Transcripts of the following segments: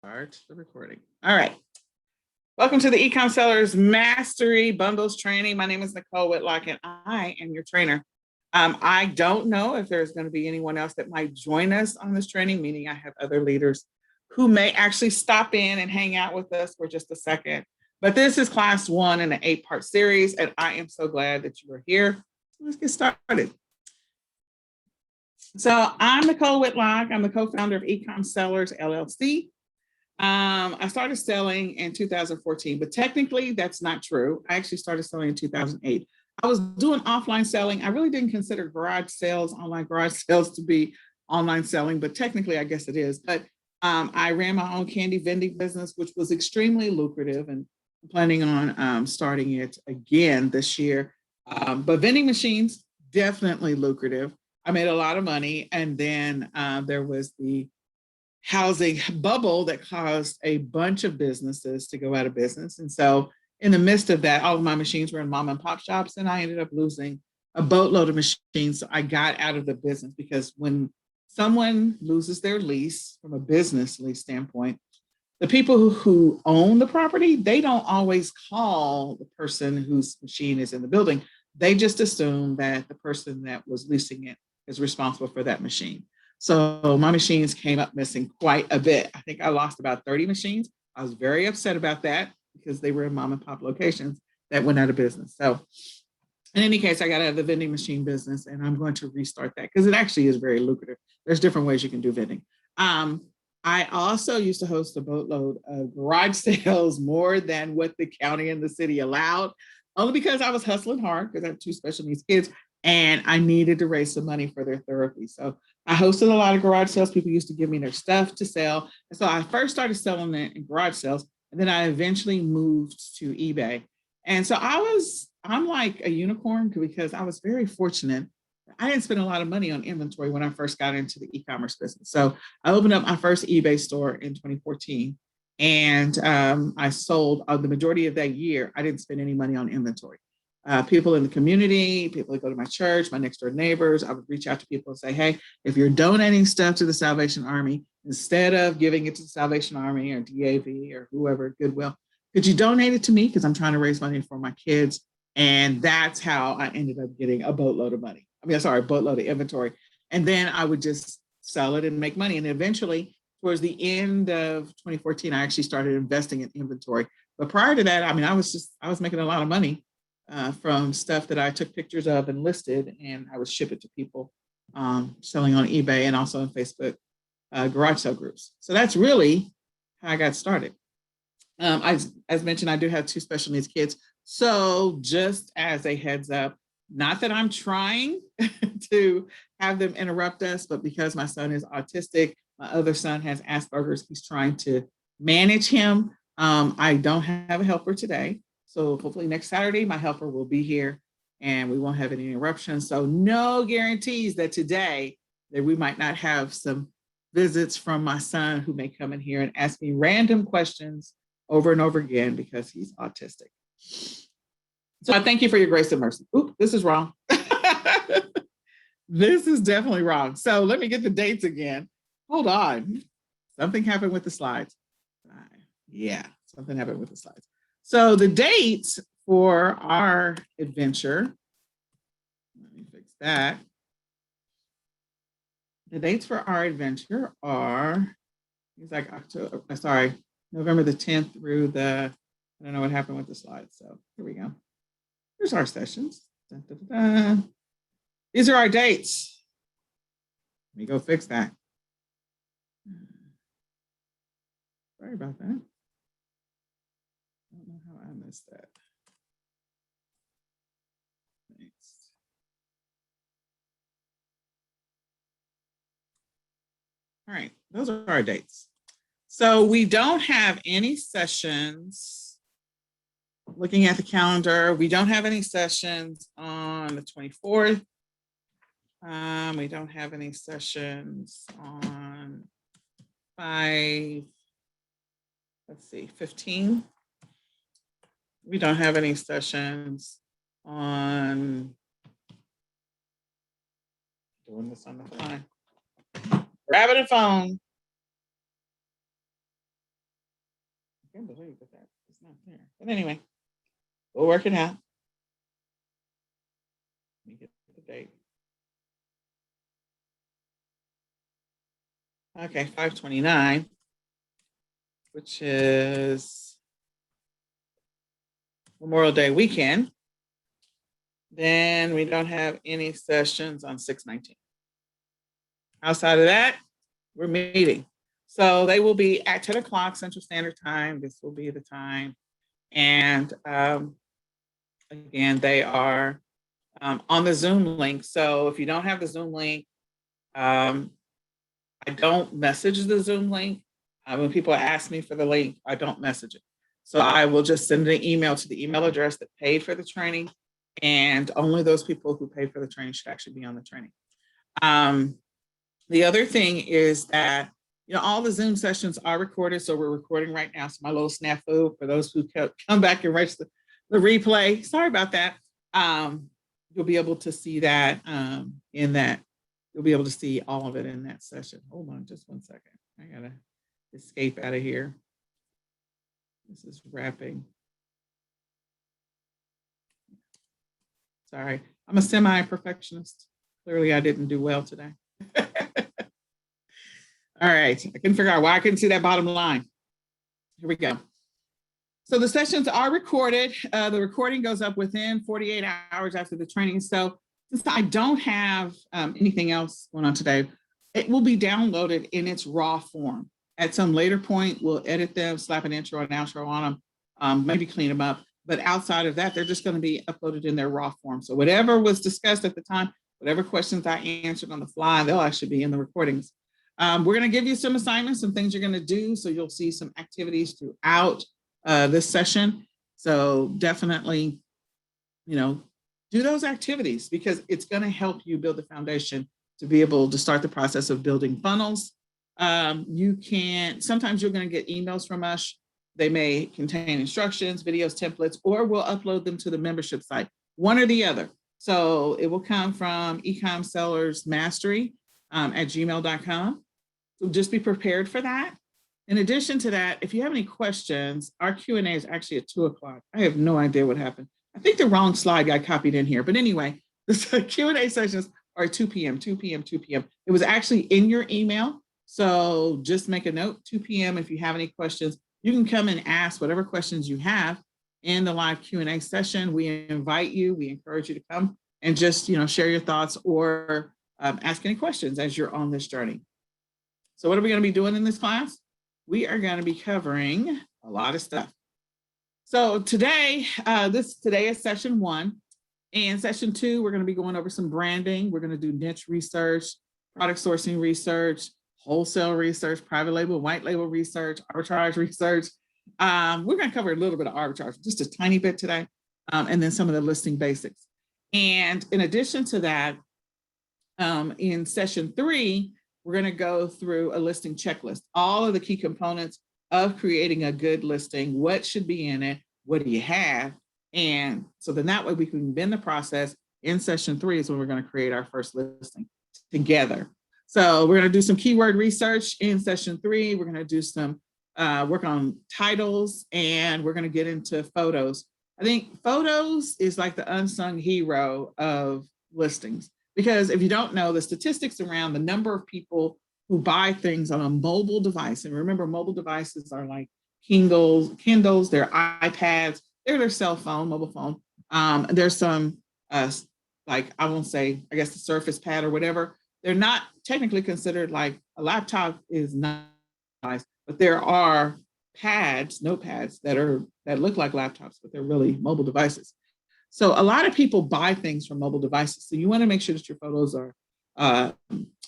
Start the recording. All right. Welcome to the eCom Sellers Mastery Bundles Training. My name is Nicole Whitlock, and I am your trainer. I don't know if there's going to be anyone else that might join us on this training, meaning I have other leaders who may actually stop in and hang out with us for just a second. But this is class 1 in an 8-part series, and I am so glad that you are here. Let's get started. So I'm Nicole Whitlock. I'm the co-founder of eCom Sellers, LLC. I started selling in 2014, but technically that's not true. I actually started selling in 2008. I was doing offline selling. I really didn't consider garage sales, online garage sales to be online selling, but technically I guess it is. But I ran my own candy vending business, which was extremely lucrative, and I'm planning on starting it again this year. But vending machines, definitely lucrative. I made a lot of money. And then there was the housing bubble that caused a bunch of businesses to go out of business. And so in the midst of that, all of my machines were in mom and pop shops, and I ended up losing a boatload of machines. So I got out of the business, because when someone loses their lease from a business lease standpoint, the people who own the property, they don't always call the person whose machine is in the building. They just assume that the person that was leasing it is responsible for that machine. So my machines came up missing quite a bit. I think I lost about 30 machines. I was very upset about that, because they were in mom and pop locations that went out of business. So in any case, I got out of the vending machine business, and I'm going to restart that because it actually is very lucrative. There's different ways you can do vending. I also used to host a boatload of garage sales, more than what the county and the city allowed, only because I was hustling hard, because I have 2 special needs kids, and I needed to raise some money for their therapy. So I hosted a lot of garage sales. People used to give me their stuff to sell. And so I first started selling it in garage sales, and then I eventually moved to eBay. And so I'm like a unicorn, because I was very fortunate. I didn't spend a lot of money on inventory when I first got into the e-commerce business. So I opened up my first eBay store in 2014, and I sold the majority of that year. I didn't spend any money on inventory. People in the community, people that go to my church, my next door neighbors, I would reach out to people and say, hey, if you're donating stuff to the Salvation Army, instead of giving it to the Salvation Army or DAV or whoever, Goodwill, could you donate it to me? Because I'm trying to raise money for my kids. And that's how I ended up getting a boatload of money. A boatload of inventory. And then I would just sell it and make money. And eventually, towards the end of 2014, I actually started investing in inventory. But prior to that, I was making a lot of money from stuff that I took pictures of and listed, and I would ship it to people selling on eBay and also in Facebook garage sale groups. So that's really how I got started. As mentioned, I do have 2 special needs kids. So just as a heads up, not that I'm trying to have them interrupt us, but because my son is autistic, my other son has Asperger's, he's trying to manage him. I don't have a helper today. So hopefully next Saturday, my helper will be here and we won't have any interruptions. So no guarantees that today that we might not have some visits from my son, who may come in here and ask me random questions over and over again, because he's autistic. So I thank you for your grace and mercy. Oop, this is wrong. This is definitely wrong. So let me get the dates again. Hold on. Something happened with the slides. Yeah, something happened with the slides. So the dates for our adventure, let me fix that. The dates for our adventure are, it's like November the 10th through I don't know what happened with the slides. So here we go. Here's our sessions. Dun, dun, dun, dun. These are our dates. Let me go fix that. Sorry about that. I don't know how I missed that. Thanks. All right, those are our dates. So we don't have any sessions. Looking at the calendar, we don't have any sessions on the 24th. We don't have any sessions on 15. We don't have any sessions on, doing this on the fly, grabbing a phone. But anyway, we'll work it out. Let me get the date. Okay, 5/29, which is Memorial Day weekend. Then we don't have any sessions on 6/19. Outside of that, we're meeting. So they will be at 10 o'clock Central Standard Time. This will be the time. And again, they are on the Zoom link. So if you don't have the Zoom link, I don't message the Zoom link. When people ask me for the link, I don't message it. So I will just send an email to the email address that paid for the training. And only those people who paid for the training should actually be on the training. The other thing is that, all the Zoom sessions are recorded. So we're recording right now. So my little snafu for those who come back and watch the replay. Sorry about that. You'll be able to see that in that. You'll be able to see all of it in that session. Hold on just one second. I gotta escape out of here. This is wrapping. Sorry, I'm a semi-perfectionist. Clearly I didn't do well today. All right, I couldn't figure out why I couldn't see that bottom line. Here we go. So the sessions are recorded. The recording goes up within 48 hours after the training. So since I don't have anything else going on today, it will be downloaded in its raw form. At some later point, we'll edit them, slap an intro and outro on them, maybe clean them up. But outside of that, they're just going to be uploaded in their raw form. So whatever was discussed at the time, whatever questions I answered on the fly, they'll actually be in the recordings. We're going to give you some assignments, some things you're going to do. So you'll see some activities throughout this session. So definitely, do those activities because it's going to help you build the foundation to be able to start the process of building funnels. Sometimes you're going to get emails from us. They may contain instructions, videos, templates, or we'll upload them to the membership site, one or the other. So it will come from eCom Sellers Mastery at gmail.com. So just be prepared for that. In addition to that, if you have any questions, our Q&A is actually at 2 o'clock. I have no idea what happened. I think the wrong slide got copied in here. But anyway, the Q&A sessions are 2 p.m., 2 p.m., 2 p.m. It was actually in your email. So just make a note, 2 p.m. If you have any questions, you can come and ask whatever questions you have in the live Q&A session. We invite you, we encourage you to come and just, share your thoughts or ask any questions as you're on this journey. So what are we going to be doing in this class? We are going to be covering a lot of stuff. So today is session 1. And session 2, we're going to be going over some branding. We're going to do niche research, product sourcing research, wholesale research, private label, white label research, arbitrage research. We're going to cover a little bit of arbitrage, just a tiny bit today, and then some of the listing basics. And in addition to that, in session 3, we're going to go through a listing checklist, all of the key components of creating a good listing, what should be in it, what do you have? And so then that way we can begin the process. In session 3 is when we're going to create our first listing together. So we're going to do some keyword research in session 3. We're going to do some work on titles, and we're going to get into photos. I think photos is like the unsung hero of listings, because if you don't know, the statistics around the number of people who buy things on a mobile device, and remember, mobile devices are like Kindles, their iPads, they're their cell phone, mobile phone. There's some, like, I won't say, I guess the Surface Pad or whatever. They're not technically considered like a laptop is not, but there are pads, notepads that look like laptops, but they're really mobile devices. So a lot of people buy things from mobile devices. So you want to make sure that your photos are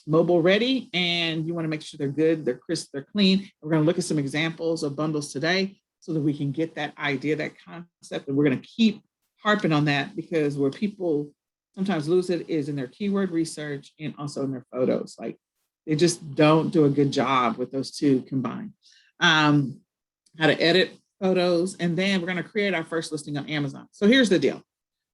mobile ready, and you want to make sure they're good, they're crisp, they're clean. We're going to look at some examples of bundles today so that we can get that idea, that concept, and we're going to keep harping on that, because where people sometimes lose it is in their keyword research and also in their photos. Like, they just don't do a good job with those two combined. How to edit photos, and then we're going to create our first listing on Amazon. So here's the deal.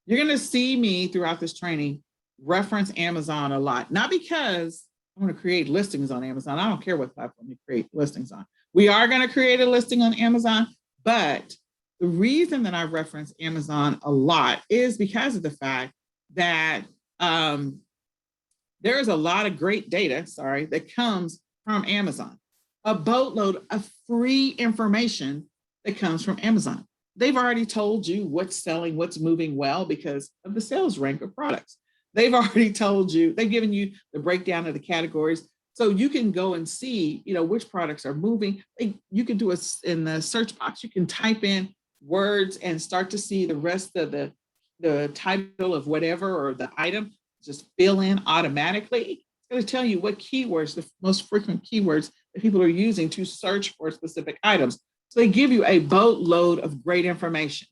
You're going to see me throughout this training reference Amazon a lot, not because I want to create listings on Amazon. I don't care what platform you create listings on. We are going to create a listing on Amazon, but The reason that I reference Amazon a lot is because of the fact that there is a lot of great data, that comes from Amazon. A boatload of free information that comes from Amazon. They've already told you what's selling, what's moving well because of the sales rank of products. They've already told you, they've given you the breakdown of the categories. So you can go and see, which products are moving. You can do it in the search box. You can type in words and start to see the rest of the title of whatever or the item just fill in automatically. It's going to tell you what keywords, the most frequent keywords that people are using to search for specific items. So they give you a boatload of great information,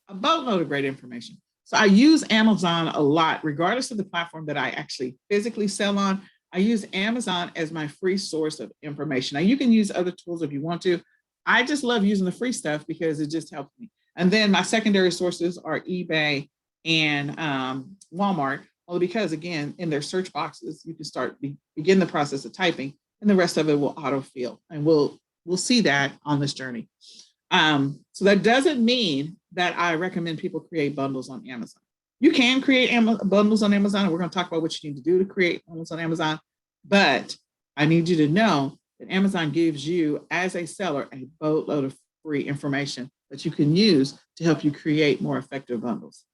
So I use Amazon a lot, regardless of the platform that I actually physically sell on. I use Amazon as my free source of information. Now you can use other tools if you want to. I just love using the free stuff because it just helps me. And then my secondary sources are eBay and Walmart, only because, again, in their search boxes, you can begin the process of typing, and the rest of it will autofill. And we'll see that on this journey. So that doesn't mean that I recommend people create bundles on Amazon. You can create bundles on Amazon, and we're going to talk about what you need to do to create bundles on Amazon. But I need you to know that Amazon gives you, as a seller, a boatload of free information that you can use to help you create more effective bundles.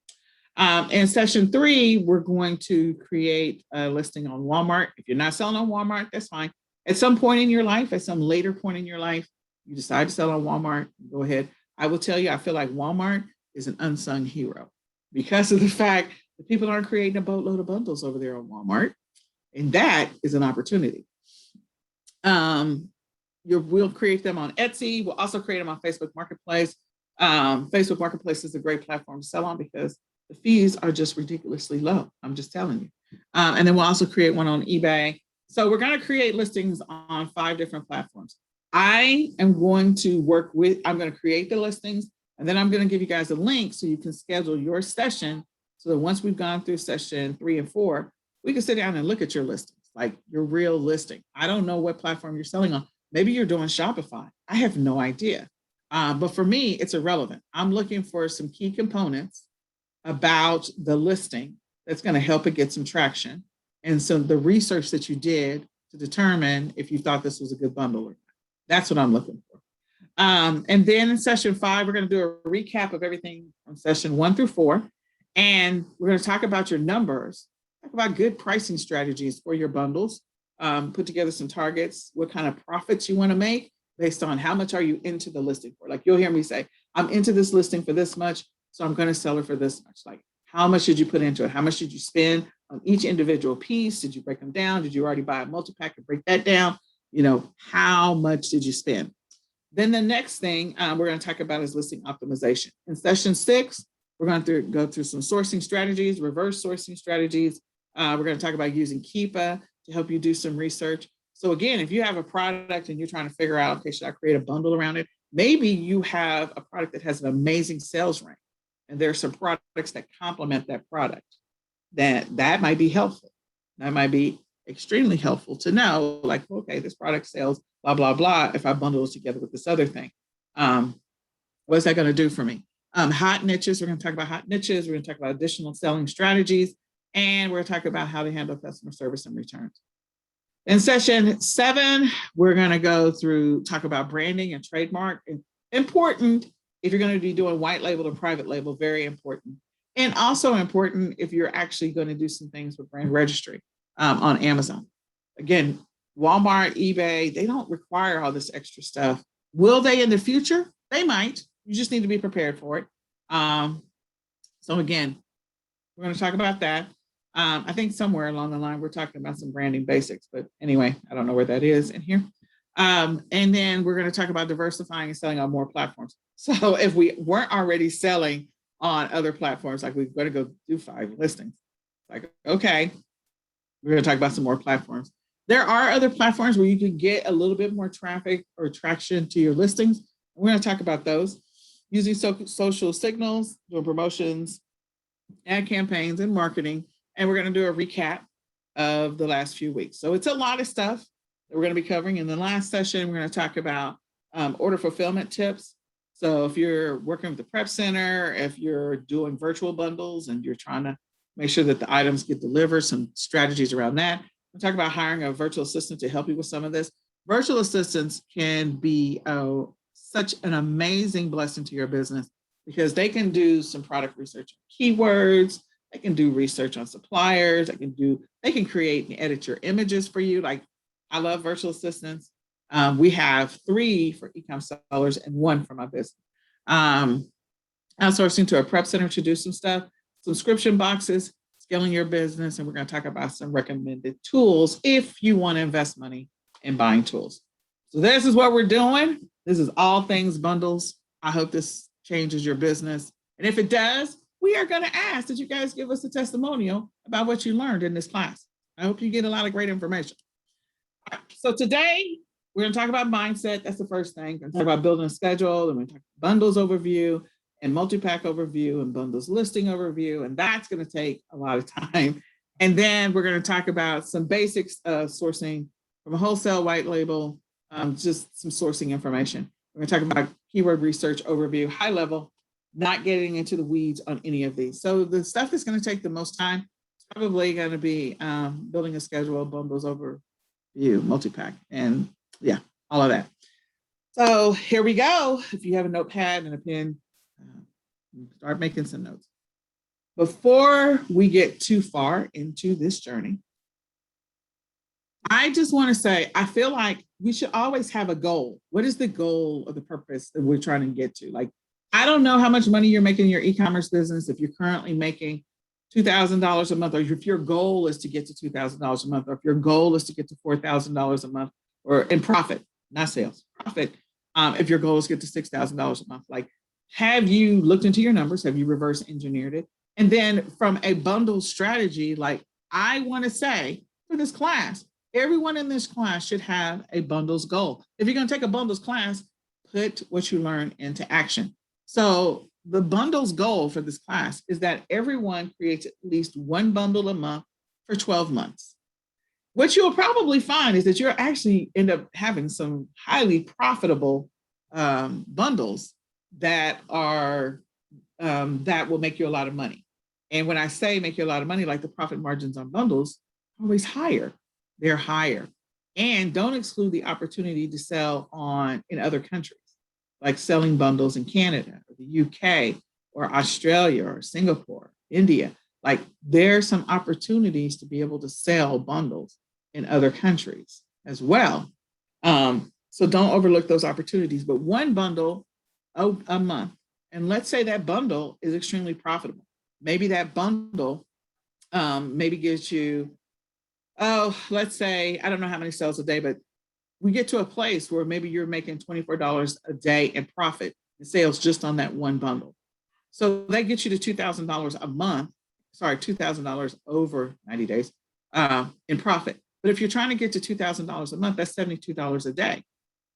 In session 3, we're going to create a listing on Walmart. If you're not selling on Walmart, that's fine. At some point in your life, at some later point in your life, you decide to sell on Walmart, go ahead. I will tell you, I feel like Walmart is an unsung hero because of the fact that people aren't creating a boatload of bundles over there on Walmart. And that is an opportunity. We'll create them on Etsy. We'll also create them on Facebook Marketplace. Facebook Marketplace is a great platform to sell on because the fees are just ridiculously low. I'm just telling you. And then we'll also create one on eBay. So we're going to create listings on 5 different platforms. I'm going to create the listings, and then I'm going to give you guys a link so you can schedule your session so that once we've gone through session 3 and 4, we can sit down and look at your listings, like your real listing. I don't know what platform you're selling on. Maybe you're doing Shopify. I have no idea. But for me, it's irrelevant. I'm looking for some key components about the listing that's going to help it get some traction. And so the research that you did to determine if you thought this was a good bundle or not. That's what I'm looking for. And then in session 5, we're going to do a recap of everything from session 1 through 4. And we're going to talk about your numbers, talk about good pricing strategies for your bundles, put together some targets, what kind of profits you want to make based on how much are you into the listing for. Like you'll hear me say, I'm into this listing for this much, so I'm going to sell it for this much. Like, how much did you put into it? How much did you spend on each individual piece? Did you break them down? Did you already buy a multi-pack and break that down? How much did you spend? Then the next thing we're going to talk about is listing optimization. In session 6, we're going to go through some sourcing strategies, reverse sourcing strategies. We're going to talk about using Keepa to help you do some research. So again, if you have a product and you're trying to figure out, okay, should I create a bundle around it? Maybe you have a product that has an amazing sales rank, and there are some products that complement that product. That might be helpful. That might be extremely helpful to know, like, okay, this product sells blah, blah, blah. If I bundle it together with this other thing, what is that going to do for me? Hot niches, we're going to talk about hot niches. We're going to talk about additional selling strategies, and we're going to talk about how to handle customer service and returns. In session 7, we're going to talk about branding and trademark. Important if you're going to be doing white label or private label, very important. And also important if you're actually going to do some things with brand registry on Amazon. Again, Walmart, eBay, they don't require all this extra stuff. Will they in the future? They might. You just need to be prepared for it. So again, we're going to talk about that. I think somewhere along the line, we're talking about some branding basics, but anyway, I don't know where that is in here. And then we're going to talk about diversifying and selling on more platforms. So if we weren't already selling on other platforms, like we're going to go do 5 listings, like, okay, we're going to talk about some more platforms. There are other platforms where you can get a little bit more traffic or traction to your listings. We're going to talk about those using social signals, doing promotions, ad campaigns, and marketing. And we're going to do a recap of the last few weeks. So it's a lot of stuff that we're going to be covering. In the last session, we're going to talk about order fulfillment tips. So if you're working with the prep center, if you're doing virtual bundles and you're trying to make sure that the items get delivered, some strategies around that. We'll talk about hiring a virtual assistant to help you with some of this. Virtual assistants can be such an amazing blessing to your business because they can do some product research on keywords, they can do research on suppliers, they can create and edit your images for you. Like, I love virtual assistants. We have 3 for eCom sellers and 1 for my business. Outsourcing to a prep center to do some stuff, subscription boxes, scaling your business, and we're going to talk about some recommended tools if you want to invest money in buying tools. So this is what we're doing. This is all things bundles. I hope this changes your business. And if it does, we are going to ask that you guys give us a testimonial about what you learned in this class. I hope you get a lot of great information. All right, so today, we're going to talk about mindset. That's the first thing. We're going to talk about building a schedule, and we're going to talk bundles overview and multi-pack overview and bundles listing overview. And that's going to take a lot of time. And then we're going to talk about some basics of sourcing from a wholesale white label, just some sourcing information. We're going to talk about keyword research overview, high level, not getting into the weeds on any of these. So the stuff that's going to take the most time is probably going to be building a schedule, bundles overview, multi-pack, and yeah, all of that. So here we go. If you have a notepad and a pen, start making some notes. Before we get too far into this journey, I just want to say, I feel like we should always have a goal. What is the goal or the purpose that we're trying to get to? Like, I don't know how much money you're making in your e-commerce business. If you're currently making $2,000 a month, or if your goal is to get to $2,000 a month, or if your goal is to get to $4,000 a month, or in profit, not sales, profit. If your goal is to get to $6,000 a month, like, have you looked into your numbers? Have you reverse engineered it? And then from a bundle strategy, like, I want to say for this class, everyone in this class should have a bundles goal. If you're going to take a bundles class, put what you learn into action. So the bundles goal for this class is that everyone creates at least 1 bundle a month for 12 months. What you'll probably find is that you'll actually end up having some highly profitable bundles that are that will make you a lot of money. And when I say make you a lot of money, like, the profit margins on bundles are always higher. They're higher. And don't exclude the opportunity to sell in other countries, like selling bundles in Canada or the UK or Australia or Singapore, India. Like, there are some opportunities to be able to sell bundles in other countries as well. So don't overlook those opportunities, but 1 bundle a month. And let's say that bundle is extremely profitable. Maybe that bundle maybe gives you, let's say, I don't know how many sales a day, but we get to a place where maybe you're making $24 a day in profit in sales just on that 1 bundle. So that gets you to $2,000 a month, $2,000 over 90 days in profit. But if you're trying to get to $2,000 a month, that's $72 a day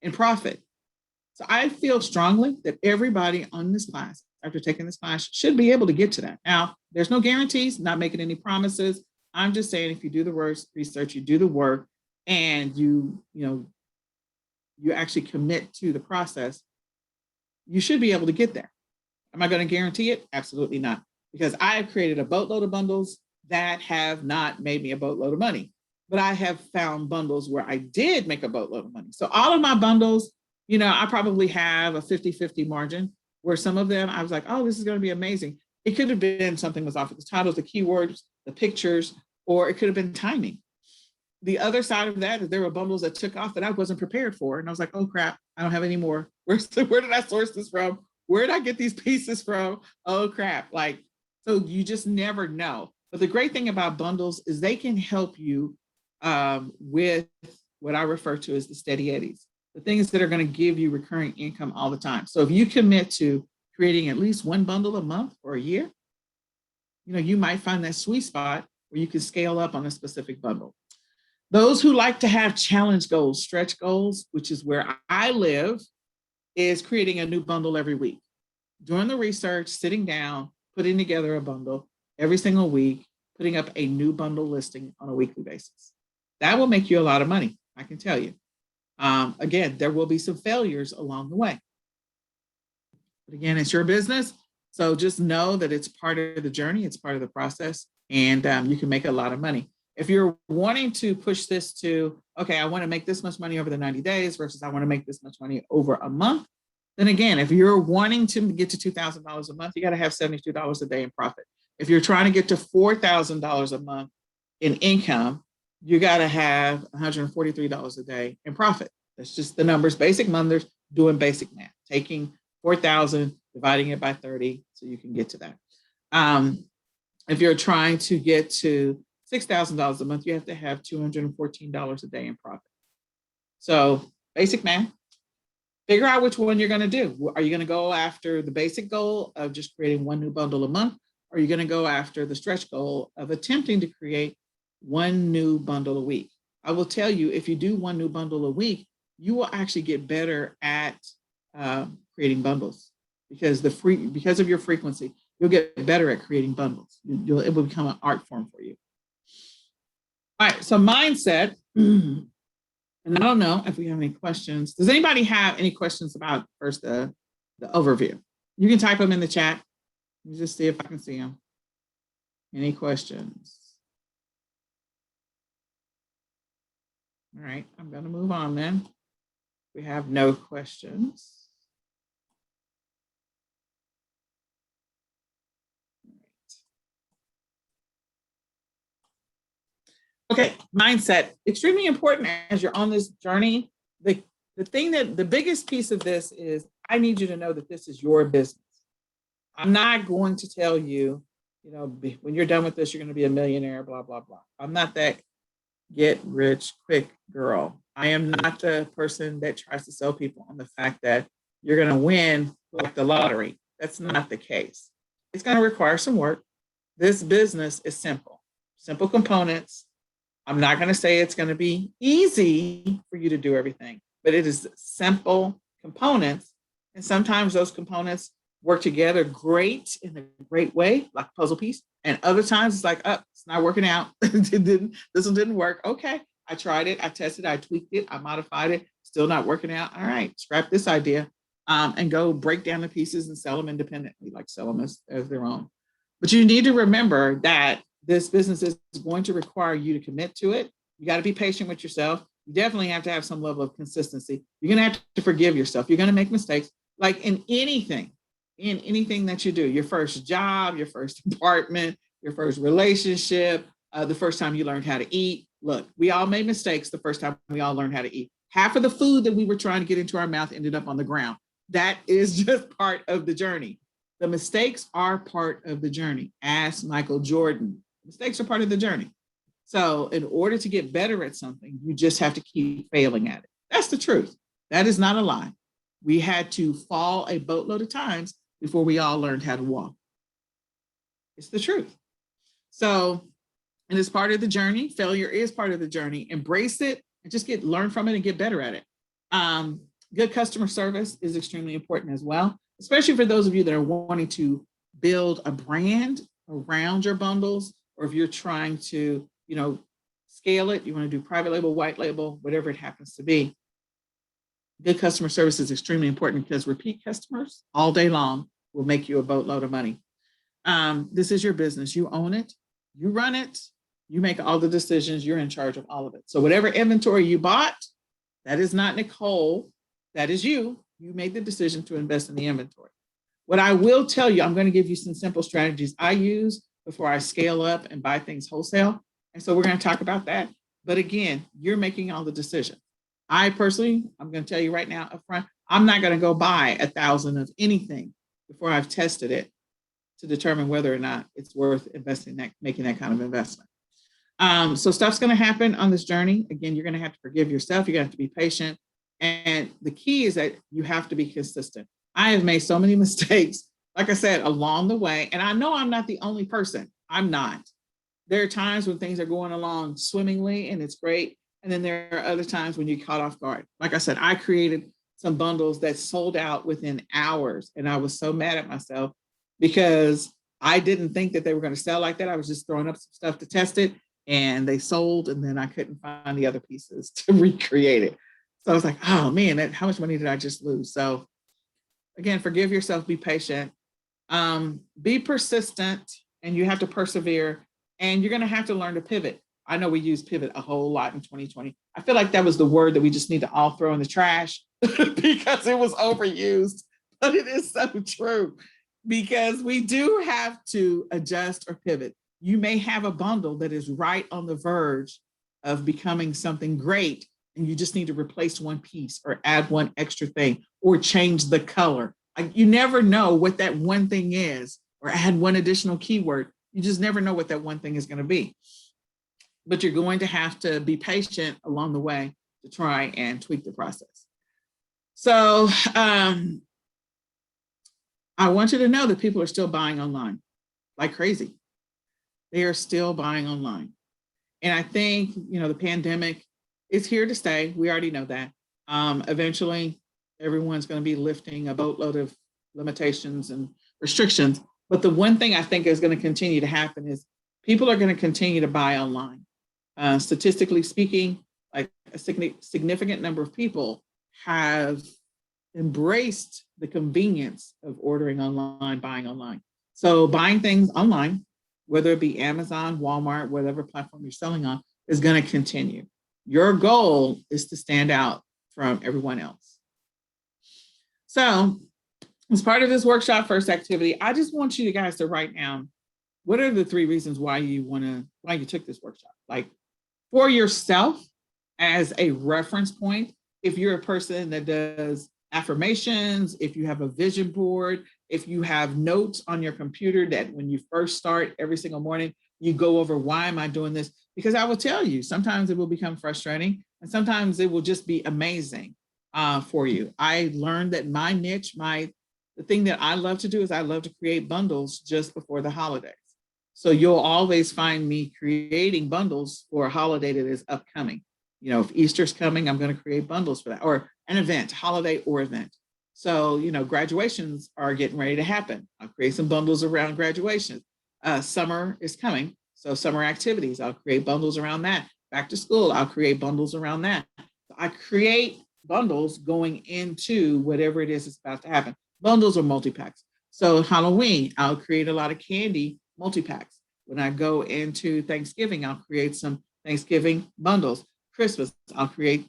in profit. So I feel strongly that everybody on this class, after taking this class, should be able to get to that. Now, there's no guarantees, not making any promises. I'm just saying, if you do the research, you do the work, and you actually commit to the process, you should be able to get there. Am I going to guarantee it? Absolutely not. Because I have created a boatload of bundles that have not made me a boatload of money. But I have found bundles where I did make a boatload of money. So all of my bundles, I probably have a 50-50 margin, where some of them I was like, oh, this is going to be amazing. It could have been something was off with the titles, the keywords, the pictures, or it could have been timing. The other side of that is there were bundles that took off that I wasn't prepared for. And I was like, oh crap, I don't have any more. Where did I source this from? Where did I get these pieces from? Oh crap. So you just never know. But the great thing about bundles is they can help you with what I refer to as the steady eddies, the things that are going to give you recurring income all the time. So if you commit to creating at least 1 bundle a month or a year, you might find that sweet spot where you can scale up on a specific bundle. Those who like to have challenge goals, stretch goals, which is where I live, is creating a new bundle every week. Doing the research, sitting down, putting together a bundle every single week, putting up a new bundle listing on a weekly basis. That will make you a lot of money, I can tell you. Again, there will be some failures along the way. But again, it's your business. So just know that it's part of the journey, it's part of the process, and you can make a lot of money. If you're wanting to push this to, okay, I want to make this much money over the 90 days versus I want to make this much money over a month, then again, if you're wanting to get to $2,000 a month, you got to have $72 a day in profit. If you're trying to get to $4,000 a month in income, you got to have $143 a day in profit. That's just the numbers, basic numbers, doing basic math, taking 4,000, dividing it by 30, so you can get to that. If you're trying to get to $6,000 a month, you have to have $214 a day in profit. So basic math, figure out which one you're going to do. Are you going to go after the basic goal of just creating one new bundle a month? Or are you going to go after the stretch goal of attempting to create one new bundle a week? I will tell you, if you do one new bundle a week, you will actually get better at creating bundles because of your frequency, you'll get better at creating bundles. It will become an art form for you. All right, so mindset. And I don't know if we have any questions. Does anybody have any questions about first the overview? You can type them in the chat. Let me just see if I can see them. Any questions? All right, I'm going to move on then. We have no questions. Okay, mindset, extremely important as you're on this journey. The thing that the biggest piece of this is I need you to know that this is your business. I'm not going to tell you, when you're done with this, you're going to be a millionaire, blah, blah, blah. I'm not that get rich quick girl. I am not the person that tries to sell people on the fact that you're going to win like the lottery. That's not the case. It's going to require some work. This business is simple components. I'm not going to say it's going to be easy for you to do everything, but it is simple components. And sometimes those components work together great in a great way, like a puzzle piece. And other times it's like, oh, it's not working out. This one didn't work. Okay, I tried it. I tested, I tweaked it, I modified it. Still not working out. All right, scrap this idea and go break down the pieces and sell them independently, like sell them as their own. But you need to remember that this business is going to require you to commit to it. You got to be patient with yourself. You definitely have to have some level of consistency. You're going to have to forgive yourself. You're going to make mistakes, like in anything that you do, your first job, your first apartment, your first relationship, the first time you learned how to eat. Look, we all made mistakes the first time we all learned how to eat. Half of the food that we were trying to get into our mouth ended up on the ground. That is just part of the journey. The mistakes are part of the journey. Ask Michael Jordan. Mistakes are part of the journey. So in order to get better at something, you just have to keep failing at it. That's the truth. That is not a lie. We had to fall a boatload of times before we all learned how to walk. It's the truth. So, and it's part of the journey. Failure is part of the journey. Embrace it and just learn from it and get better at it. Good customer service is extremely important as well, especially for those of you that are wanting to build a brand around your bundles, or if you're trying to, scale it, you want to do private label, white label, whatever it happens to be. Good customer service is extremely important because repeat customers all day long will make you a boatload of money. This is your business. You own it. You run it. You make all the decisions. You're in charge of all of it. So whatever inventory you bought, that is not Nicole. That is you. You made the decision to invest in the inventory. What I will tell you, I'm going to give you some simple strategies I use before I scale up and buy things wholesale. And so we're going to talk about that. But again, you're making all the decisions. I personally, I'm going to tell you right now up front, I'm not going to go buy 1,000 of anything before I've tested it to determine whether or not it's worth investing making that kind of investment. So stuff's going to happen on this journey. Again, you're going to have to forgive yourself. You're going to have to be patient. And the key is that you have to be consistent. I have made so many mistakes, like I said, along the way. And I know I'm not the only person. I'm not. There are times when things are going along swimmingly and it's great. And then there are other times when you're caught off guard. Like I said, I created some bundles that sold out within hours. And I was so mad at myself because I didn't think that they were going to sell like that. I was just throwing up some stuff to test it and they sold. And then I couldn't find the other pieces to recreate it. So I was like, oh man, how much money did I just lose? So Again, forgive yourself, be patient, be persistent, and you have to persevere, and you're going to have to learn to pivot. I know we use pivot a whole lot in 2020. I feel like that was the word that we just need to all throw in the trash because it was overused, but it is so true because we do have to adjust or pivot. You may have a bundle that is right on the verge of becoming something great, and you just need to replace one piece or add one extra thing or change the color. Like, you never know what that one thing is, or add one additional keyword. You just never know what that one thing is going to be. But you're going to have to be patient along the way to try and tweak the process. So I want you to know that people are still buying online like crazy. They are still buying online. And I think, the pandemic is here to stay. We already know that. Eventually, everyone's going to be lifting a boatload of limitations and restrictions. But the one thing I think is going to continue to happen is people are going to continue to buy online. Statistically speaking, like a significant number of people have embraced the convenience of ordering online, buying online. So buying things online, whether it be Amazon, Walmart, whatever platform you're selling on, is going to continue. Your goal is to stand out from everyone else. So as part of this workshop first activity, I just want you guys to write down, what are the 3 reasons why you took this workshop? Like, for yourself as a reference point, if you're a person that does affirmations, if you have a vision board, if you have notes on your computer that when you first start every single morning, you go over, why am I doing this? Because I will tell you, sometimes it will become frustrating and sometimes it will just be amazing for you. I learned that my niche, the thing that I love to do is I love to create bundles just before the holidays. So you'll always find me creating bundles for a holiday that is upcoming. If Easter's coming, I'm going to create bundles for that, or an event, holiday or event. So, graduations are getting ready to happen. I'll create some bundles around graduation. Summer is coming. So summer activities, I'll create bundles around that. Back to school, I'll create bundles around that. So I create bundles going into whatever it is that's about to happen. Bundles or multi-packs. So Halloween, I'll create a lot of candy multi-packs. When I go into Thanksgiving, I'll create some Thanksgiving bundles. Christmas, I'll create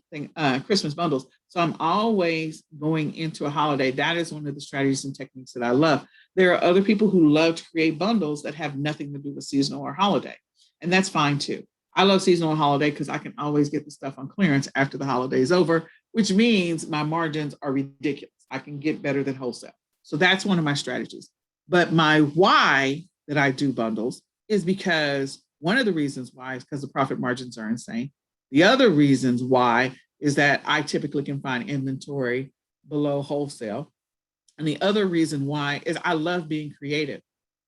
Christmas bundles. So I'm always going into a holiday. That is one of the strategies and techniques that I love. There are other people who love to create bundles that have nothing to do with seasonal or holiday. And that's fine too. I love seasonal and holiday because I can always get the stuff on clearance after the holiday is over, which means my margins are ridiculous. I can get better than wholesale. So that's one of my strategies. But my why that I do bundles is because one of the reasons why is because the profit margins are insane. The other reasons why is that I typically can find inventory below wholesale. And the other reason why is I love being creative.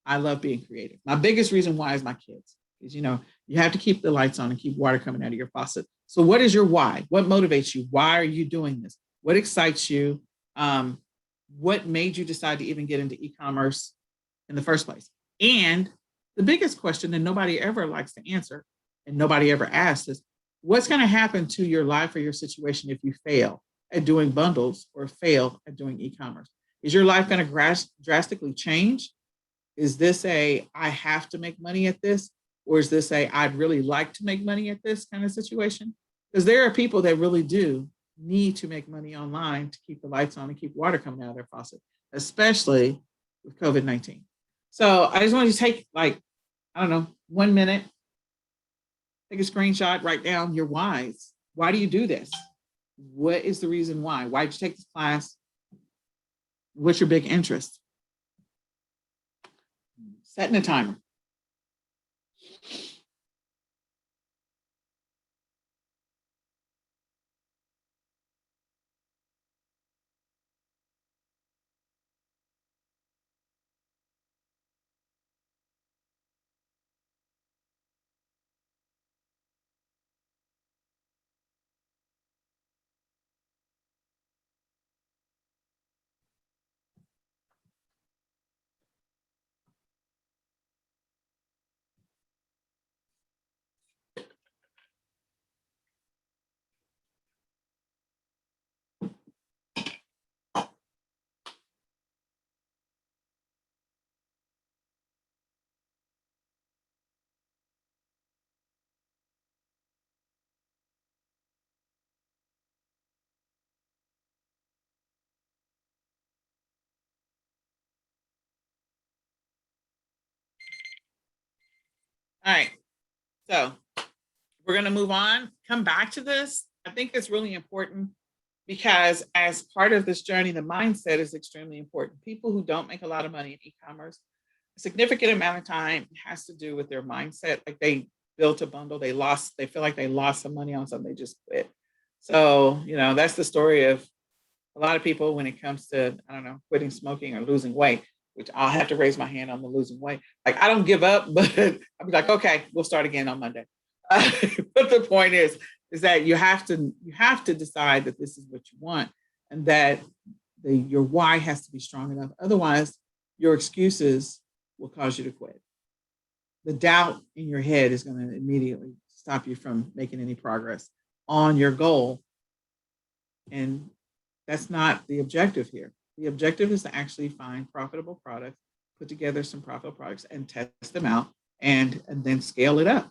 I love being creative. My biggest reason why is my kids. Because, you have to keep the lights on and keep water coming out of your faucet. So what is your why? What motivates you? Why are you doing this? What excites you? What made you decide to even get into e-commerce in the first place? And the biggest question that nobody ever likes to answer and nobody ever asks is, what's going to happen to your life or your situation if you fail at doing bundles or fail at doing e-commerce? Is your life going to drastically change? Is this I have to make money at this? Or is this I'd really like to make money at this kind of situation? Because there are people that really do need to make money online to keep the lights on and keep water coming out of their faucet, especially with COVID-19. So I just want you to take 1 minute, take a screenshot, write down your whys. Why do you do this? What is the reason why? Why did you take this class? What's your big interest? Setting a timer. All right. So we're going to move on, come back to this. I think it's really important because as part of this journey, the mindset is extremely important. People who don't make a lot of money in e-commerce, a significant amount of time has to do with their mindset. Like they built a bundle, they feel like they lost some money on something, they just quit. So, that's the story of a lot of people when it comes to, I don't know, quitting smoking or losing weight, which I'll have to raise my hand on the losing weight. Like I don't give up, but I'll be like, okay, we'll start again on Monday. But the point is that you have to decide that this is what you want and that your why has to be strong enough. Otherwise, your excuses will cause you to quit. The doubt in your head is going to immediately stop you from making any progress on your goal. And that's not the objective here. The objective is to actually find profitable products, put together some profitable products and test them out and then scale it up.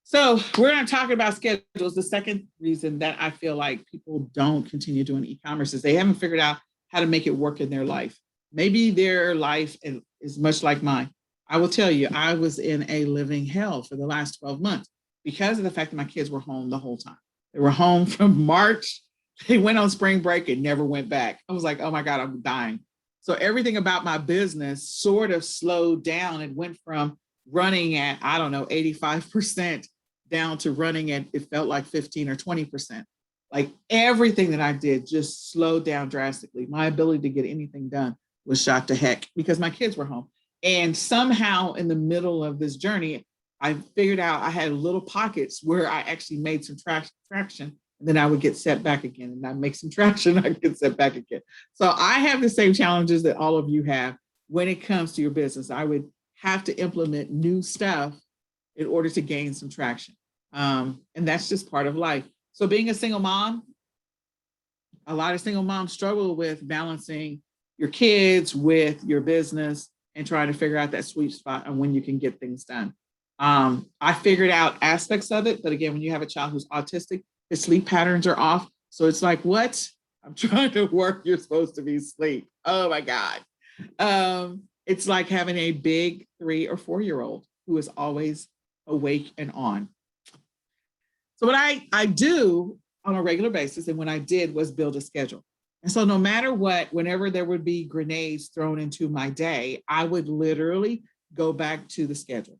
So we're going to talk about schedules. The second reason that I feel like people don't continue doing e-commerce is they haven't figured out how to make it work in their life. Maybe their life is much like mine. I will tell you, I was in a living hell for the last 12 months because of the fact that my kids were home the whole time. They were home from March. They went on spring break and never went back. I was like, oh my God, I'm dying. So everything about my business sort of slowed down and went from running at, 85% down to running at, it felt like 15 or 20%. Like everything that I did just slowed down drastically. My ability to get anything done was shot to heck because my kids were home. And somehow in the middle of this journey, I figured out I had little pockets where I actually made some traction. And then I would get set back again and I'd make some traction, I'd get set back again. So I have the same challenges that all of you have when it comes to your business. I would have to implement new stuff in order to gain some traction. And that's just part of life. So being a single mom, a lot of single moms struggle with balancing your kids with your business and trying to figure out that sweet spot on when you can get things done. I figured out aspects of it, but again, when you have a child who's autistic, his sleep patterns are off. So it's like, what? I'm trying to work. You're supposed to be asleep. Oh my God. It's like having a big 3 or 4-year-old who is always awake and on. So what I do on a regular basis, and when I did, was build a schedule. And so no matter what, whenever there would be grenades thrown into my day, I would literally go back to the schedule.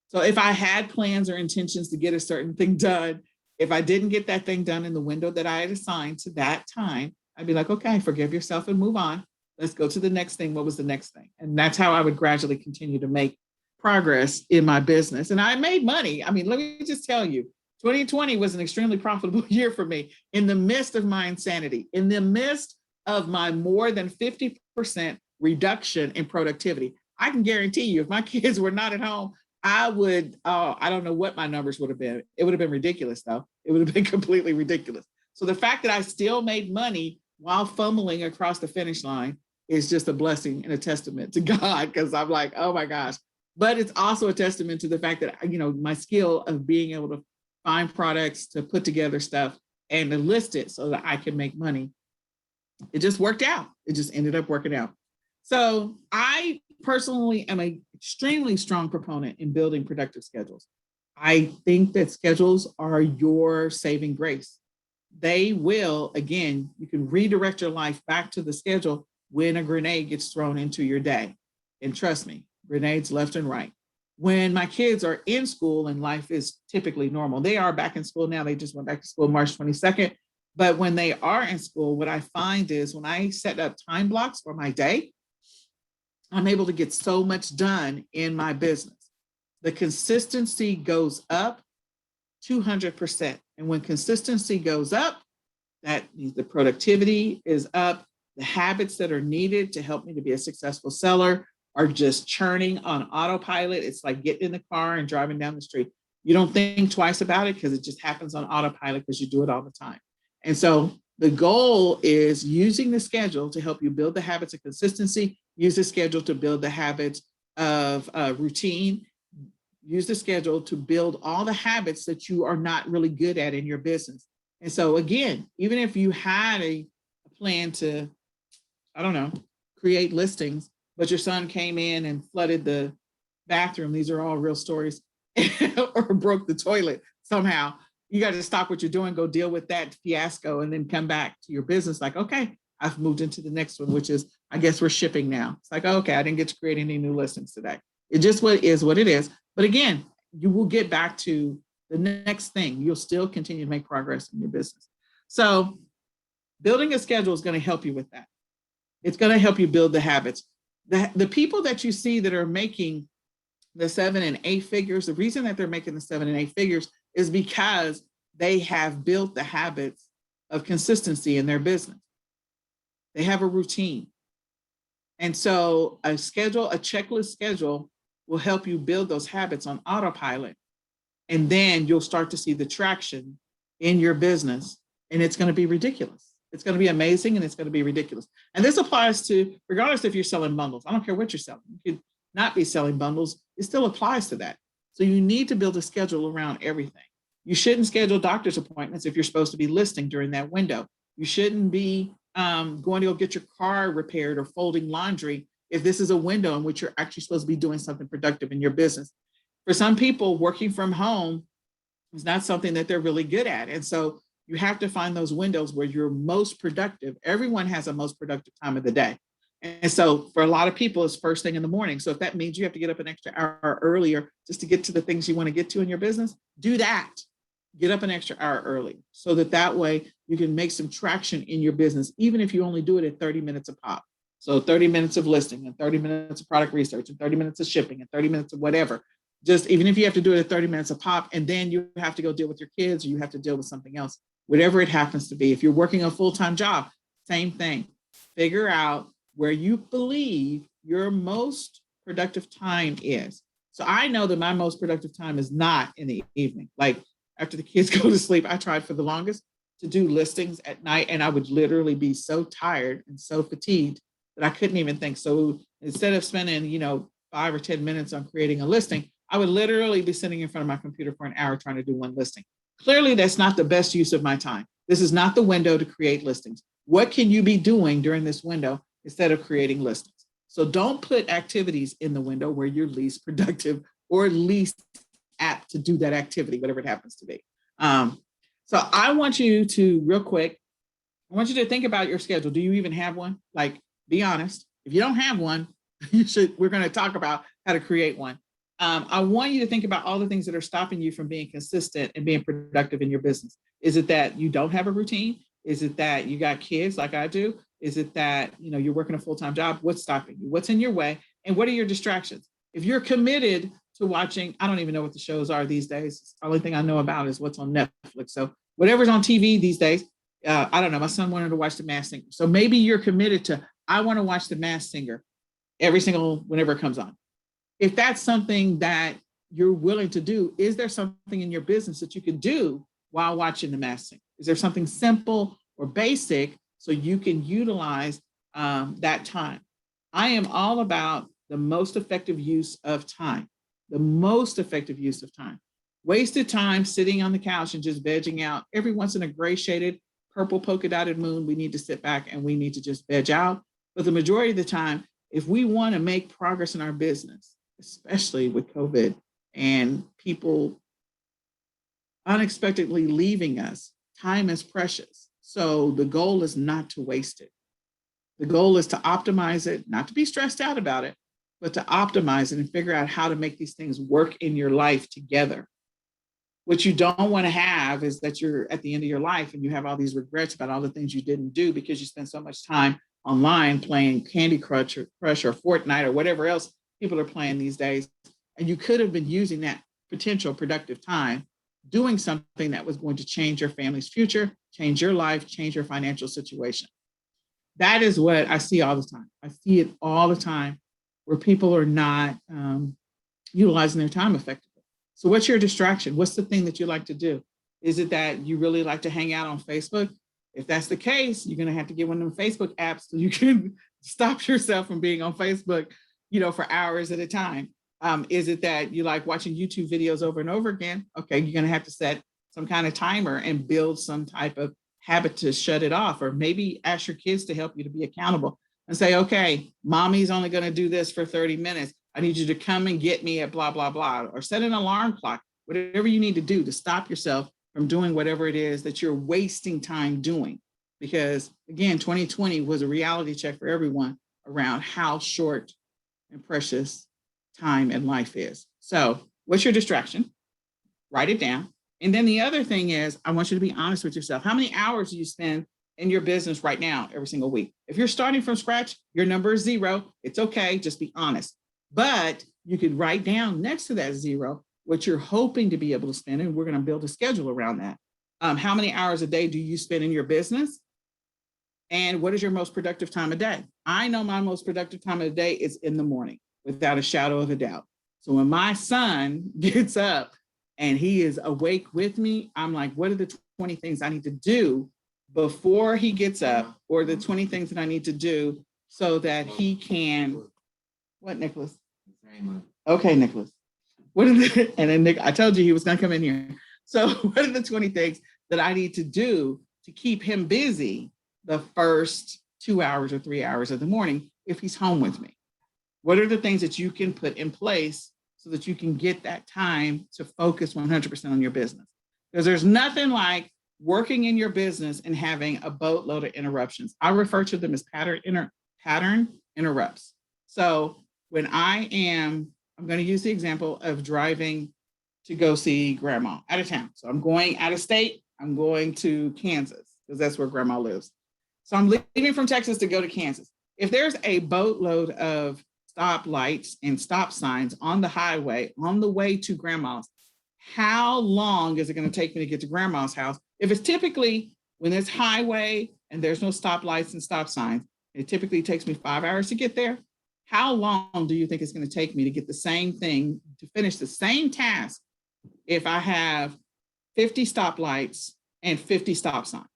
So if I had plans or intentions to get a certain thing done, if I didn't get that thing done in the window that I had assigned to that time, I'd be like, okay, forgive yourself and move on. Let's go to the next thing. What was the next thing? And that's how I would gradually continue to make progress in my business. And I made money. I mean, let me just tell you, 2020 was an extremely profitable year for me in the midst of my insanity, in the midst of my more than 50% reduction in productivity. I can guarantee you, if my kids were not at home, I don't know what my numbers would have been. It would have been ridiculous, though. It would have been completely ridiculous. So the fact that I still made money while fumbling across the finish line is just a blessing and a testament to God, because I'm like, oh my gosh. But it's also a testament to the fact that, my skill of being able to find products, to put together stuff and to list it so that I can make money. It just worked out. It just ended up working out. So I personally am an extremely strong proponent in building productive schedules. I think that schedules are your saving grace. They will, again, you can redirect your life back to the schedule when a grenade gets thrown into your day. And trust me, grenades left and right. When my kids are in school and life is typically normal, they are back in school now. They just went back to school March 22nd. But when they are in school, what I find is when I set up time blocks for my day, I'm able to get so much done in my business. The consistency goes up 200%. And when consistency goes up, that means the productivity is up. The habits that are needed to help me to be a successful seller are just churning on autopilot. It's like getting in the car and driving down the street. You don't think twice about it because it just happens on autopilot because you do it all the time. And so the goal is using the schedule to help you build the habits of consistency, use the schedule to build the habits of routine, use the schedule to build all the habits that you are not really good at in your business. And so again, even if you had a plan to, create listings, but your son came in and flooded the bathroom, these are all real stories, or broke the toilet somehow, you got to stop what you're doing, go deal with that fiasco, and then come back to your business like, okay, I've moved into the next one, which is, I guess we're shipping now. It's like, okay, I didn't get to create any new listings today. It just what it is. But again, you will get back to the next thing. You'll still continue to make progress in your business. So building a schedule is going to help you with that. It's going to help you build the habits. The people that you see that are making the 7 and 8 figures, the reason that they're making the 7 and 8 figures is because they have built the habits of consistency in their business. They have a routine. And so a checklist schedule will help you build those habits on autopilot. And then you'll start to see the traction in your business, and it's going to be ridiculous. It's going to be amazing, and it's going to be ridiculous. And this applies to, regardless if you're selling bundles. I don't care what you're selling. You could not be selling bundles. It still applies to that. So you need to build a schedule around everything. You shouldn't schedule doctor's appointments if you're supposed to be listing during that window. You shouldn't be going to go get your car repaired or folding laundry if this is a window in which you're actually supposed to be doing something productive in your business. For some people, working from home is not something that they're really good at. And so you have to find those windows where you're most productive. Everyone has a most productive time of the day. And so for a lot of people, it's first thing in the morning. So if that means you have to get up an extra hour earlier just to get to the things you want to get to in your business, do that. Get up an extra hour early so that way you can make some traction in your business, even if you only do it at 30 minutes a pop. So 30 minutes of listing and 30 minutes of product research and 30 minutes of shipping and 30 minutes of whatever. Just even if you have to do it at 30 minutes a pop, and then you have to go deal with your kids or you have to deal with something else, whatever it happens to be. If you're working a full-time job, same thing. Figure out where you believe your most productive time is. So I know that my most productive time is not in the evening. Like after the kids go to sleep, I tried for the longest to do listings at night, and I would literally be so tired and so fatigued that I couldn't even think. So instead of spending, 5 or 10 minutes on creating a listing, I would literally be sitting in front of my computer for an hour trying to do one listing. Clearly, that's not the best use of my time. This is not the window to create listings. What can you be doing during this window instead of creating listings? So don't put activities in the window where you're least productive or least apt to do that activity, whatever it happens to be. So I want you to, real quick, I want you to think about your schedule. Do you even have one? Like, be honest. If you don't have one, we're going to talk about how to create one. I want you to think about all the things that are stopping you from being consistent and being productive in your business. Is it that you don't have a routine? Is it that you got kids like I do? Is it that you're working a full-time job? What's stopping you? What's in your way? And what are your distractions? If you're committed to watching, I don't even know what the shows are these days. The only thing I know about is what's on Netflix. So whatever's on TV these days, I don't know. My son wanted to watch The Masked Singer. So maybe you're committed to, I want to watch The Masked Singer whenever it comes on. If that's something that you're willing to do, is there something in your business that you can do while watching The Masked Singer? Is there something simple or basic so you can utilize that time? I am all about the most effective use of time, the most effective use of time. Wasted time sitting on the couch and just vegging out. Every once in a gray shaded, purple polka dotted moon, we need to sit back and we need to just veg out. But the majority of the time, if we want to make progress in our business, especially with COVID and people unexpectedly leaving us, time is precious. So the goal is not to waste it. The goal is to optimize it, not to be stressed out about it, but to optimize it and figure out how to make these things work in your life together. What you don't want to have is that you're at the end of your life and you have all these regrets about all the things you didn't do because you spent so much time online playing Candy Crush or Fortnite or whatever else people are playing these days. And you could have been using that potential productive time doing something that was going to change your family's future, change your life, change your financial situation. That is what I see all the time. I see it all the time where people are not utilizing their time effectively. So what's your distraction? What's the thing that you like to do? Is it that you really like to hang out on Facebook? If that's the case, you're going to have to get one of them Facebook apps so you can stop yourself from being on Facebook, for hours at a time. Is it that you like watching YouTube videos over and over again? Okay, you're going to have to set some kind of timer and build some type of habit to shut it off, or maybe ask your kids to help you to be accountable and say, okay, mommy's only going to do this for 30 minutes. I need you to come and get me at blah, blah, blah, or set an alarm clock, whatever you need to do to stop yourself from doing whatever it is that you're wasting time doing. Because again, 2020 was a reality check for everyone around how short and precious time in life is. So, what's your distraction? Write it down. And then the other thing is, I want you to be honest with yourself. How many hours do you spend in your business right now, every single week? If you're starting from scratch, your number is zero. It's okay. Just be honest. But you could write down next to that zero what you're hoping to be able to spend. And we're going to build a schedule around that. How many hours a day do you spend in your business? And what is your most productive time of day? I know my most productive time of the day is in the morning, without a shadow of a doubt. So when my son gets up and he is awake with me, I'm like, what are the 20 things I need to do before he gets up, or the 20 things that I need to do so that he can, what, Nicholas? Okay, Nicholas. What are the, and then Nick, I told you he was going to come in here. So what are the 20 things that I need to do to keep him busy the first 2 hours or 3 hours of the morning if he's home with me? What are the things that you can put in place so that you can get that time to focus 100% on your business? Because there's nothing like working in your business and having a boatload of interruptions. I refer to them as pattern interrupts. So when I'm going to use the example of driving to go see grandma out of town. So I'm going out of state. I'm going to Kansas because that's where grandma lives. So I'm leaving from Texas to go to Kansas. If there's a boatload of stop lights and stop signs on the highway on the way to grandma's, how long is it going to take me to get to grandma's house? If it's typically, when it's highway and there's no stop lights and stop signs, it typically takes me 5 hours to get there. How long do you think it's going to take me to get the same thing, to finish the same task, if I have 50 stoplights and 50 stop signs?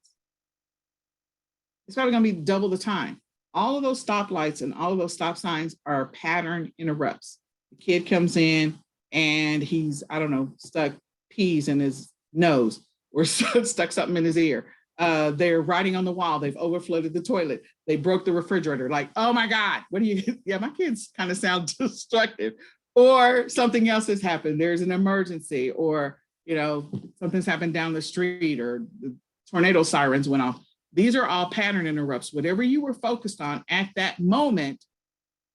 It's probably going to be double the time. All of those stoplights and all of those stop signs are pattern interrupts. The kid comes in and he's, I don't know, stuck peas in his nose or stuck something in his ear. They're writing on the wall. They've overflowed the toilet. They broke the refrigerator. Like, oh my God, what do you? Yeah, my kids kind of sound destructive. Or something else has happened. There's an emergency, or something's happened down the street, or the tornado sirens went off. These are all pattern interrupts. Whatever you were focused on at that moment,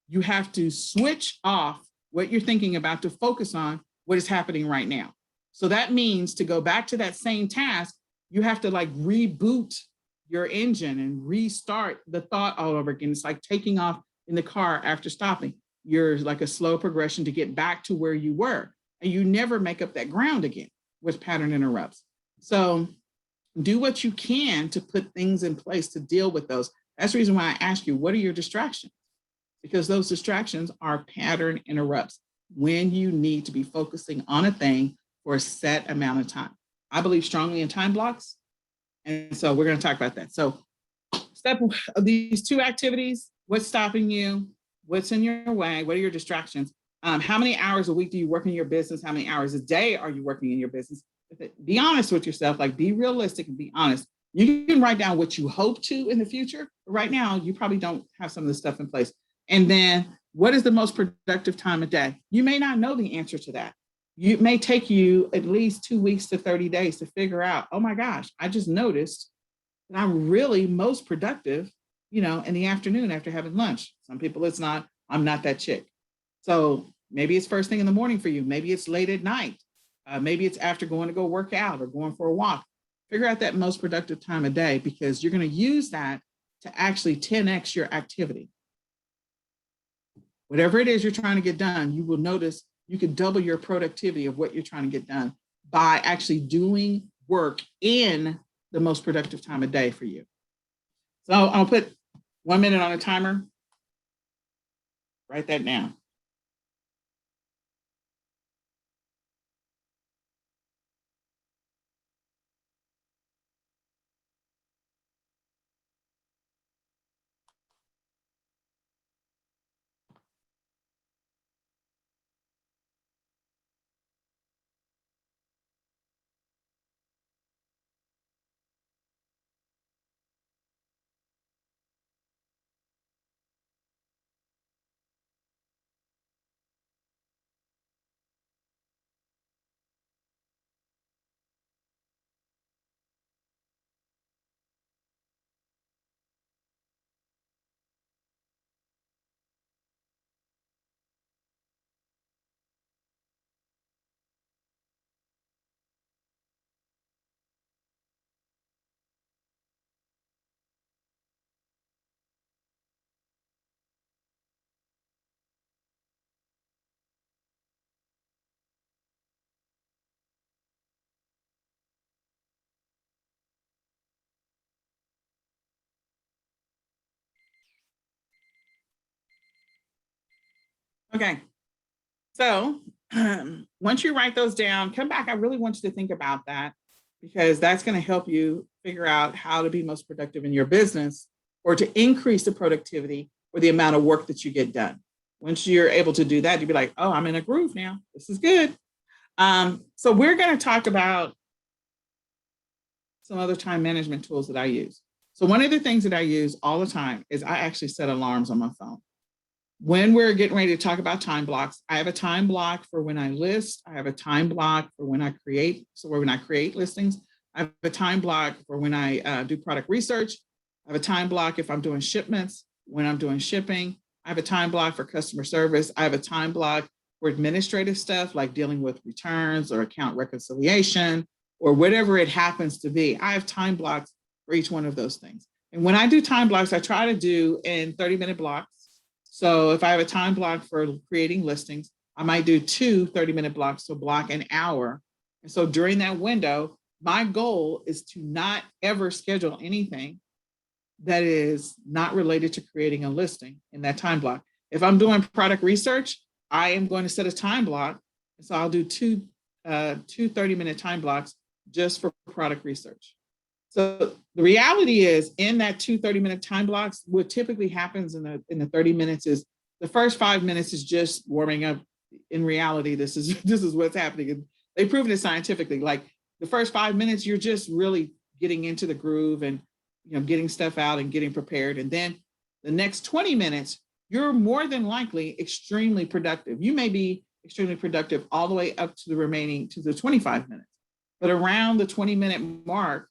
you have to switch off what you're thinking about to focus on what is happening right now. So that means to go back to that same task, you have to like reboot your engine and restart the thought all over again. It's like taking off in the car after stopping. You're like a slow progression to get back to where you were, and you never make up that ground again with pattern interrupts. So do what you can to put things in place to deal with those. That's the reason why I ask you, what are your distractions? Because those distractions are pattern interrupts when you need to be focusing on a thing for a set amount of time. I believe strongly in time blocks. And so we're going to talk about that. So step of these two activities: what's stopping you? What's in your way? What are your distractions? How many hours a week do you work in your business? How many hours a day are you working in your business? Be honest with yourself, like be realistic and be honest. You can write down what you hope to in the future. But right now, you probably don't have some of this stuff in place. And then what is the most productive time of day? You may not know the answer to that. It may take you at least 2 weeks to 30 days to figure out, oh my gosh, I just noticed that I'm really most productive, in the afternoon after having lunch. Some people it's not. I'm not that chick. So maybe it's first thing in the morning for you. Maybe it's late at night. Maybe it's after going to go work out or going for a walk. Figure out that most productive time of day, because you're going to use that to actually 10x your activity. Whatever it is you're trying to get done, you will notice you can double your productivity of what you're trying to get done by actually doing work in the most productive time of day for you. So I'll put 1 minute on a timer. Write that down. Okay. So once you write those down, come back. I really want you to think about that because that's going to help you figure out how to be most productive in your business or to increase the productivity or the amount of work that you get done. Once you're able to do that, you'll be like, oh, I'm in a groove now. This is good. So we're going to talk about some other time management tools that I use. So one of the things that I use all the time is I actually set alarms on my phone. When we're getting ready to talk about time blocks, I have a time block for when I list. I have a time block for when I create. So when I create listings, I have a time block for when I do product research. I have a time block if I'm doing shipments, when I'm doing shipping. I have a time block for customer service. I have a time block for administrative stuff like dealing with returns or account reconciliation or whatever it happens to be. I have time blocks for each one of those things. And when I do time blocks, I try to do in 30-minute blocks. So if I have a time block for creating listings, I might do 30-minute blocks, so block an hour. And so during that window, my goal is to not ever schedule anything that is not related to creating a listing in that time block. If I'm doing product research, I am going to set a time block. So I'll do two 30-minute time blocks just for product research. So the reality is in that 30-minute time blocks, what typically happens in the 30 minutes is the first 5 minutes is just warming up. In reality, this is what's happening. They've proven it scientifically. Like the first 5 minutes, you're just really getting into the groove and getting stuff out and getting prepared. And then the next 20 minutes, you're more than likely extremely productive. You may be extremely productive all the way up to the 25 minutes. But around the 20-minute mark,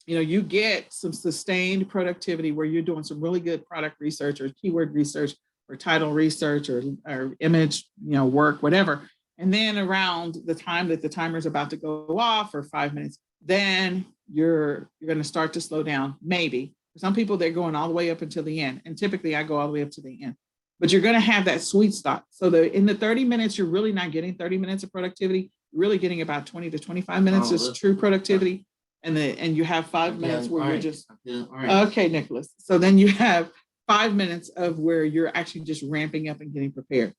you get some sustained productivity where you're doing some really good product research or keyword research or title research or image, work, whatever. And then around the time that the timer is about to go off for 5 minutes, then you're going to start to slow down. Maybe for some people, they're going all the way up until the end. And typically I go all the way up to the end, but you're going to have that sweet spot. So in the 30 minutes, you're really not getting 30 minutes of productivity. You're really getting about 20 to 25 minutes is true productivity. And you have 5 minutes where you're just, okay, Nicholas. So then you have 5 minutes of where you're actually just ramping up and getting prepared.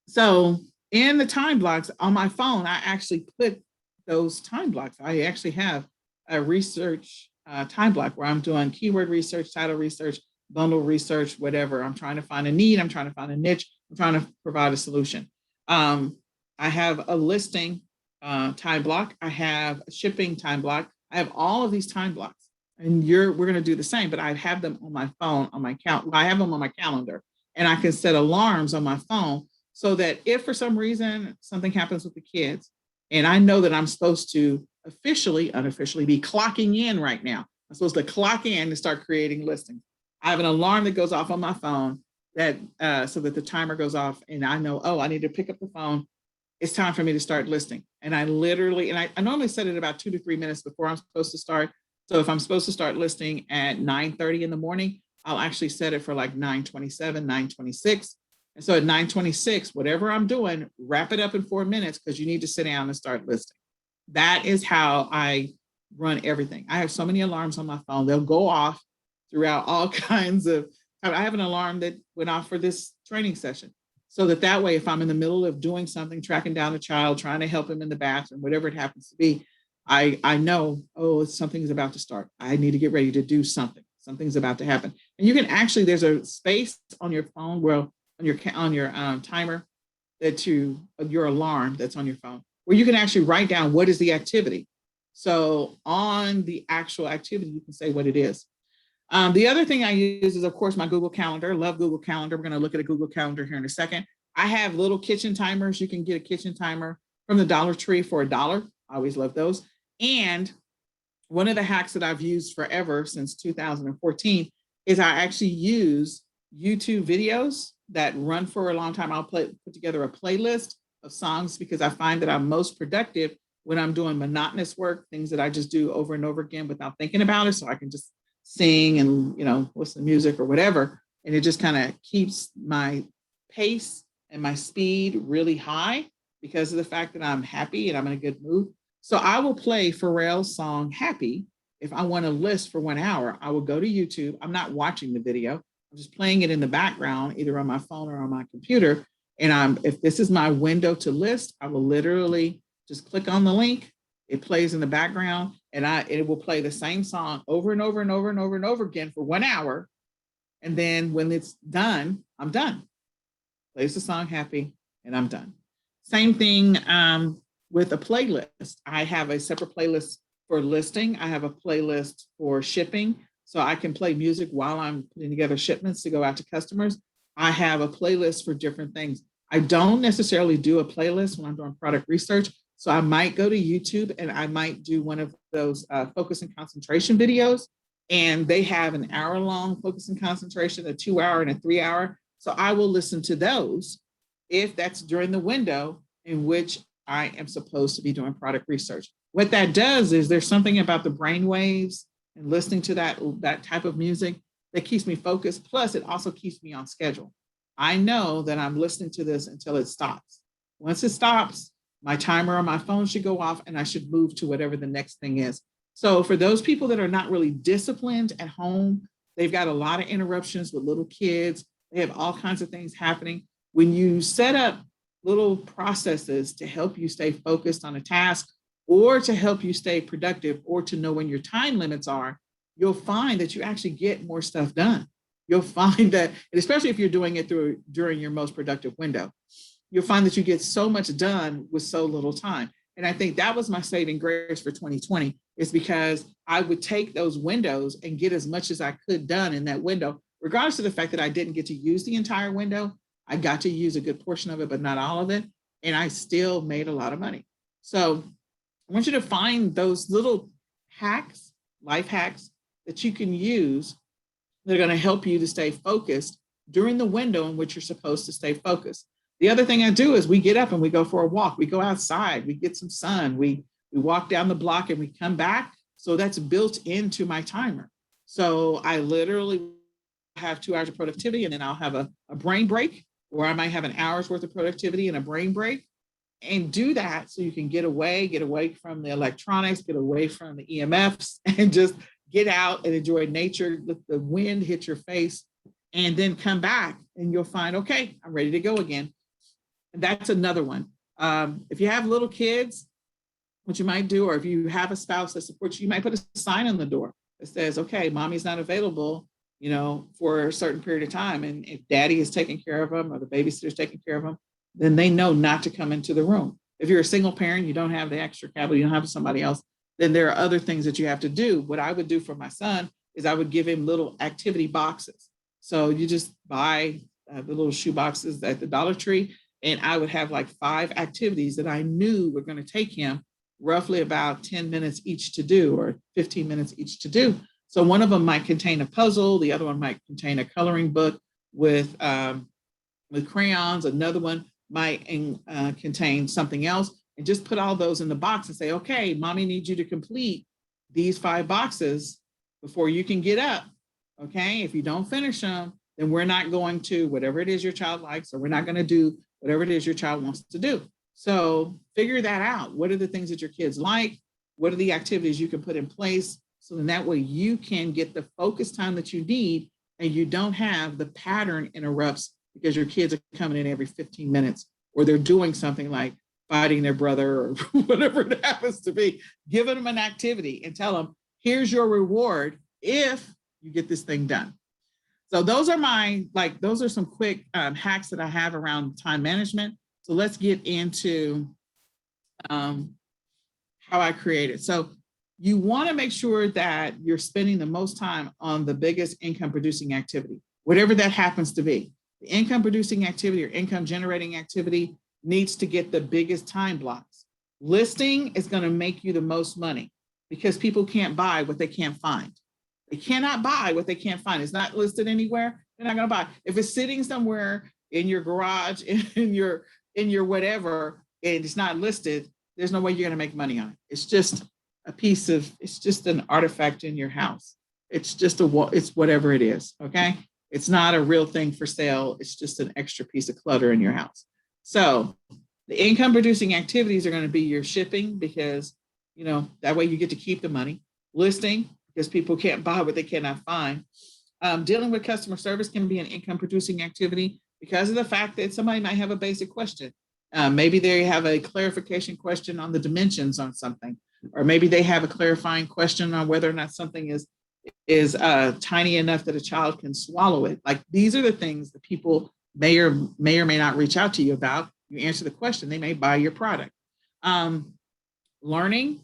So in the time blocks on my phone, I actually put those time blocks. I actually have a research time block where I'm doing keyword research, title research, bundle research, whatever. I'm trying to find a need. I'm trying to find a niche. I'm trying to provide a solution. I have a listing time block. I have a shipping time block. I have all of these time blocks, and we're going to do the same, but I have them on my phone, on my I have them on my calendar, and I can set alarms on my phone so that if for some reason something happens with the kids, and I know that I'm supposed to unofficially be clocking in right now. I'm supposed to clock in and start creating listings. I have an alarm that goes off on my phone that so that the timer goes off, and I know, oh, I need to pick up the phone. It's time for me to start listing. And I normally set it about 2 to 3 minutes before I'm supposed to start. So if I'm supposed to start listing at 9:30 in the morning, I'll actually set it for like 9:27, 9:26. And so at 9:26, whatever I'm doing, wrap it up in 4 minutes because you need to sit down and start listing. That is how I run everything. I have so many alarms on my phone. They'll go off throughout all kinds of, I have an alarm that went off for this training session. So that way, if I'm in the middle of doing something, tracking down a child, trying to help him in the bathroom, whatever it happens to be, I know, oh, something's about to start. I need to get ready to do something. Something's about to happen. And you can actually, there's a space on your phone, on your timer your alarm that's on your phone, where you can actually write down what is the activity. So on the actual activity, you can say what it is. The other thing I use is, of course, my Google Calendar. Love Google Calendar. We're going to look at a Google Calendar here in a second. I have little kitchen timers. You can get a kitchen timer from the Dollar Tree for $1. I always love those. And one of the hacks that I've used forever since 2014 is I actually use YouTube videos that run for a long time. I'll put together a playlist of songs because I find that I'm most productive when I'm doing monotonous work, things that I just do over and over again without thinking about it. So I can just sing and listen to music or whatever, and it just kind of keeps my pace and my speed really high because of the fact that I'm happy and I'm in a good mood. So I will play Pharrell's song Happy. If I want to list for 1 hour, I will go to YouTube. I'm not watching the video. I'm just playing it in the background, either on my phone or on my computer. And if this is my window to list, I will literally just click on the link. It plays in the background, and it will play the same song over and over and over and over and over again for 1 hour. And then when it's done, I'm done. Plays the song happy, and I'm done. Same thing with a playlist. I have a separate playlist for listing. I have a playlist for shipping, so I can play music while I'm putting together shipments to go out to customers. I have a playlist for different things. I don't necessarily do a playlist when I'm doing product research. So I might go to YouTube and I might do one of those focus and concentration videos. And they have an hour-long focus and concentration, a 2-hour and a 3-hour. So I will listen to those if that's during the window in which I am supposed to be doing product research. What that does is there's something about the brain waves and listening to that type of music that keeps me focused. Plus, it also keeps me on schedule. I know that I'm listening to this until it stops. Once it stops, my timer on my phone should go off and I should move to whatever the next thing is. So for those people that are not really disciplined at home, they've got a lot of interruptions with little kids. They have all kinds of things happening. When you set up little processes to help you stay focused on a task or to help you stay productive or to know when your time limits are, you'll find that you actually get more stuff done. You'll find that, and especially if you're doing it during your most productive window, you'll find that you get so much done with so little time. And I think that was my saving grace for 2020, is because I would take those windows and get as much as I could done in that window, regardless of the fact that I didn't get to use the entire window. I got to use a good portion of it, but not all of it. And I still made a lot of money. So I want you to find those little hacks, life hacks that you can use that are going to help you to stay focused during the window in which you're supposed to stay focused. The other thing I do is we get up and we go for a walk. We go outside, we get some sun, we walk down the block and we come back. So that's built into my timer. So I literally have 2 hours of productivity, and then I'll have a brain break, or I might have an hour's worth of productivity and a brain break, and do that so you can get away from the electronics, get away from the EMFs, and just get out and enjoy nature, let the wind hit your face, and then come back and you'll find, okay, I'm ready to go again. And that's another one. If you have little kids, what you might do, or if you have a spouse that supports you, you might put a sign on the door that says, okay, mommy's not available, for a certain period of time. And if daddy is taking care of them or the babysitter's taking care of them, then they know not to come into the room. If you're a single parent, you don't have the extra capital, you don't have somebody else, then there are other things that you have to do. What I would do for my son is I would give him little activity boxes. So you just buy the little shoe boxes at the Dollar Tree, and I would have like 5 activities that I knew were going to take him roughly about 10 minutes each to do, or 15 minutes each to do. So one of them might contain a puzzle. The other one might contain a coloring book with crayons. Another one might contain something else, and just put all those in the box and say, okay, mommy needs you to complete these 5 boxes before you can get up. Okay, if you don't finish them, then we're not going to, whatever it is your child likes, or we're not going to do whatever it is your child wants to do. So figure that out. What are the things that your kids like? What are the activities you can put in place? So then that way you can get the focus time that you need, and you don't have the pattern interrupts because your kids are coming in every 15 minutes, or they're doing something like fighting their brother or whatever it happens to be. Give them an activity and tell them, here's your reward if you get this thing done. So those are some quick hacks that I have around time management. So let's get into how I create it. So you want to make sure that you're spending the most time on the biggest income producing activity, whatever that happens to be. The income producing activity or income generating activity needs to get the biggest time blocks. Listing is going to make you the most money because people can't buy what they can't find. They cannot buy what they can't find. It's not listed anywhere. They're not going to buy. If it's sitting somewhere in your garage, in your whatever, and it's not listed, there's no way you're going to make money on it. It's just it's just an artifact in your house. It's whatever it is. Okay. It's not a real thing for sale. It's just an extra piece of clutter in your house. So the income producing activities are going to be your shipping, because, that way you get to keep the money. Listing, because people can't buy what they cannot find. Dealing with customer service can be an income producing activity because of the fact that somebody might have a basic question. Maybe they have a clarification question on the dimensions on something, or maybe they have a clarifying question on whether or not something is tiny enough that a child can swallow it. Like, these are the things that people may or may not reach out to you about. You answer the question, they may buy your product. Learning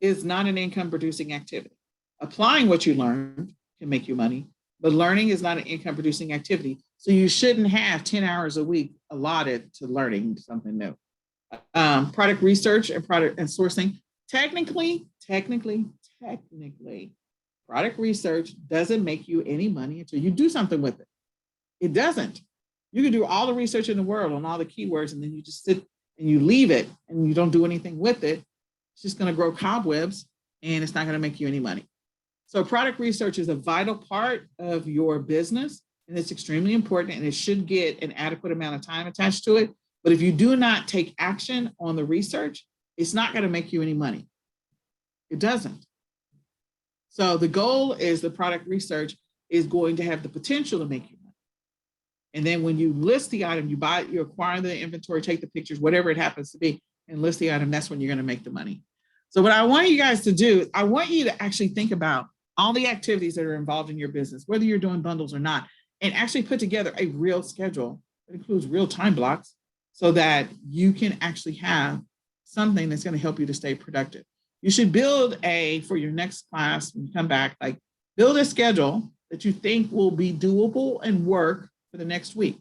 is not an income producing activity. Applying what you learned can make you money, but learning is not an income producing activity. So you shouldn't have 10 hours a week allotted to learning something new. Product research and product and sourcing. Technically, product research doesn't make you any money until you do something with it. It doesn't. You can do all the research in the world on all the keywords, and then you just sit and you leave it and you don't do anything with it. It's just going to grow cobwebs and it's not going to make you any money. So product research is a vital part of your business, and it's extremely important, and it should get an adequate amount of time attached to it. But if you do not take action on the research, it's not going to make you any money. It doesn't. So the goal is the product research is going to have the potential to make you money. And then when you list the item, you buy it, you acquire the inventory, take the pictures, whatever it happens to be, and list the item, that's when you're going to make the money. So what I want you guys to do, I want you to actually think about all the activities that are involved in your business, whether you're doing bundles or not, and actually put together a real schedule that includes real time blocks so that you can actually have something that's going to help you to stay productive. You should build for your next class, when you come back, like build a schedule that you think will be doable and work for the next week.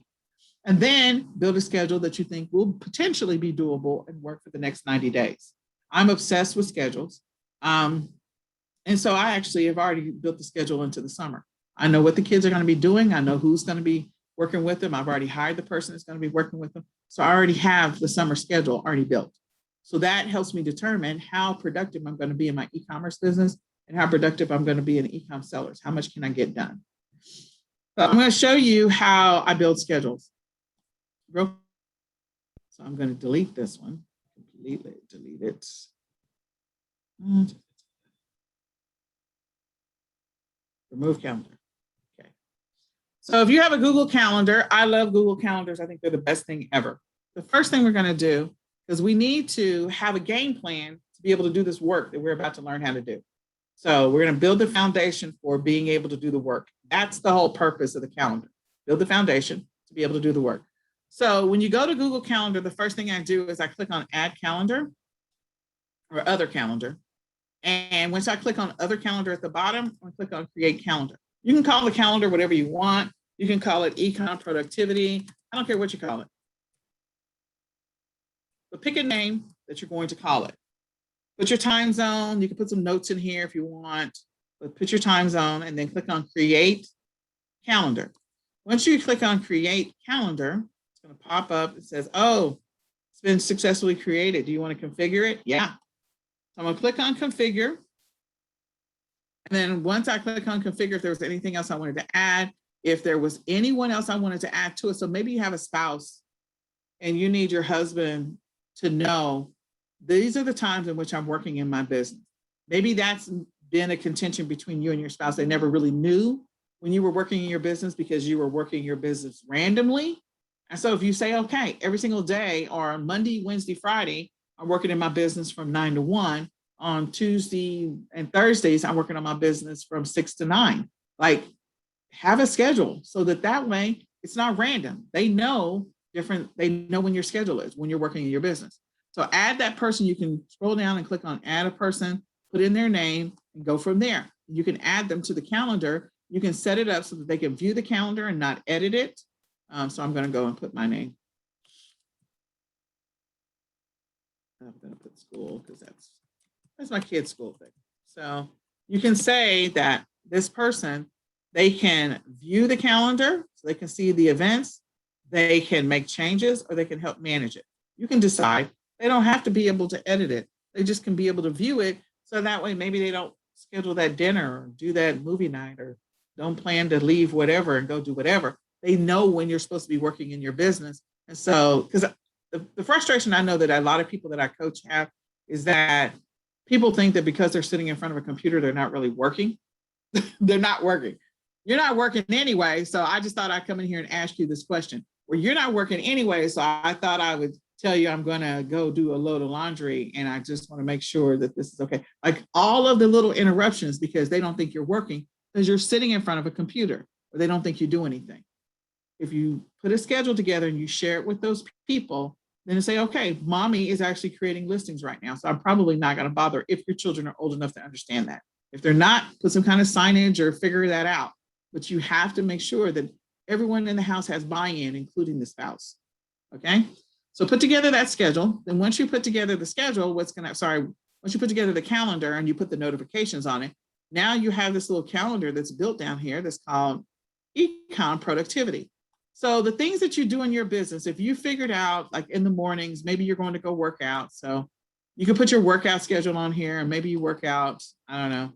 And then build a schedule that you think will potentially be doable and work for the next 90 days. I'm obsessed with schedules. And so I actually have already built the schedule into the summer. I know what the kids are going to be doing. I know who's going to be working with them. I've already hired the person that's going to be working with them. So I already have the summer schedule already built. So that helps me determine how productive I'm going to be in my e-commerce business and how productive I'm going to be in e-com sellers. How much can I get done? So I'm going to show you how I build schedules. So I'm going to delete this one. Completely delete it. Remove calendar. Okay. So if you have a Google Calendar, I love Google Calendars. I think they're the best thing ever. The first thing we're going to do is we need to have a game plan to be able to do this work that we're about to learn how to do. So we're going to build the foundation for being able to do the work. That's the whole purpose of the calendar. Build the foundation to be able to do the work. So when you go to Google Calendar, the first thing I do is I click on Add Calendar or Other Calendar. And once I click on Other Calendar at the bottom, I click on Create Calendar. You can call the calendar whatever you want. You can call it eCom Productivity. I don't care what you call it. But pick a name that you're going to call it. Put your time zone. You can put some notes in here if you want, but put your time zone and then click on Create Calendar. Once you click on Create Calendar, it's going to pop up. It says, oh, it's been successfully created. Do you want to configure it? Yeah. So I'm going to click on Configure. And then once I click on Configure, if there was anything else I wanted to add, if there was anyone else I wanted to add to it. So maybe you have a spouse and you need your husband to know these are the times in which I'm working in my business. Maybe that's been a contention between you and your spouse. They never really knew when you were working in your business because you were working your business randomly. And so if you say, okay, every single day or on Monday, Wednesday, Friday, I'm working in my business from 9 to 1. On Tuesday and Thursdays, I'm working on my business from 6 to 9. Like, have a schedule so that way it's not random. They know when your schedule is, when you're working in your business. So add that person. You can scroll down and click on Add a Person, put in their name, and go from there. You can add them to the calendar. You can set it up so that they can view the calendar and not edit it. So I'm going to go and put my name. I'm going to put school because that's my kid's school thing. So you can say that this person, they can view the calendar, so they can see the events, they can make changes, or they can help manage it. You can decide. They don't have to be able to edit it. They just can be able to view it. So that way, maybe they don't schedule that dinner or do that movie night or don't plan to leave whatever and go do whatever. They know when you're supposed to be working in your business. And so, because the frustration I know that a lot of people that I coach have is that people think that because they're sitting in front of a computer, they're not really working. They're not working. you're not working anyway. So I just thought I'd come in here and ask you this question. Well, you're not working anyway. So I thought I would tell you I'm going to go do a load of laundry. And I just want to make sure that this is okay. Like all of the little interruptions, because they don't think you're working because you're sitting in front of a computer, or they don't think you do anything. If you put a schedule together and you share it with those people, then to say, okay, mommy is actually creating listings right now. So I'm probably not going to bother if your children are old enough to understand that. If they're not, put some kind of signage or figure that out. But you have to make sure that everyone in the house has buy-in, including the spouse. Okay. So put together that schedule. Then once you put together the schedule, once you put together the calendar and you put the notifications on it, now you have this little calendar that's built down here that's called eCom productivity. So the things that you do in your business, if you figured out like in the mornings, maybe you're going to go work out. So you can put your workout schedule on here and maybe you work out, I don't know.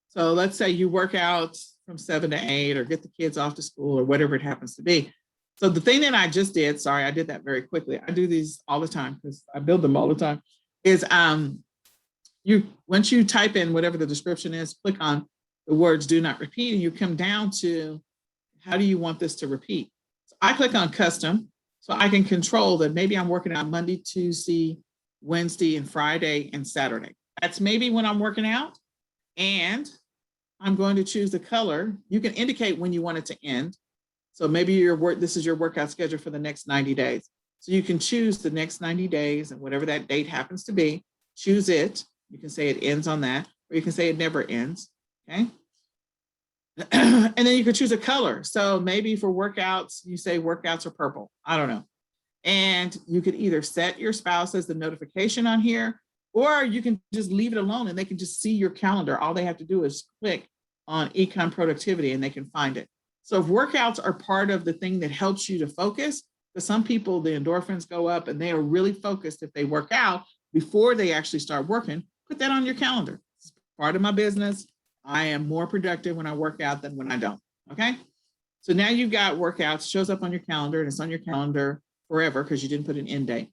So let's say you work out from 7 to 8 or get the kids off to school or whatever it happens to be. So the thing that I just did, sorry, I did that very quickly. I do these all the time because I build them all the time, is once you type in whatever the description is, click on the words do not repeat, and you come down to how do you want this to repeat? So I click on custom, so I can control that maybe I'm working out Monday, Tuesday, Wednesday, and Friday, and Saturday. That's maybe when I'm working out, and I'm going to choose the color. You can indicate when you want it to end. So maybe this is your workout schedule for the next 90 days. So you can choose the next 90 days and whatever that date happens to be, choose it. You can say it ends on that, or you can say it never ends, okay? And then you could choose a color. So maybe for workouts, you say workouts are purple. I don't know. And you could either set your spouse as the notification on here, or you can just leave it alone and they can just see your calendar. All they have to do is click on eCom productivity and they can find it. So if workouts are part of the thing that helps you to focus, because some people, the endorphins go up and they are really focused if they work out before they actually start working, put that on your calendar. It's part of my business. I am more productive when I work out than when I don't, okay? So now you've got workouts, shows up on your calendar, and it's on your calendar forever because you didn't put an end date.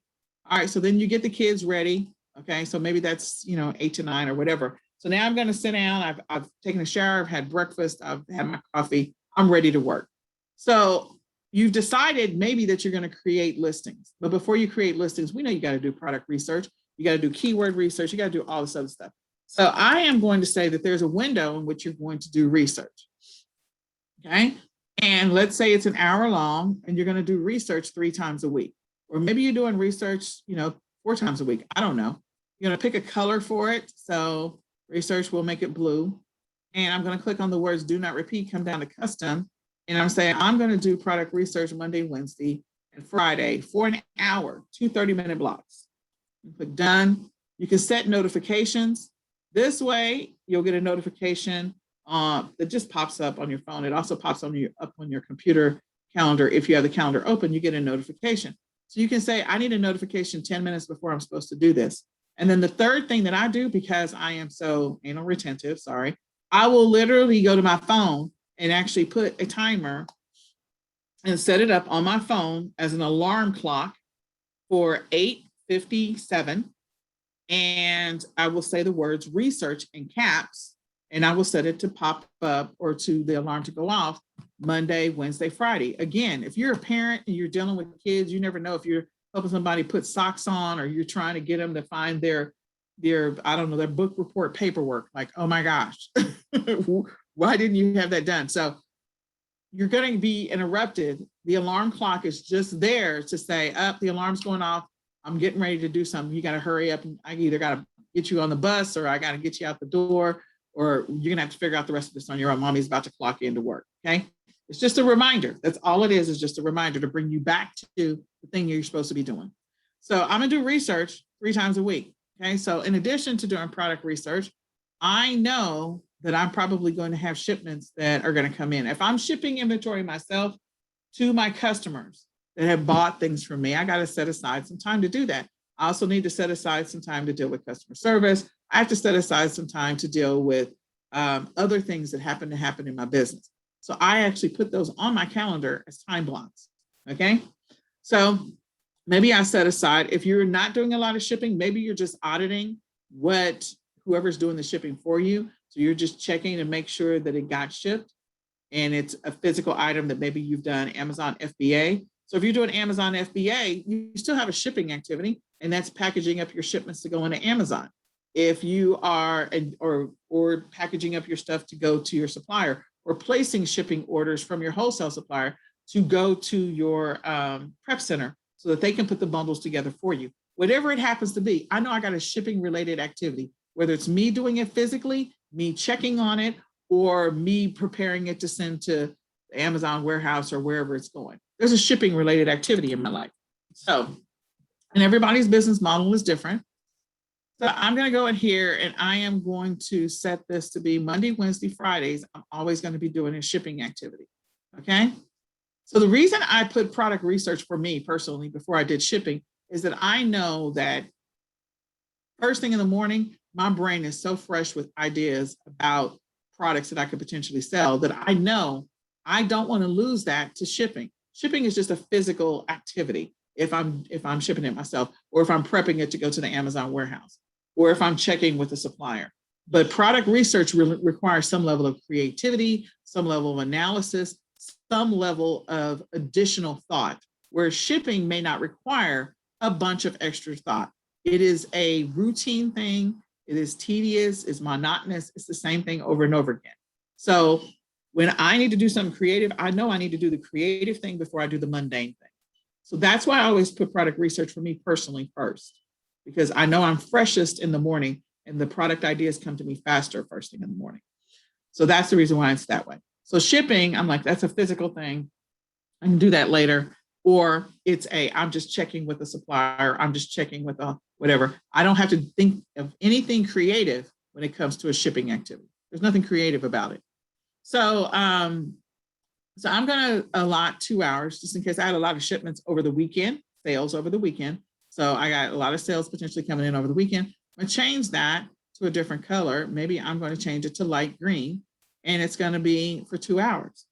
All right, so then you get the kids ready, okay? So maybe that's, 8 to 9 or whatever. So now I'm gonna sit down, I've taken a shower, I've had breakfast, I've had my coffee, I'm ready to work. So you've decided maybe that you're gonna create listings, but before you create listings, we know you gotta do product research, you gotta do keyword research, you gotta do all this other stuff. So I am going to say that there's a window in which you're going to do research, okay? And let's say it's an hour long and you're gonna do research 3 times a week. Or maybe you're doing research, 4 times a week, I don't know. You're gonna pick a color for it. So research will make it blue. And I'm gonna click on the words do not repeat, come down to custom. And I'm saying I'm gonna do product research Monday, Wednesday, and Friday for an hour, 2 30-minute blocks. You click done. You can set notifications. This way, you'll get a notification that just pops up on your phone. It also pops up on your computer calendar. If you have the calendar open, you get a notification. So you can say, I need a notification 10 minutes before I'm supposed to do this. And then the third thing that I do, because I am so anal retentive, sorry, I will literally go to my phone and actually put a timer and set it up on my phone as an alarm clock for 8:57. And I will say the words research in caps, and I will set it to pop up or to the alarm to go off Monday, Wednesday, Friday. Again, if you're a parent and you're dealing with kids, you never know if you're helping somebody put socks on or you're trying to get them to find their I don't know, their book report paperwork. Like, oh my gosh, why didn't you have that done? So you're going to be interrupted. The alarm clock is just there to say, the alarm's going off. I'm getting ready to do something. You got to hurry up. I either got to get you on the bus or I got to get you out the door, or you're going to have to figure out the rest of this on your own. Mommy's about to clock into work. Okay. It's just a reminder. That's all it is just a reminder to bring you back to the thing you're supposed to be doing. So I'm going to do research 3 times a week. Okay. So in addition to doing product research, I know that I'm probably going to have shipments that are going to come in. If I'm shipping inventory myself to my customers that have bought things from me, I got to set aside some time to do that. I also need to set aside some time to deal with customer service. I have to set aside some time to deal with other things that happen in my business. So I actually put those on my calendar as time blocks, okay? So maybe I set aside, if you're not doing a lot of shipping, maybe you're just auditing whoever's doing the shipping for you. So you're just checking to make sure that it got shipped and it's a physical item that maybe you've done Amazon FBA. So if you're doing Amazon FBA, you still have a shipping activity, and that's packaging up your shipments to go into Amazon. If you are, or packaging up your stuff to go to your supplier, or placing shipping orders from your wholesale supplier to go to your prep center so that they can put the bundles together for you. Whatever it happens to be, I know I got a shipping related activity, whether it's me doing it physically, me checking on it, or me preparing it to send to the Amazon warehouse or wherever it's going. There's a shipping related activity in my life. So, and everybody's business model is different. So I'm going to go in here and I am going to set this to be Monday, Wednesday, Fridays. I'm always going to be doing a shipping activity. Okay. So the reason I put product research for me personally before I did shipping is that I know that first thing in the morning, my brain is so fresh with ideas about products that I could potentially sell that I know I don't want to lose that to shipping. Shipping is just a physical activity if I'm shipping it myself, or if I'm prepping it to go to the Amazon warehouse, or if I'm checking with the supplier. But product research requires some level of creativity, some level of analysis, some level of additional thought, where shipping may not require a bunch of extra thought. It is a routine thing. It is tedious, it's monotonous. It's the same thing over and over again. So when I need to do something creative, I know I need to do the creative thing before I do the mundane thing. So that's why I always put product research for me personally first, because I know I'm freshest in the morning and the product ideas come to me faster first thing in the morning. So that's the reason why it's that way. So shipping, I'm like, that's a physical thing. I can do that later. Or it's I'm just checking with the supplier. I'm just checking with whatever. I don't have to think of anything creative when it comes to a shipping activity. There's nothing creative about it. So, so I'm going to allot 2 hours just in case I had a lot of shipments over the weekend, sales over the weekend. So I got a lot of sales potentially coming in over the weekend. I'm going to change that to a different color. Maybe I'm going to change it to light green, and it's going to be for 2 hours.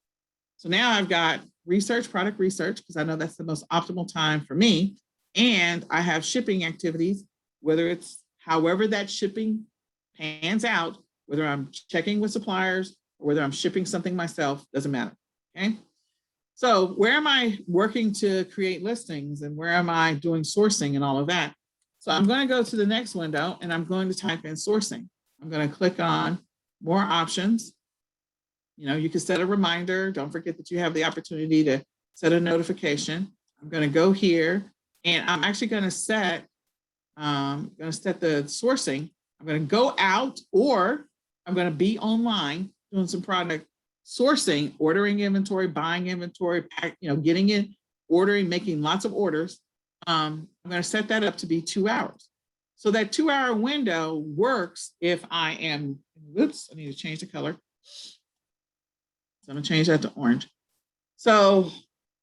So now I've got research, product research, because I know that's the most optimal time for me. And I have shipping activities, whether it's however that shipping pans out, whether I'm checking with suppliers or whether I'm shipping something myself, doesn't matter. Okay. So where am I working to create listings, and where am I doing sourcing and all of that? So I'm going to go to the next window and I'm going to type in sourcing. I'm going to click on more options. You know, you can set a reminder. Don't forget that you have the opportunity to set a notification. I'm going to go here and I'm actually going to set the sourcing. I'm going to go out, or I'm going to be online doing some product sourcing, ordering inventory, buying inventory, getting in, ordering, making lots of orders. I'm going to set that up to be 2 hours. So that 2 hour window works if I am, whoops, I need to change the color. So I'm going to change that to orange. So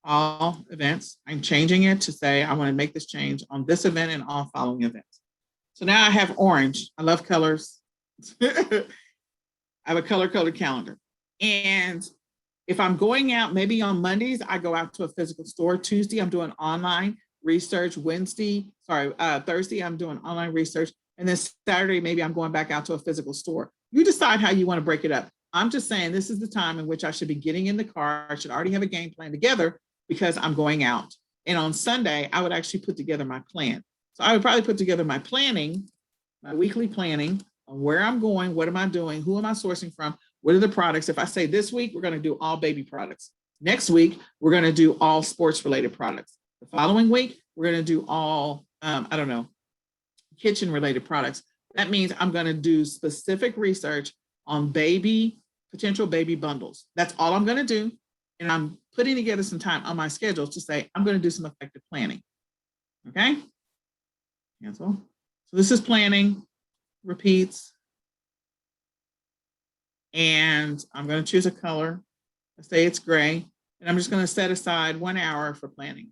all events, I'm changing it to say I want to make this change on this event and all following events. So now I have orange. I love colors. I have a color-coded calendar. And if I'm going out, maybe on Mondays, I go out to a physical store. Tuesday, I'm doing online research. Thursday, I'm doing online research. And then Saturday, maybe I'm going back out to a physical store. You decide how you want to break it up. I'm just saying this is the time in which I should be getting in the car. I should already have a game plan together because I'm going out. And on Sunday, I would actually put together my plan. So I would probably put together my planning, my weekly planning on where I'm going, what am I doing, who am I sourcing from, what are the products. If I say this week, we're going to do all baby products. Next week, we're going to do all sports related products. The following week, we're going to do all, kitchen related products. That means I'm going to do specific research on potential baby bundles. That's all I'm going to do. And I'm putting together some time on my schedule to say, I'm going to do some effective planning. Okay. Cancel. So this is planning, repeats. And I'm going to choose a color. Let's say it's gray. And I'm just going to set aside 1 hour for planning.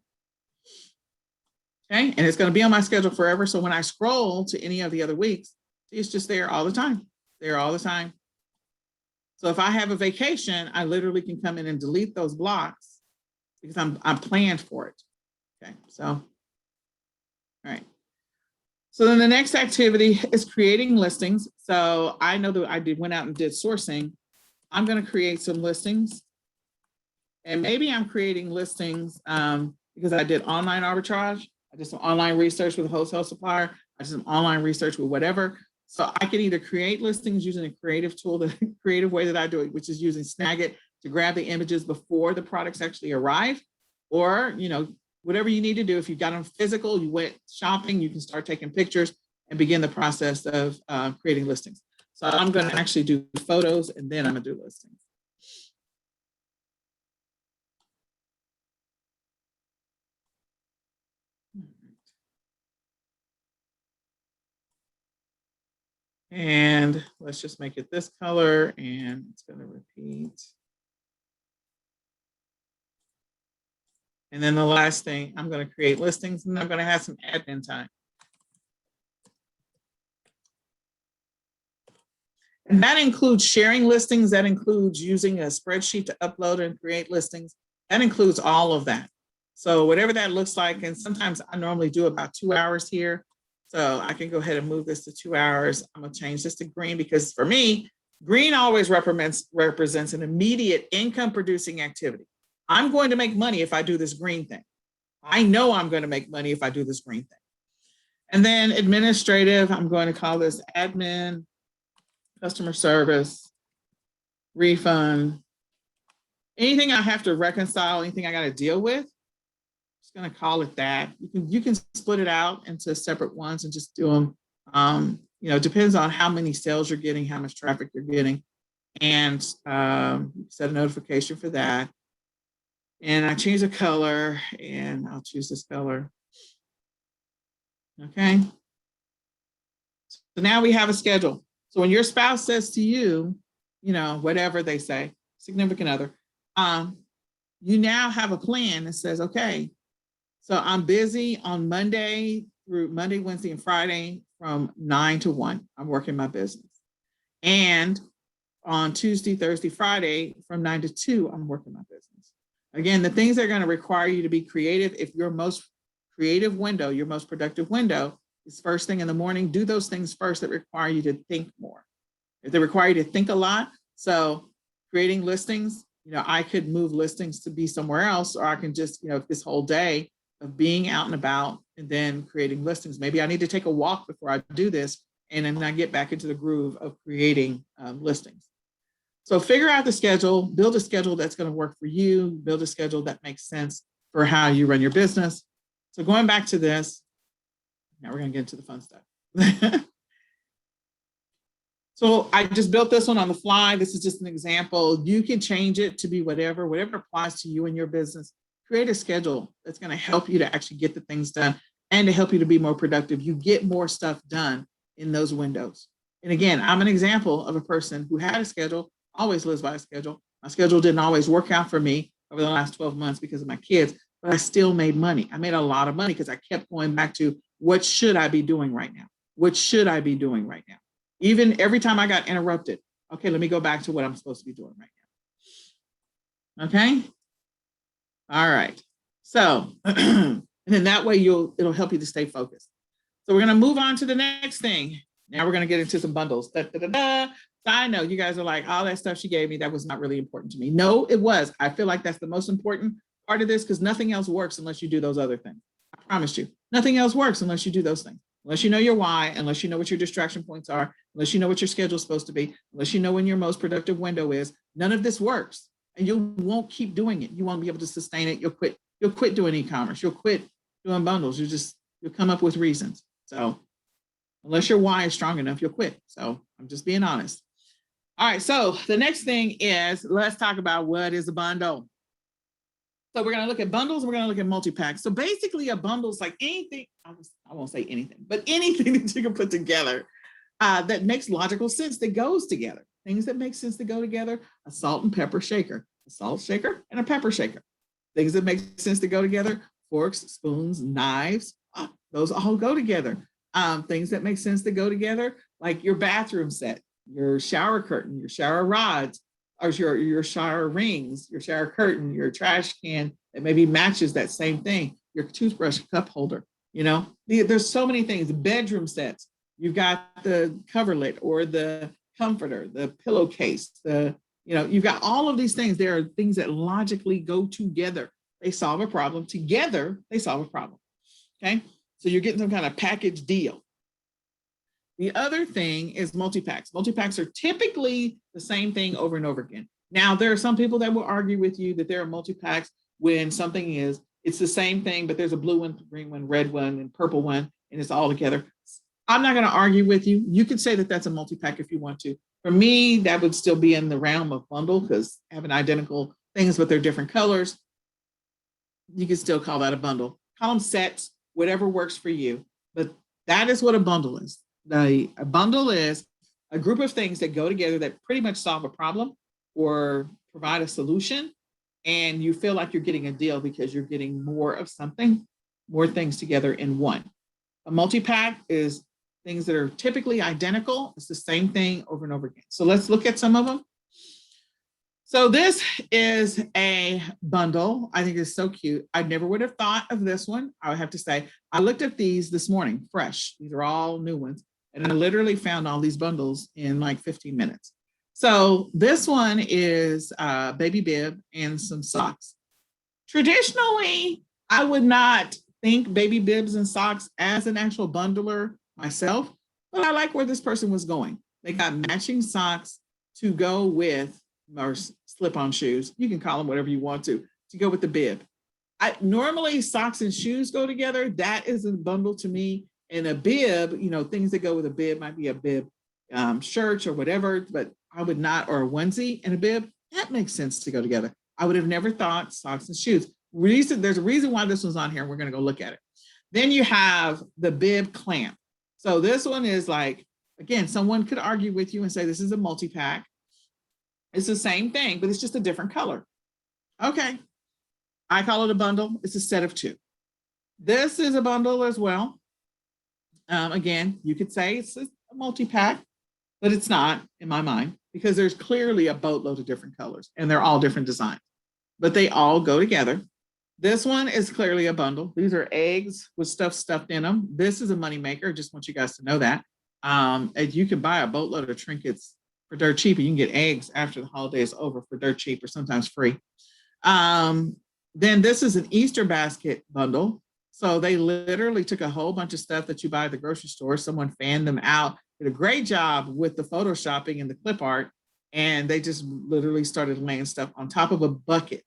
Okay. And it's going to be on my schedule forever. So when I scroll to any of the other weeks, it's just there all the time. There all the time. So if I have a vacation, I literally can come in and delete those blocks because I'm planned for it. Okay. So, all right. So then the next activity is creating listings. So I know that went out and did sourcing. I'm going to create some listings. And maybe I'm creating listings because I did online arbitrage. I did some online research with a wholesale supplier. I did some online research with whatever. So I can either create listings using a creative tool, the creative way that I do it, which is using Snagit to grab the images before the products actually arrive, or, whatever you need to do. If you got them physical, you went shopping, you can start taking pictures and begin the process of creating listings. So I'm going to actually do photos and then I'm going to do listings. And let's just make it this color and it's going to repeat. And then the last thing, I'm going to create listings and I'm going to have some admin time. And that includes sharing listings. That includes using a spreadsheet to upload and create listings. That includes all of that. So whatever that looks like, and sometimes I normally do about 2 hours here. So I can go ahead and move this to 2 hours. I'm going to change this to green because for me, green always represents an immediate income producing activity. I'm going to make money if I do this green thing. I know I'm going to make money if I do this green thing. And then administrative, I'm going to call this admin, customer service, refund, anything I have to reconcile, anything I got to deal with. I'm just going to call it that. You can split it out into separate ones and just do them. Depends on how many sales you're getting, how much traffic you're getting, and set a notification for that. And I change the color and I'll choose this color. Okay. So now we have a schedule. So when your spouse says to you, whatever they say, significant other, you now have a plan that says, okay, so I'm busy on Monday, Wednesday, and Friday from 9 to 1. I'm working my business. And on Tuesday, Thursday, Friday from 9 to 2, I'm working my business. Again, the things that are going to require you to be creative, if your most creative window, your most productive window is first thing in the morning, do those things first that require you to think more. If they require you to think a lot, so creating listings, I could move listings to be somewhere else, or I can just, this whole day of being out and about and then creating listings. Maybe I need to take a walk before I do this, and then I get back into the groove of creating listings. So figure out the schedule, build a schedule that's going to work for you, build a schedule that makes sense for how you run your business. So going back to this, now we're going to get into the fun stuff. So I just built this one on the fly. This is just an example. You can change it to be whatever applies to you and your business. Create a schedule that's going to help you to actually get the things done and to help you to be more productive. You get more stuff done in those windows. And again, I'm an example of a person who had a schedule, always lives by a schedule. My schedule didn't always work out for me over the last 12 months because of my kids, but I still made money. I made a lot of money because I kept going back to what should I be doing right now? What should I be doing right now? Even every time I got interrupted, okay, let me go back to what I'm supposed to be doing right now. Okay. All right. So, and then that way it'll help you to stay focused. So we're going to move on to the next thing. Now we're going to get into some bundles. So I know you guys are like, all that stuff she gave me, that was not really important to me. No, it was. I feel like that's the most important part of this because nothing else works unless you do those other things. I promise you, nothing else works unless you do those things. Unless you know your why, unless you know what your distraction points are, unless you know what your schedule is supposed to be, unless you know when your most productive window is, none of this works. And you won't keep doing it. You won't be able to sustain it. You'll quit doing e-commerce. You'll quit doing bundles. You'll come up with reasons. So unless your why is strong enough, you'll quit. So I'm just being honest. All right. So the next thing is, let's talk about what is a bundle. So we're going to look at bundles. We're going to look at multi-packs. So basically a bundle is like anything, I won't say anything, but anything that you can put together that makes logical sense, that goes together. Things that make sense to go together, a salt and pepper shaker, a salt shaker and a pepper shaker. Things that make sense to go together, forks, spoons, knives, those all go together. Things that make sense to go together, like your bathroom set, your shower curtain, your shower rods, or your shower rings, your shower curtain, your trash can that maybe matches that same thing, your toothbrush cup holder. There's so many things. Bedroom sets. You've got the coverlet or the comforter, the pillowcase, you've got all of these things. There are things that logically go together. They solve a problem. Together, they solve a problem. Okay. So you're getting some kind of package deal. The other thing is multi-packs. Multi-packs are typically the same thing over and over again. Now, there are some people that will argue with you that there are multi-packs when something it's the same thing, but there's a blue one, green one, red one, and purple one, and it's all together. I'm not going to argue with you. You could say that that's a multi-pack if you want to. For me, that would still be in the realm of bundle because having identical things, but they're different colors, you can still call that a bundle. Call them sets, whatever works for you. But that is what a bundle is. A bundle is a group of things that go together that pretty much solve a problem or provide a solution. And you feel like you're getting a deal because you're getting more of something, more things together in one. A multi-pack is things that are typically identical. It's the same thing over and over again. So let's look at some of them. So this is a bundle. I think it's so cute. I never would have thought of this one. I would have to say, I looked at these this morning, fresh. These are all new ones. And I literally found all these bundles in like 15 minutes. So this one is a baby bib and some socks. Traditionally, I would not think baby bibs and socks as an actual bundler myself, but I like where this person was going. They got matching socks to go with, or slip-on shoes. You can call them whatever you want to go with the bib. Normally socks and shoes go together. That is a bundle to me. And a bib, things that go with a bib might be a bib shirt or whatever, but I would not, or a onesie and a bib. That makes sense to go together. I would have never thought socks and shoes. There's a reason why this one's on here. We're going to go look at it. Then you have the bib clamp. So this one is like, again, someone could argue with you and say this is a multi-pack. It's the same thing, but it's just a different color. Okay. I call it a bundle. It's a set of two. This is a bundle as well. Again, you could say it's a multi-pack, but it's not in my mind because there's clearly a boatload of different colors and they're all different designs, but they all go together. This one is clearly a bundle. These are eggs with stuff stuffed in them. This is a moneymaker. Just want you guys to know that. And you can buy a boatload of trinkets for dirt cheap. And you can get eggs after the holiday is over for dirt cheap or sometimes free. Then this is an Easter basket bundle. So they literally took a whole bunch of stuff that you buy at the grocery store. Someone fanned them out, did a great job with the photoshopping and the clip art. And they just literally started laying stuff on top of a bucket.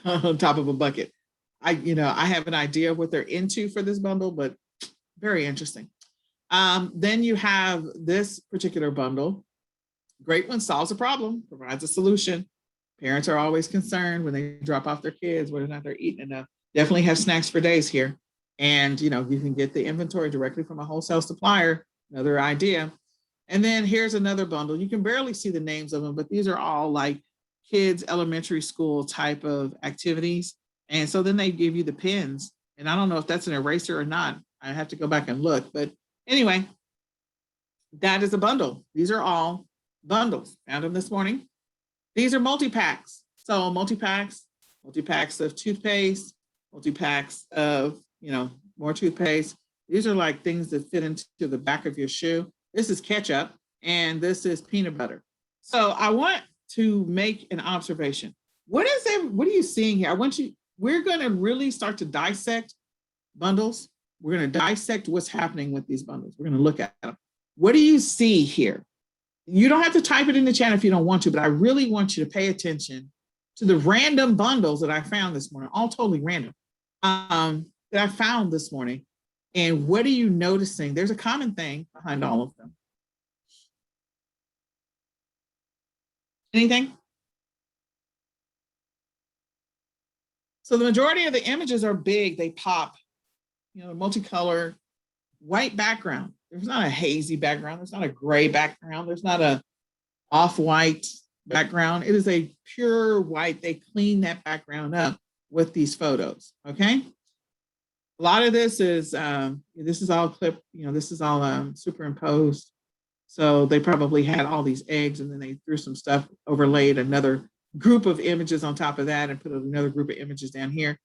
On top of a bucket. I have an idea of what they're into for this bundle, but very interesting. Then you have this particular bundle. Great one, solves a problem, provides a solution. Parents are always concerned when they drop off their kids, whether or not they're eating enough. Definitely have snacks for days here. And, you can get the inventory directly from a wholesale supplier, another idea. And then here's another bundle. You can barely see the names of them, but these are all like kids' elementary school type of activities. And so then they give you the pens. And I don't know if that's an eraser or not. I have to go back and look. But anyway, that is a bundle. These are all bundles. Found them this morning. These are multi-packs. So multi-packs of toothpaste, multi-packs of, more toothpaste. These are like things that fit into the back of your shoe. This is ketchup and this is peanut butter. So I want to make an observation. What are you seeing here? We're going to really start to dissect bundles. We're going to dissect what's happening with these bundles. We're going to look at them. What do you see here? You don't have to type it in the chat if you don't want to, but I really want you to pay attention to the random bundles that I found this morning, all totally random, that I found this morning. And what are you noticing? There's a common thing behind all of them. Anything? So the majority of the images are big, they pop, multicolor, white background. There's not a hazy background. There's not a gray background. There's not a off-white background. It is a pure white. They clean that background up with these photos, okay? A lot of this is all clip, this is all superimposed. So they probably had all these eggs and then they threw some stuff, overlaid another group of images on top of that and put another group of images down here.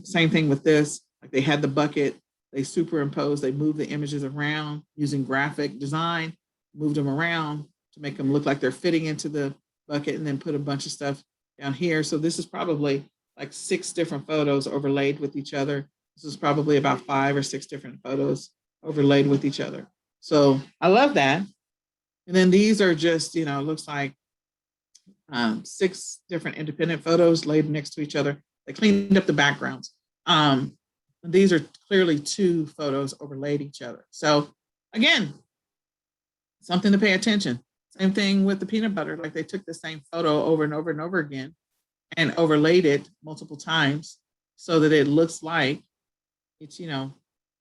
Same thing with this. Like they had the bucket, they superimposed, they moved the images around using graphic design, moved them around to make them look like they're fitting into the bucket, and then put a bunch of stuff down here. So this is probably like 6 different photos overlaid with each other. This is probably about 5 or 6 different photos overlaid with each other. So I love that. And then these are just, you know, it looks like 6 different independent photos laid next to each other. They cleaned up the backgrounds. These are clearly 2 photos overlaid each other. So again, something to pay attention. Same thing with the peanut butter. Like they took the same photo over and over and over again and overlaid it multiple times so that it looks like it's, you know,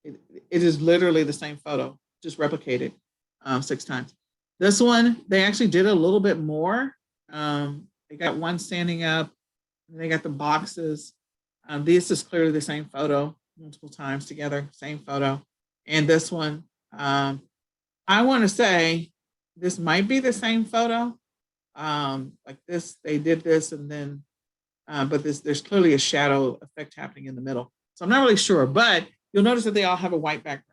it is literally the same photo, just replicated 6 times. This one, they actually did a little bit more. They got one standing up, and they got the boxes. This is clearly the same photo multiple times together, same photo. And this one, I want to say this might be the same photo. Like this, they did this, and then, but there's clearly a shadow effect happening in the middle. So I'm not really sure, but you'll notice that they all have a white background.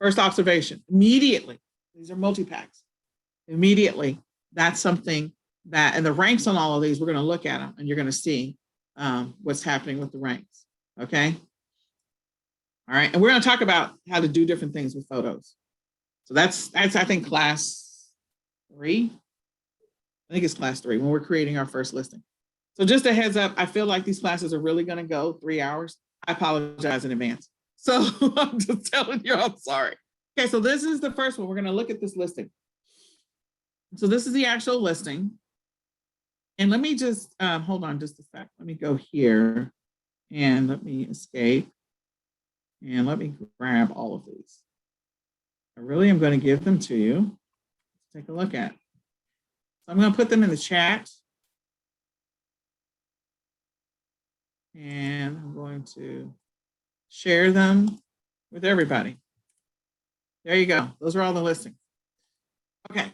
First observation, immediately, these are multi-packs. Immediately, that's something that, and the ranks on all of these, we're going to look at them and you're going to see what's happening with the ranks. Okay. All right. And we're going to talk about how to do different things with photos. So that's I think class 3. I think it's class 3 when we're creating our first listing. So just a heads up, I feel like these classes are really going to go 3 hours. I apologize in advance. So I'm just telling you, I'm sorry. Okay, so this is the first one. We're going to look at this listing. So this is the actual listing. And let me just, hold on just a sec. Let me go here and let me escape. And let me grab all of these. I really am going to give them to you. Take a look at. So I'm going to put them in the chat. And I'm going to share them with everybody. There you go. Those are all the listings. Okay.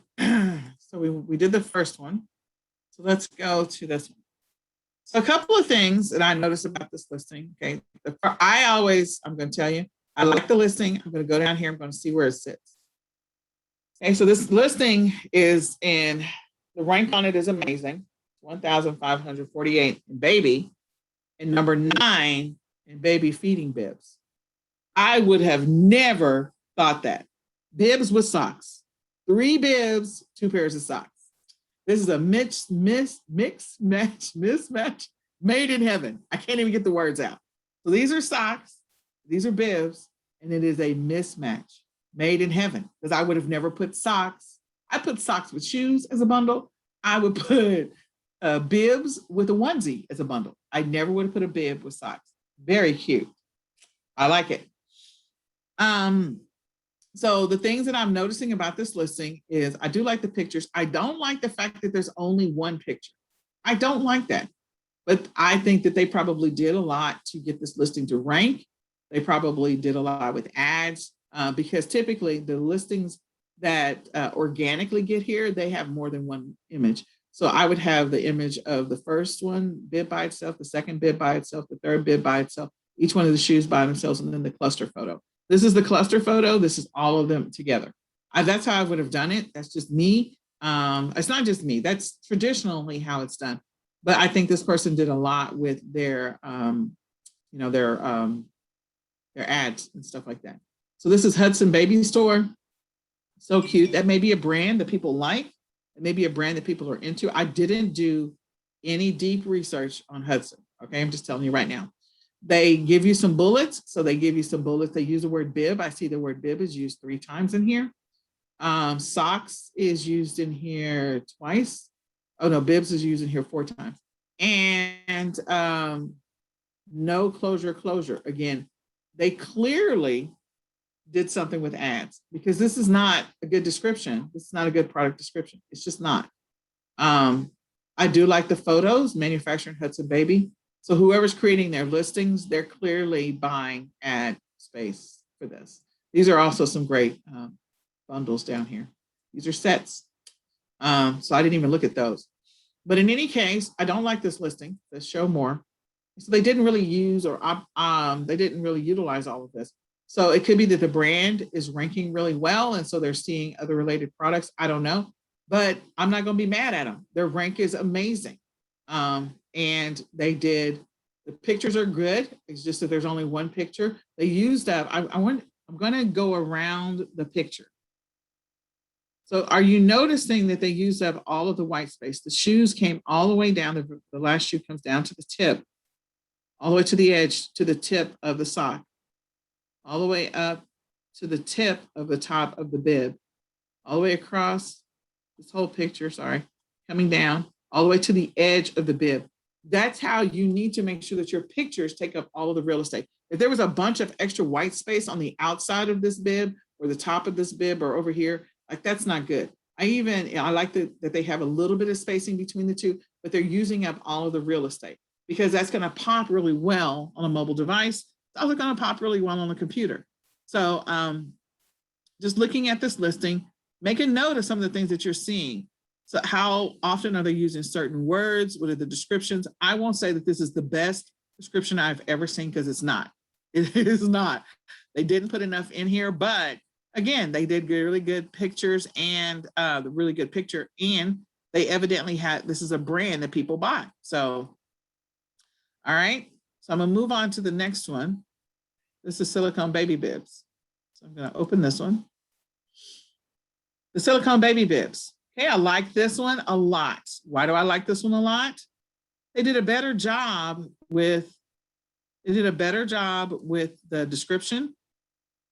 So we did the first one. So let's go to this one. So a couple of things that I noticed about this listing. Okay. I'm going to tell you, I like the listing. I'm going to go down here. I'm going to see where it sits. Okay. So this listing is in, the rank on it is amazing. 1,548 in baby, and number 9 in baby feeding bibs. I would have never thought that. Bibs with socks. 3 bibs, 2 pairs of socks. This is a mismatch made in heaven. I can't even get the words out. So these are socks, these are bibs, and it is a mismatch made in heaven, because I would have never put socks. I put socks with shoes as a bundle. I would put bibs with a onesie as a bundle. I never would have put a bib with socks. Very cute. I like it. So the things that I'm noticing about this listing is I do like the pictures. I don't like the fact that there's only one picture. I don't like that. But I think that they probably did a lot to get this listing to rank. They probably did a lot with ads because typically the listings that organically get here, they have more than one image. So I would have the image of the first one bib by itself, the second bib by itself, the third bib by itself, each one of the shoes by themselves, and then the cluster photo. This is the cluster photo. This is all of them together. That's how I would have done it. That's just me. It's not just me. That's traditionally how it's done. But I think this person did a lot with their, their ads and stuff like that. So this is Hudson Baby Store. So cute. That may be a brand that people like. It may be a brand that people are into. I didn't do any deep research on Hudson. Okay, I'm just telling you right now. They give you some bullets. So they give you some bullets. They use the word bib. I see the word bib is used 3 times in here. Socks is used in here twice. Oh no, bibs is used in here 4 times. And no closure. Again, they clearly did something with ads because this is not a good description. This is not a good product description. It's just not. I do like the photos, manufacturing Hudson Baby. So whoever's creating their listings, they're clearly buying ad space for this. These are also some great bundles down here. These are sets. So I didn't even look at those. But in any case, I don't like this listing. Let's show more. So they didn't really use they didn't really utilize all of this. So it could be that the brand is ranking really well, and so they're seeing other related products. I don't know, but I'm not going to be mad at them. Their rank is amazing, and they did. The pictures are good. It's just that there's only one picture. They used up. I'm going to go around the picture. So are you noticing that they used up all of the white space? The shoes came all the way down. The last shoe comes down to the tip, all the way to the edge, to the tip of the sock, all the way up to the tip of the top of the bib, all the way across this whole picture, coming down, all the way to the edge of the bib. That's how you need to make sure that your pictures take up all of the real estate. If there was a bunch of extra white space on the outside of this bib or the top of this bib or over here, like that's not good. I like that they have a little bit of spacing between the two, but they're using up all of the real estate because that's going to pop really well on a mobile device. It's also going to pop really well on a computer. So just looking at this listing, make a note of some of the things that you're seeing. So how often are they using certain words? What are the descriptions? I won't say that this is the best description I've ever seen because it's not. It is not. They didn't put enough in here, but again, they did really good pictures and the really good picture. And they evidently had, this is a brand that people buy. So, all right. So I'm going to move on to the next one. This is silicone baby bibs. So I'm going to open this one. The silicone baby bibs. Okay, I like this one a lot. Why do I like this one a lot? They did a better job with the description.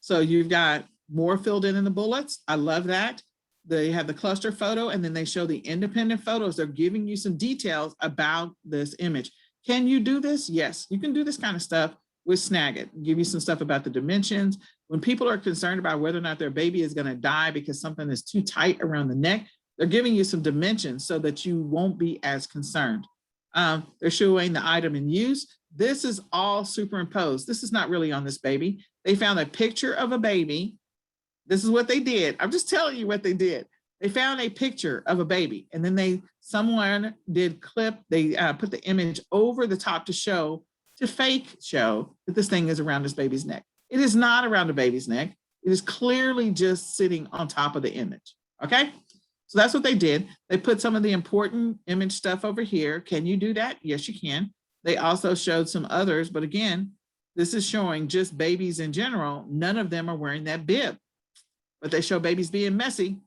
So you've got more filled in the bullets. I love that. They have the cluster photo and then they show the independent photos. They're giving you some details about this image. Can you do this? Yes, you can do this kind of stuff with Snagit. Give you some stuff about the dimensions. When people are concerned about whether or not their baby is going to die because something is too tight around the neck, they're giving you some dimensions so that you won't be as concerned. They're showing the item in use. This is all superimposed. This is not really on this baby. They found a picture of a baby. This is what they did. I'm just telling you what they did. They found a picture of a baby and then someone did clip, they put the image over the top to fake show that this thing is around this baby's neck. It is not around the baby's neck. It is clearly just sitting on top of the image, okay? So that's what they did. They put some of the important image stuff over here. Can you do that? Yes, you can. They also showed some others, but again, this is showing just babies in general. None of them are wearing that bib, but they show babies being messy.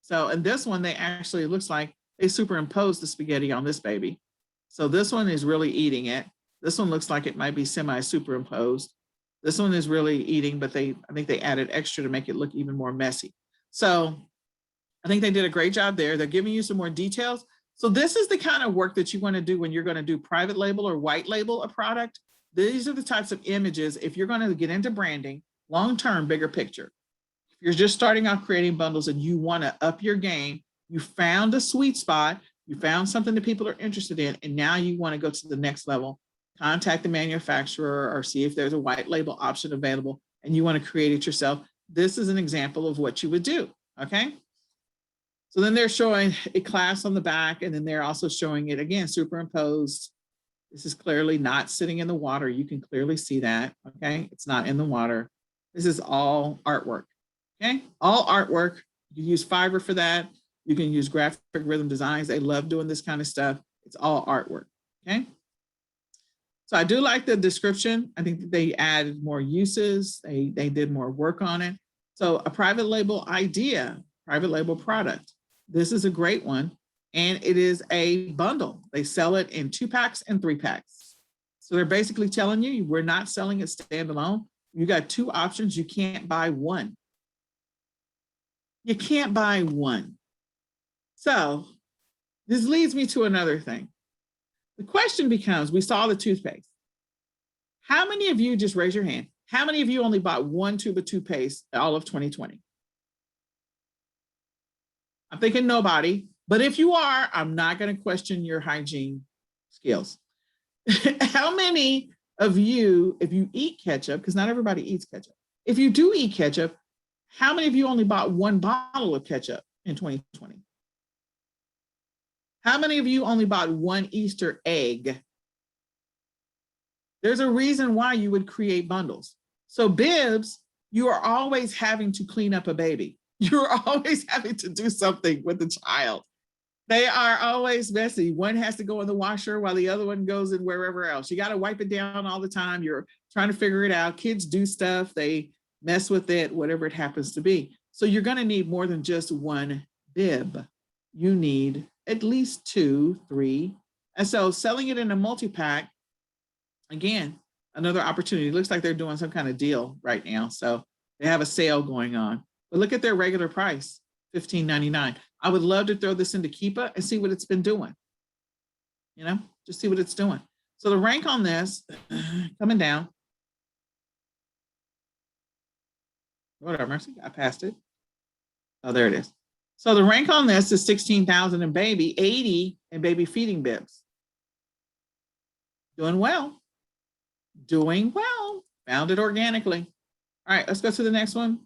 So in this one, they actually, it looks like they superimposed the spaghetti on this baby. So this one is really eating it. This one looks like it might be semi-superimposed. This one is really eating, but I think they added extra to make it look even more messy. So I think they did a great job there. They're giving you some more details. So this is the kind of work that you want to do when you're going to do private label or white label a product. These are the types of images, if you're going to get into branding, long-term, bigger picture. If you're just starting out creating bundles and you want to up your game, you found a sweet spot, you found something that people are interested in, and now you want to go to the next level, contact the manufacturer or see if there's a white label option available and you want to create it yourself. This is an example of what you would do, okay? So then they're showing a class on the back, and then they're also showing it again, superimposed. This is clearly not sitting in the water. You can clearly see that, okay? It's not in the water. This is all artwork, okay? All artwork. You use Fiverr for that. You can use Graphic Rhythm Designs. They love doing this kind of stuff. It's all artwork, okay? So I do like the description. I think that they added more uses. They did more work on it. So a private label idea, private label product. This is a great one. And it is a bundle. They sell it in 2-packs and 3-packs. So they're basically telling you, we're not selling it standalone. You got 2 options. You can't buy one. You can't buy one. So this leads me to another thing. The question becomes, we saw the toothpaste. How many of you, just raise your hand, how many of you only bought 1 tube of toothpaste all of 2020? I'm thinking nobody, but if you are, I'm not going to question your hygiene skills. How many of you, if you eat ketchup, because not everybody eats ketchup, if you do eat ketchup, how many of you only bought 1 bottle of ketchup in 2020? How many of you only bought 1 Easter egg? There's a reason why you would create bundles. So bibs, you are always having to clean up a baby. You're always having to do something with the child. They are always messy. One has to go in the washer while the other one goes in wherever else. You got to wipe it down all the time. You're trying to figure it out. Kids do stuff. They mess with it, whatever it happens to be. So you're going to need more than just one bib. You need at least 2, 3. And so selling it in a multi-pack, again, another opportunity. It looks like they're doing some kind of deal right now. So they have a sale going on. But look at their regular price, $15.99. I would love to throw this into Keepa and see what it's been doing. You know, just see what it's doing. So the rank on this, coming down. Whatever, mercy, I passed it. Oh, there it is. So the rank on this is 16,000 in baby, 80 in baby feeding bibs. Doing well. Doing well. Found it organically. All right, let's go to the next one.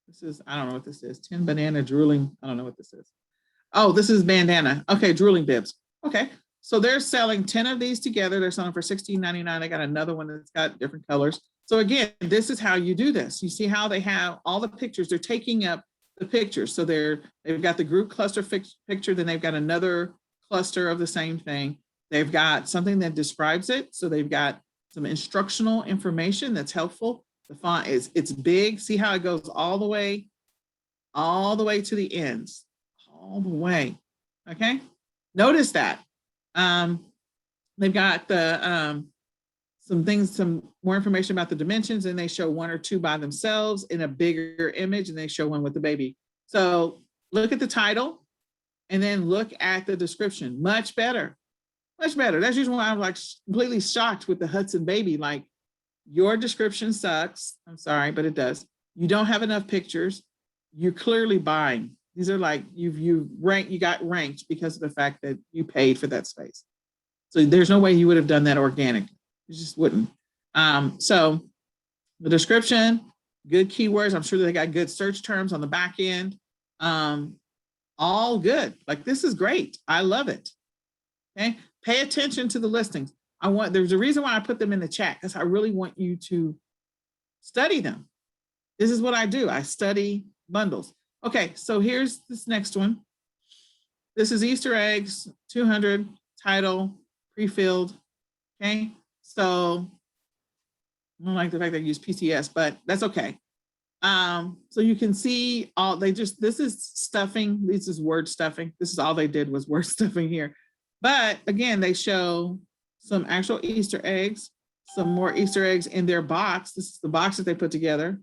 This is, I don't know what this is. 10 banana drooling. I don't know what this is. Oh, this is bandana. Okay, drooling bibs. Okay, so they're selling 10 of these together. They're selling for $16.99. I got another one that's got different colors. So again, this is how you do this. You see how they have all the pictures. They're taking up the pictures. So they've got the group cluster picture. Then they've got another cluster of the same thing. They've got something that describes it. So they've got some instructional information that's helpful. The font is, it's big. See how it goes all the way to the ends, all the way. Okay. Notice that. They've got the, some more information about the dimensions, and they show 1 or 2 by themselves in a bigger image, and they show one with the baby. So look at the title and then look at the description. Much better, much better. That's usually why I'm like completely shocked with the Hudson baby. Like, your description sucks. I'm sorry, but it does. You don't have enough pictures. You're clearly buying. These are like, you got ranked because of the fact that you paid for that space. So there's no way you would have done that organically. You just wouldn't. So the description, good keywords. I'm sure they got good search terms on the back end. All good. Like, this is great. I love it. Okay. Pay attention to the listings. There's a reason why I put them in the chat, because I really want you to study them. This is what I do. I study bundles. Okay, so here's this next one. This is Easter eggs, 200, title, pre-filled. Okay, so I don't like the fact they use PCS, but that's okay. So you can see this is stuffing. This is word stuffing. This is all they did was word stuffing here. But again, they show some actual Easter eggs, some more Easter eggs in their box. This is the box that they put together.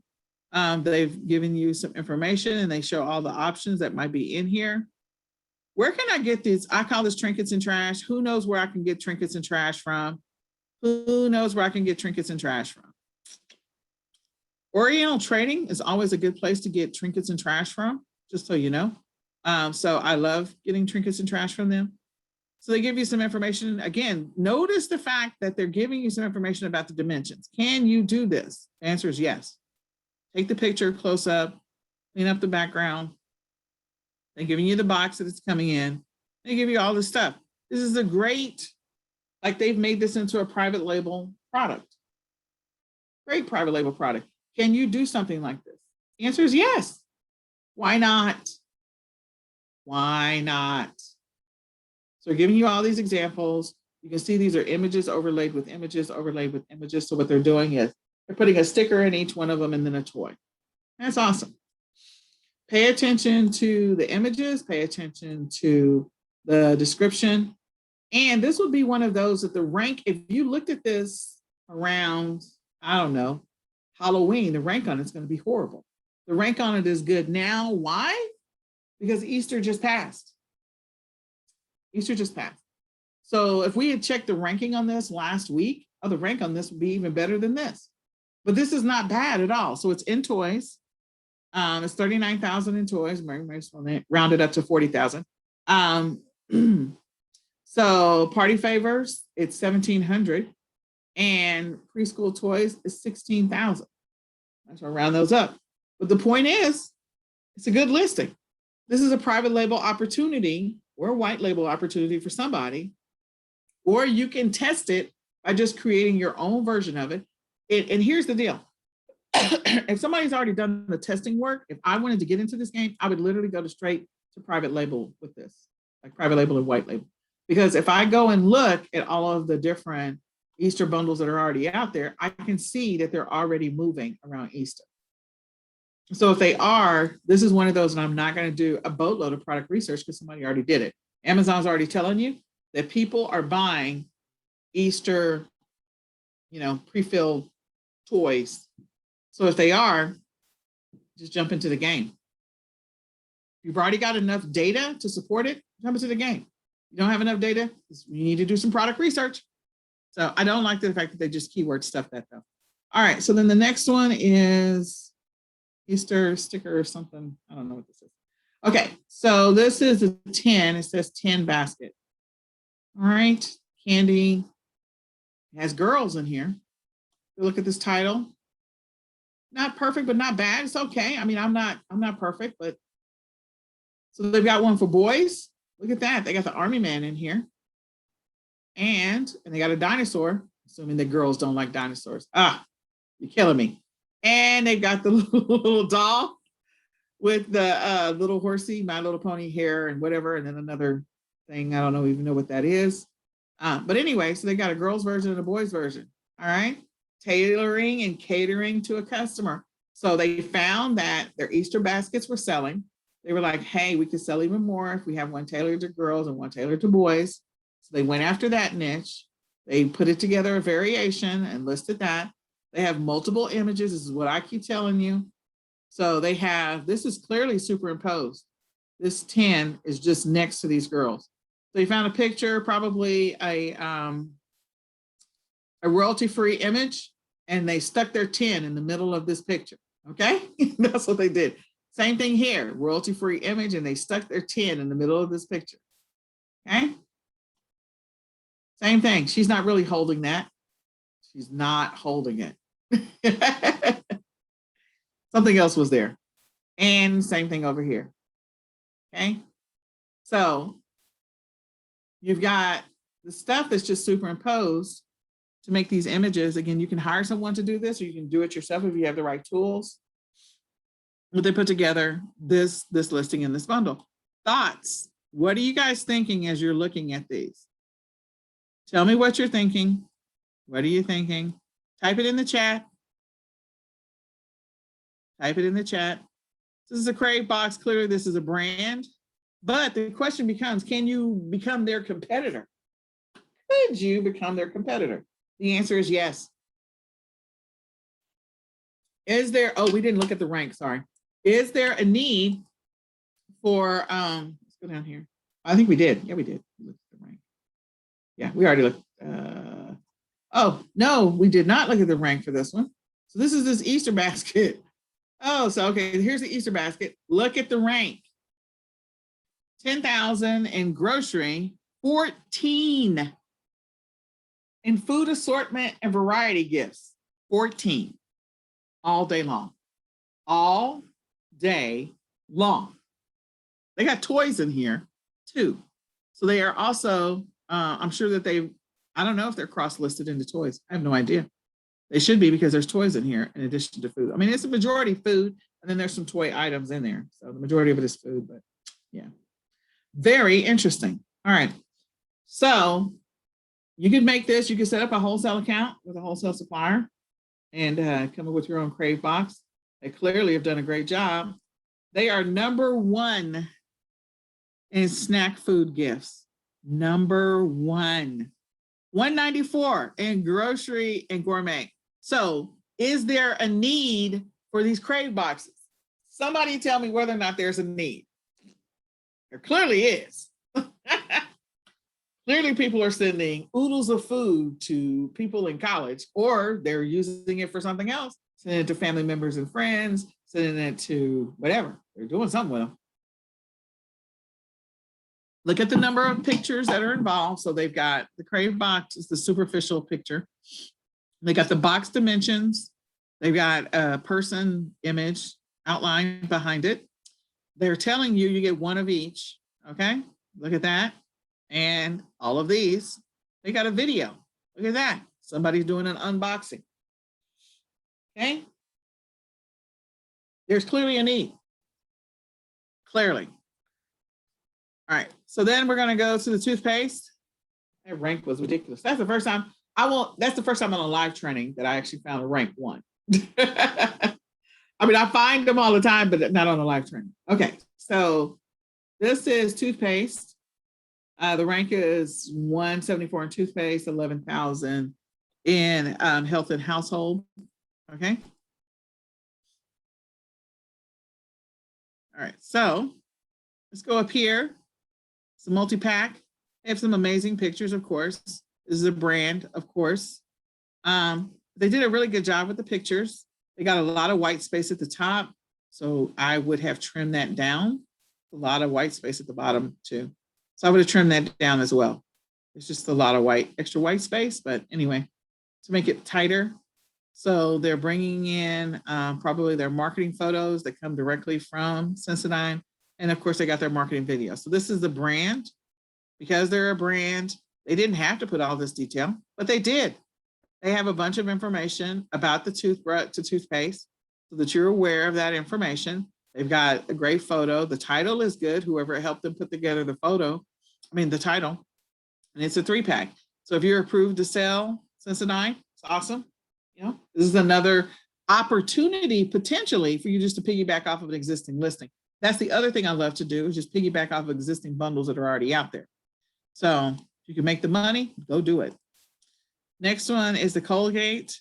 They've given you some information, and they show all the options that might be in here. Where can I get these? I call this trinkets and trash. Who knows where I can get trinkets and trash from? Who knows where I can get trinkets and trash from? Oriental Trading is always a good place to get trinkets and trash from, just so you know. So I love getting trinkets and trash from them. So they give you some information. Again, notice the fact that they're giving you some information about the dimensions. Can you do this? The answer is yes. Take the picture close up, clean up the background. They're giving you the box that it's coming in. They give you all this stuff. This is a great, like, they've made this into a private label product. Great private label product. Can you do something like this? The answer is yes. Why not? Why not? So we're giving you all these examples. You can see these are images overlaid with images, overlaid with images. So what they're doing is they're putting a sticker in each one of them and then a toy. That's awesome. Pay attention to the images, pay attention to the description. And this would be one of those that the rank, if you looked at this around, I don't know, Halloween, the rank on it's going to be horrible. The rank on it is good now. Why? Because Easter just passed. Easter just passed. So if we had checked the ranking on this last week, the rank on this would be even better than this. But this is not bad at all. So it's in toys. It's 39,000 in toys. Rounded up to 40,000. So party favors, it's 1,700. And preschool toys is 16,000. That's why I round those up. But the point is, it's a good listing. This is a private label opportunity or a white label opportunity for somebody, or you can test it by just creating your own version of it. And here's the deal. If somebody's already done the testing work, if I wanted to get into this game, I would literally go straight to private label with this, like private label and white label. Because if I go and look at all of the different Easter bundles that are already out there, I can see that they're already moving around Easter. So if they are, this is one of those, and I'm not going to do a boatload of product research because somebody already did it. Amazon's already telling you that people are buying Easter, pre-filled toys. So if they are, just jump into the game. You've already got enough data to support it, jump into the game. You don't have enough data, you need to do some product research. So I don't like the fact that they just keyword stuff that though. All right, so then the next one is Easter sticker or something. I don't know what this is. Okay, so this is a 10. It says 10 basket. All right, candy. It has girls in here. Look at this title. Not perfect, but not bad. It's okay. I mean, I'm not perfect, but so they've got one for boys. Look at that. They got the army man in here. And they got a dinosaur, assuming that girls don't like dinosaurs. Ah, you're killing me. And they've got the little doll with the little horsey, My Little Pony hair and whatever. And then another thing, I don't even know what that is. But anyway, so they got a girl's version and a boy's version. All right. Tailoring and catering to a customer. So they found that their Easter baskets were selling. They were like, hey, we could sell even more if we have one tailored to girls and one tailored to boys. So they went after that niche. They put it together a variation and listed that. They have multiple images. This is what I keep telling you. So they have, this is clearly superimposed. This 10 is just next to these girls. So they found a picture, probably a royalty-free image, and they stuck their 10 in the middle of this picture. Okay, that's what they did. Same thing here, royalty-free image, and they stuck their 10 in the middle of this picture. Okay, same thing. She's not really holding that. She's not holding it. Something else was there. And same thing over here. Okay, so you've got the stuff that's just superimposed to make these images. Again, you can hire someone to do this, or you can do it yourself if you have the right tools. But they put together this listing in this bundle. Thoughts? What are you guys thinking as you're looking at these? Tell me what you're thinking. What are you thinking? Type it in the chat. Type it in the chat. This is a Crave box. Clearly, this is a brand. But the question becomes, can you become their competitor? Could you become their competitor? The answer is yes. Is there, oh, we didn't look at the rank, sorry. Is there a need for, let's go down here. I think we did. Yeah, we did. Look at the rank. Yeah, we already looked. Oh, no, we did not look at the rank for this one. So this is this Easter basket. Oh, so, okay, here's the Easter basket. Look at the rank. 10,000 in grocery, 14 in food assortment and variety gifts, 14 all day long. All day long. They got toys in here too. So they are also, I'm sure that I don't know if they're cross-listed into toys. I have no idea. They should be, because there's toys in here in addition to food. I mean, it's a majority food, and then there's some toy items in there. So the majority of it is food, but yeah. Very interesting. All right. So you could make this, you could set up a wholesale account with a wholesale supplier and come up with your own Crave box. They clearly have done a great job. They are #1 in snack food gifts. #1. 194 in grocery and gourmet. So is there a need for these Crave boxes? Somebody tell me whether or not there's a need. There clearly is. Clearly people are sending oodles of food to people in college, or they're using it for something else, sending it to family members and friends, sending it to whatever. They're doing something with them. Look at the number of pictures that are involved. So they've got the Crave box is the superficial picture. They got the box dimensions. They've got a person image outline behind it. They're telling you get one of each. Okay, look at that. And all of these, they got a video. Look at that. Somebody's doing an unboxing. Okay. There's clearly a need. Clearly. All right. So then we're going to go to the toothpaste. That rank was ridiculous. That's the first time that's the first time on a live training that I actually found a rank 1. I mean, I find them all the time, but not on a live training. Okay. So this is toothpaste. The rank is 174 in toothpaste, 11,000 in health and household. Okay. All right. So let's go up here. It's a multi-pack. They have some amazing pictures, of course. This is a brand, of course. They did a really good job with the pictures. They got a lot of white space at the top, so I would have trimmed that down. A lot of white space at the bottom too. So I would have trimmed that down as well. It's just a lot of extra white space, but anyway, to make it tighter. So they're bringing in probably their marketing photos that come directly from Sensodyne. And of course, they got their marketing video. So this is the brand. Because they're a brand, they didn't have to put all this detail, but they did. They have a bunch of information about the toothpaste so that you're aware of that information. They've got a great photo. The title is good. Whoever helped them put together the title. And it's a 3-pack. So if you're approved to sell Sensodyne, it's awesome. You know, this is another opportunity potentially for you just to piggyback off of an existing listing. That's the other thing I love to do, is just piggyback off of existing bundles that are already out there. So if you can make the money, go do it. Next one is the Colgate.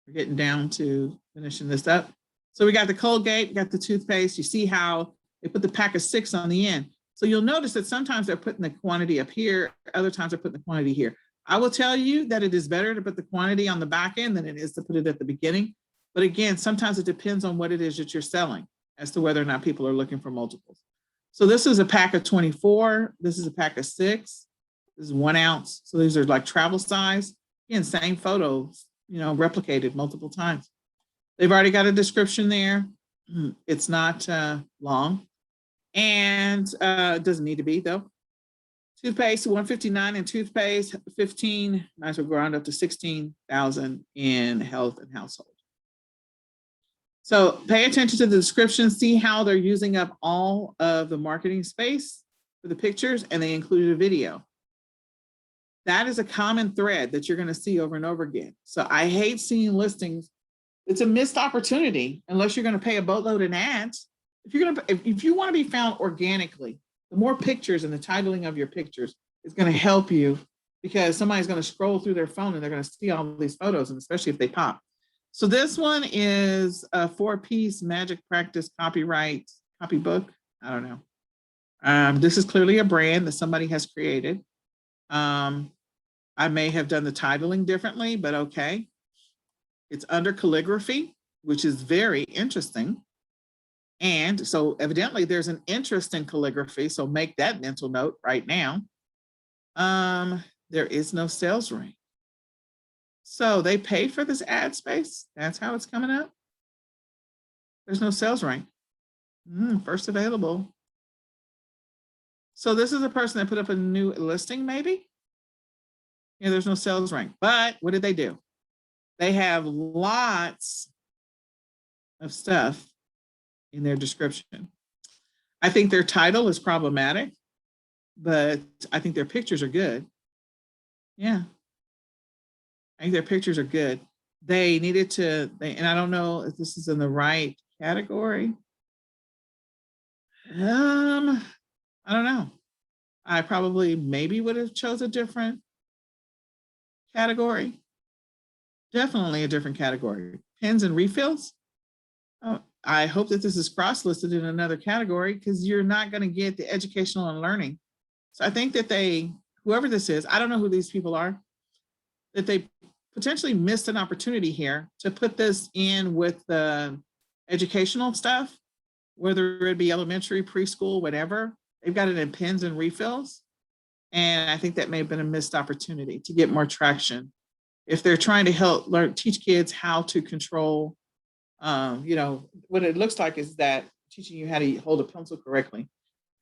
We're getting down to finishing this up. So we got the Colgate, we got the toothpaste. You see how they put the pack of 6 on the end. So you'll notice that sometimes they're putting the quantity up here, other times they're putting the quantity here. I will tell you that it is better to put the quantity on the back end than it is to put it at the beginning. But again, sometimes it depends on what it is that you're selling as to whether or not people are looking for multiples. So this is a pack of 24. This is a pack of 6. This is 1 ounce. So these are like travel size. Again, same photos, replicated multiple times. They've already got a description there. It's not long, and it doesn't need to be though. Toothpaste, 159 in toothpaste, 15, might as well go round up to 16,000 in health and household. So pay attention to the description, see how they're using up all of the marketing space for the pictures, and they included a video. That is a common thread that you're going to see over and over again. So I hate seeing listings. It's a missed opportunity unless you're going to pay a boatload in ads. If you want to be found organically, the more pictures and the titling of your pictures is going to help you, because somebody's going to scroll through their phone and they're going to see all these photos, and especially if they pop. So this one is a 4-piece magic practice copybook. I don't know. This is clearly a brand that somebody has created. I may have done the titling differently, but okay. It's under calligraphy, which is very interesting. And so evidently there's an interest in calligraphy. So make that mental note right now. There is no sales rank. So they paid for this ad space. That's how it's coming up. There's no sales rank. First available. So this is a person that put up a new listing, maybe. Yeah, there's no sales rank. But what did they do? They have lots of stuff in their description. I think their title is problematic, but I think their pictures are good. Yeah. I think their pictures are good. They needed to, and I don't know if this is in the right category. I don't know. I probably maybe would have chose a different category. Definitely a different category. Pens and refills. Oh, I hope that this is cross-listed in another category, because you're not going to get the educational and learning. So I think that whoever this is, I don't know who these people are, that they potentially missed an opportunity here to put this in with the educational stuff, whether it be elementary, preschool, whatever. They've got it in pens and refills. And I think that may have been a missed opportunity to get more traction. If they're trying to teach kids how to control, what it looks like is that teaching you how to hold a pencil correctly.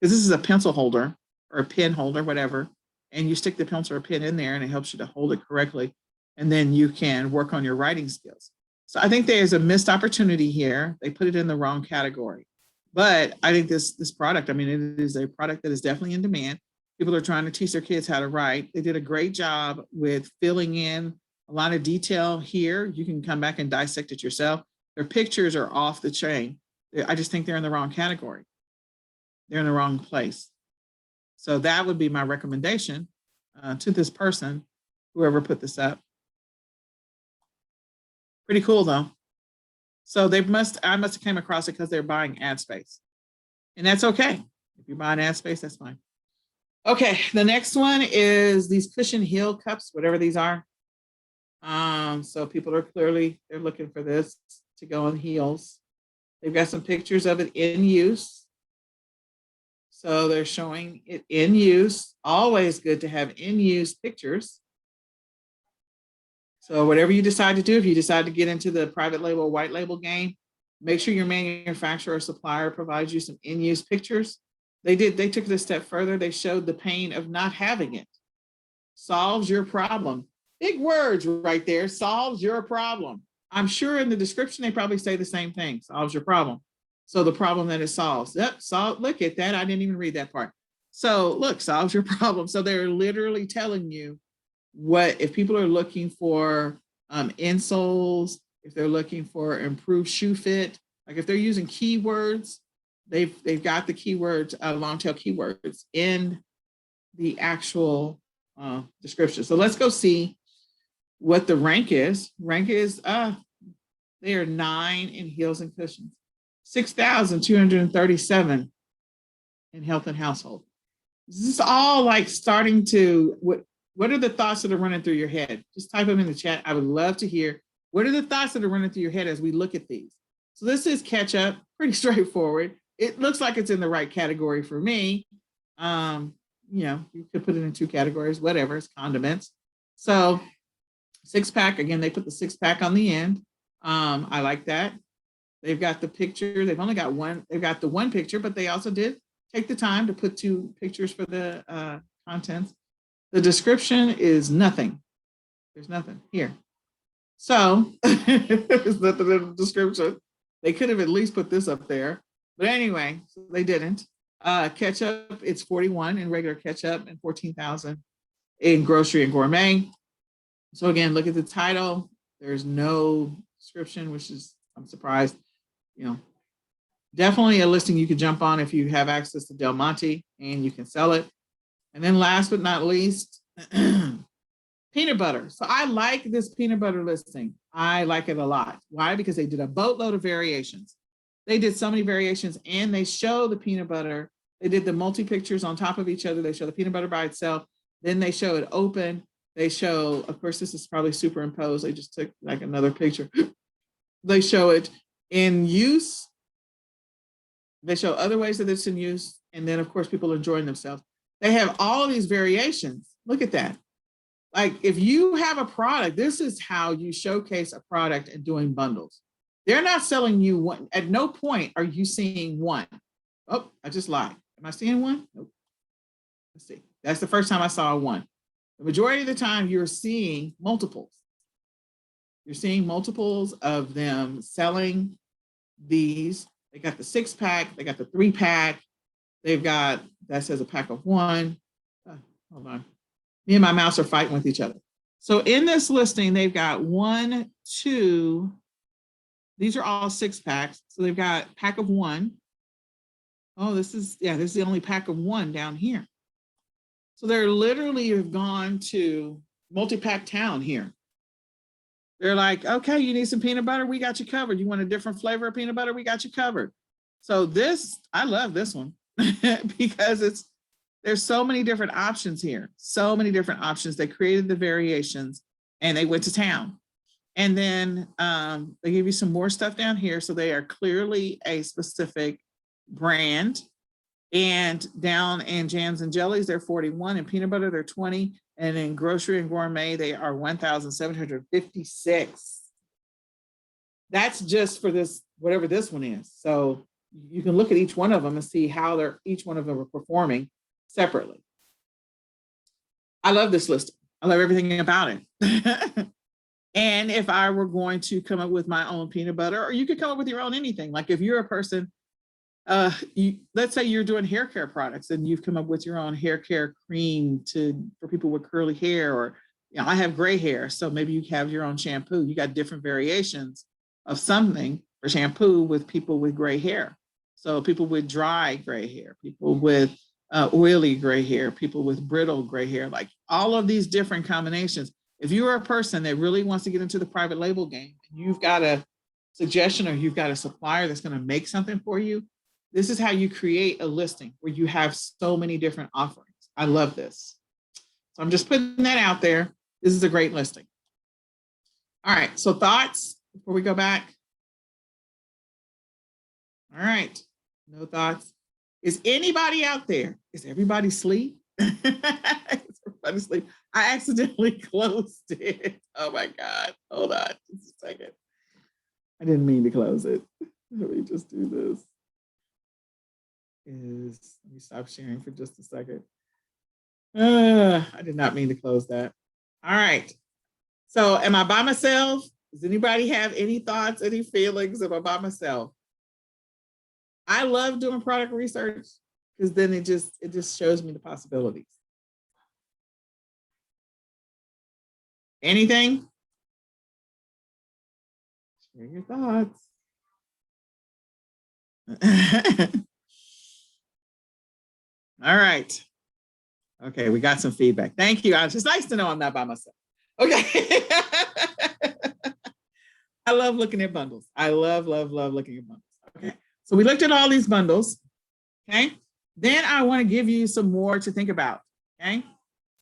Because this is a pencil holder or a pen holder, whatever. and you stick the pencil or pen in there and it helps you to hold it correctly. And then you can work on your writing skills. So I think there's a missed opportunity here. They put it in the wrong category. But I think this product, I mean, it is a product that is definitely in demand. People are trying to teach their kids how to write. They did a great job with filling in a lot of detail here. You can come back and dissect it yourself. Their pictures are off the chain. I just think they're in the wrong category. They're in the wrong place. So that would be my recommendation to this person, whoever put this up. Pretty cool though. So I must have came across it because they're buying ad space. And that's okay. If you're buying ad space, that's fine. Okay, the next one is these cushion heel cups, whatever these are. So people are they're looking for this to go on heels. They've got some pictures of it in use. So they're showing it in use. Always good to have in use pictures. So whatever you decide to do, if you decide to get into the private label, white label game, make sure your manufacturer or supplier provides you some in-use pictures. They took it a step further. They showed the pain of not having it. Solves your problem. Big words right there, solves your problem. I'm sure in the description, they probably say the same thing, solves your problem. So the problem that it solves, look at that. I didn't even read that part. So look, solves your problem. So they're literally telling you what, if people are looking for insoles, if they're looking for improved shoe fit, like if they're using keywords, they've got the keywords, long tail keywords in the actual description. So let's go see what the rank is. Rank is they are 9 in heels and cushions, 6,237 in health and household. This is all like starting to what are the thoughts that are running through your head? Just type them in the chat. I would love to hear what are the thoughts that are running through your head as we look at these. So this is ketchup, pretty straightforward. It looks like it's in the right category for me. You know, you could put it in 2 categories, whatever, it's condiments. So 6-pack, again, they put the 6-pack on the end. I like that. They've got the picture. They've only got one. They've got the one picture, but they also did take the time to put 2 pictures for the contents. The description is nothing. There's nothing here. So there's nothing in the description. They could have at least put this up there. But anyway, so they didn't. Ketchup, it's 41 in regular ketchup and 14,000 in grocery and gourmet. So again, look at the title. There's no description, which is, I'm surprised. You know, definitely a listing you could jump on if you have access to Del Monte and you can sell it. And then last but not least, peanut butter. So I like this peanut butter listing. I like it a lot. Why? Because they did a boatload of variations. They did so many variations and they show the peanut butter. They did the multi-pictures on top of each other. They show the peanut butter by itself. Then they show it open. They show, of course, this is probably superimposed. They just took like another picture. They show it in use. They show other ways that it's in use. And then, of course, people enjoying themselves. They have all of these variations. Look at that. Like if you have a product, this is how you showcase a product and doing bundles. They're not selling you one. At no point are you seeing one. Oh, I just lied. Am I seeing one? Nope. Let's see. That's the first time I saw one. The majority of the time you're seeing multiples. You're seeing multiples of them selling these. They got the 6-pack. They got the 3-pack. They've got, that says a pack of 1. Hold on. Me and my mouse are fighting with each other. So in this listing, they've got 1, 2, these are all 6-packs. So they've got pack of 1. Oh, this is the only pack of 1 down here. So they're literally have gone to multi-pack town here. They're like, okay, you need some peanut butter? We got you covered. You want a different flavor of peanut butter? We got you covered. So this, I love this one because there's so many different options here. So many different options. They created the variations and they went to town. And then they give you some more stuff down here. So they are clearly a specific brand. And down in jams and jellies, they're 41. In peanut butter, they're 20. And in grocery and gourmet, they are 1,756. That's just for this, whatever this one is. So you can look at each one of them and see how each one of them are performing separately. I love this list. I love everything about it. And if I were going to come up with my own peanut butter, or you could come up with your own anything. Like if you're a person, let's say you're doing hair care products and you've come up with your own hair care cream for people with curly hair, or I have gray hair, so maybe you have your own shampoo. You got different variations of something for shampoo with people with gray hair. So people with dry gray hair, people with oily gray hair, people with brittle gray hair, like all of these different combinations. If you are a person that really wants to get into the private label game, you've got a suggestion or you've got a supplier that's going to make something for you, this is how you create a listing where you have so many different offerings. I love this. So I'm just putting that out there. This is a great listing. All right, so thoughts before we go back? All right, no thoughts. Is anybody out there? Is everybody asleep? Is everybody asleep? I accidentally closed it. Oh my God, hold on just a second. I didn't mean to close it. Let me just do this. Let me stop sharing for just a second. I did not mean to close that. All right. So am I by myself? Does anybody have any thoughts, any feelings? Am I by myself? I love doing product research because then it just shows me the possibilities. Anything? Share your thoughts. All right. Okay, we got some feedback. Thank you. It's just nice to know I'm not by myself. Okay. I love looking at bundles. I love looking at bundles. Okay. So we looked at all these bundles. Okay. Then I want to give you some more to think about. Okay.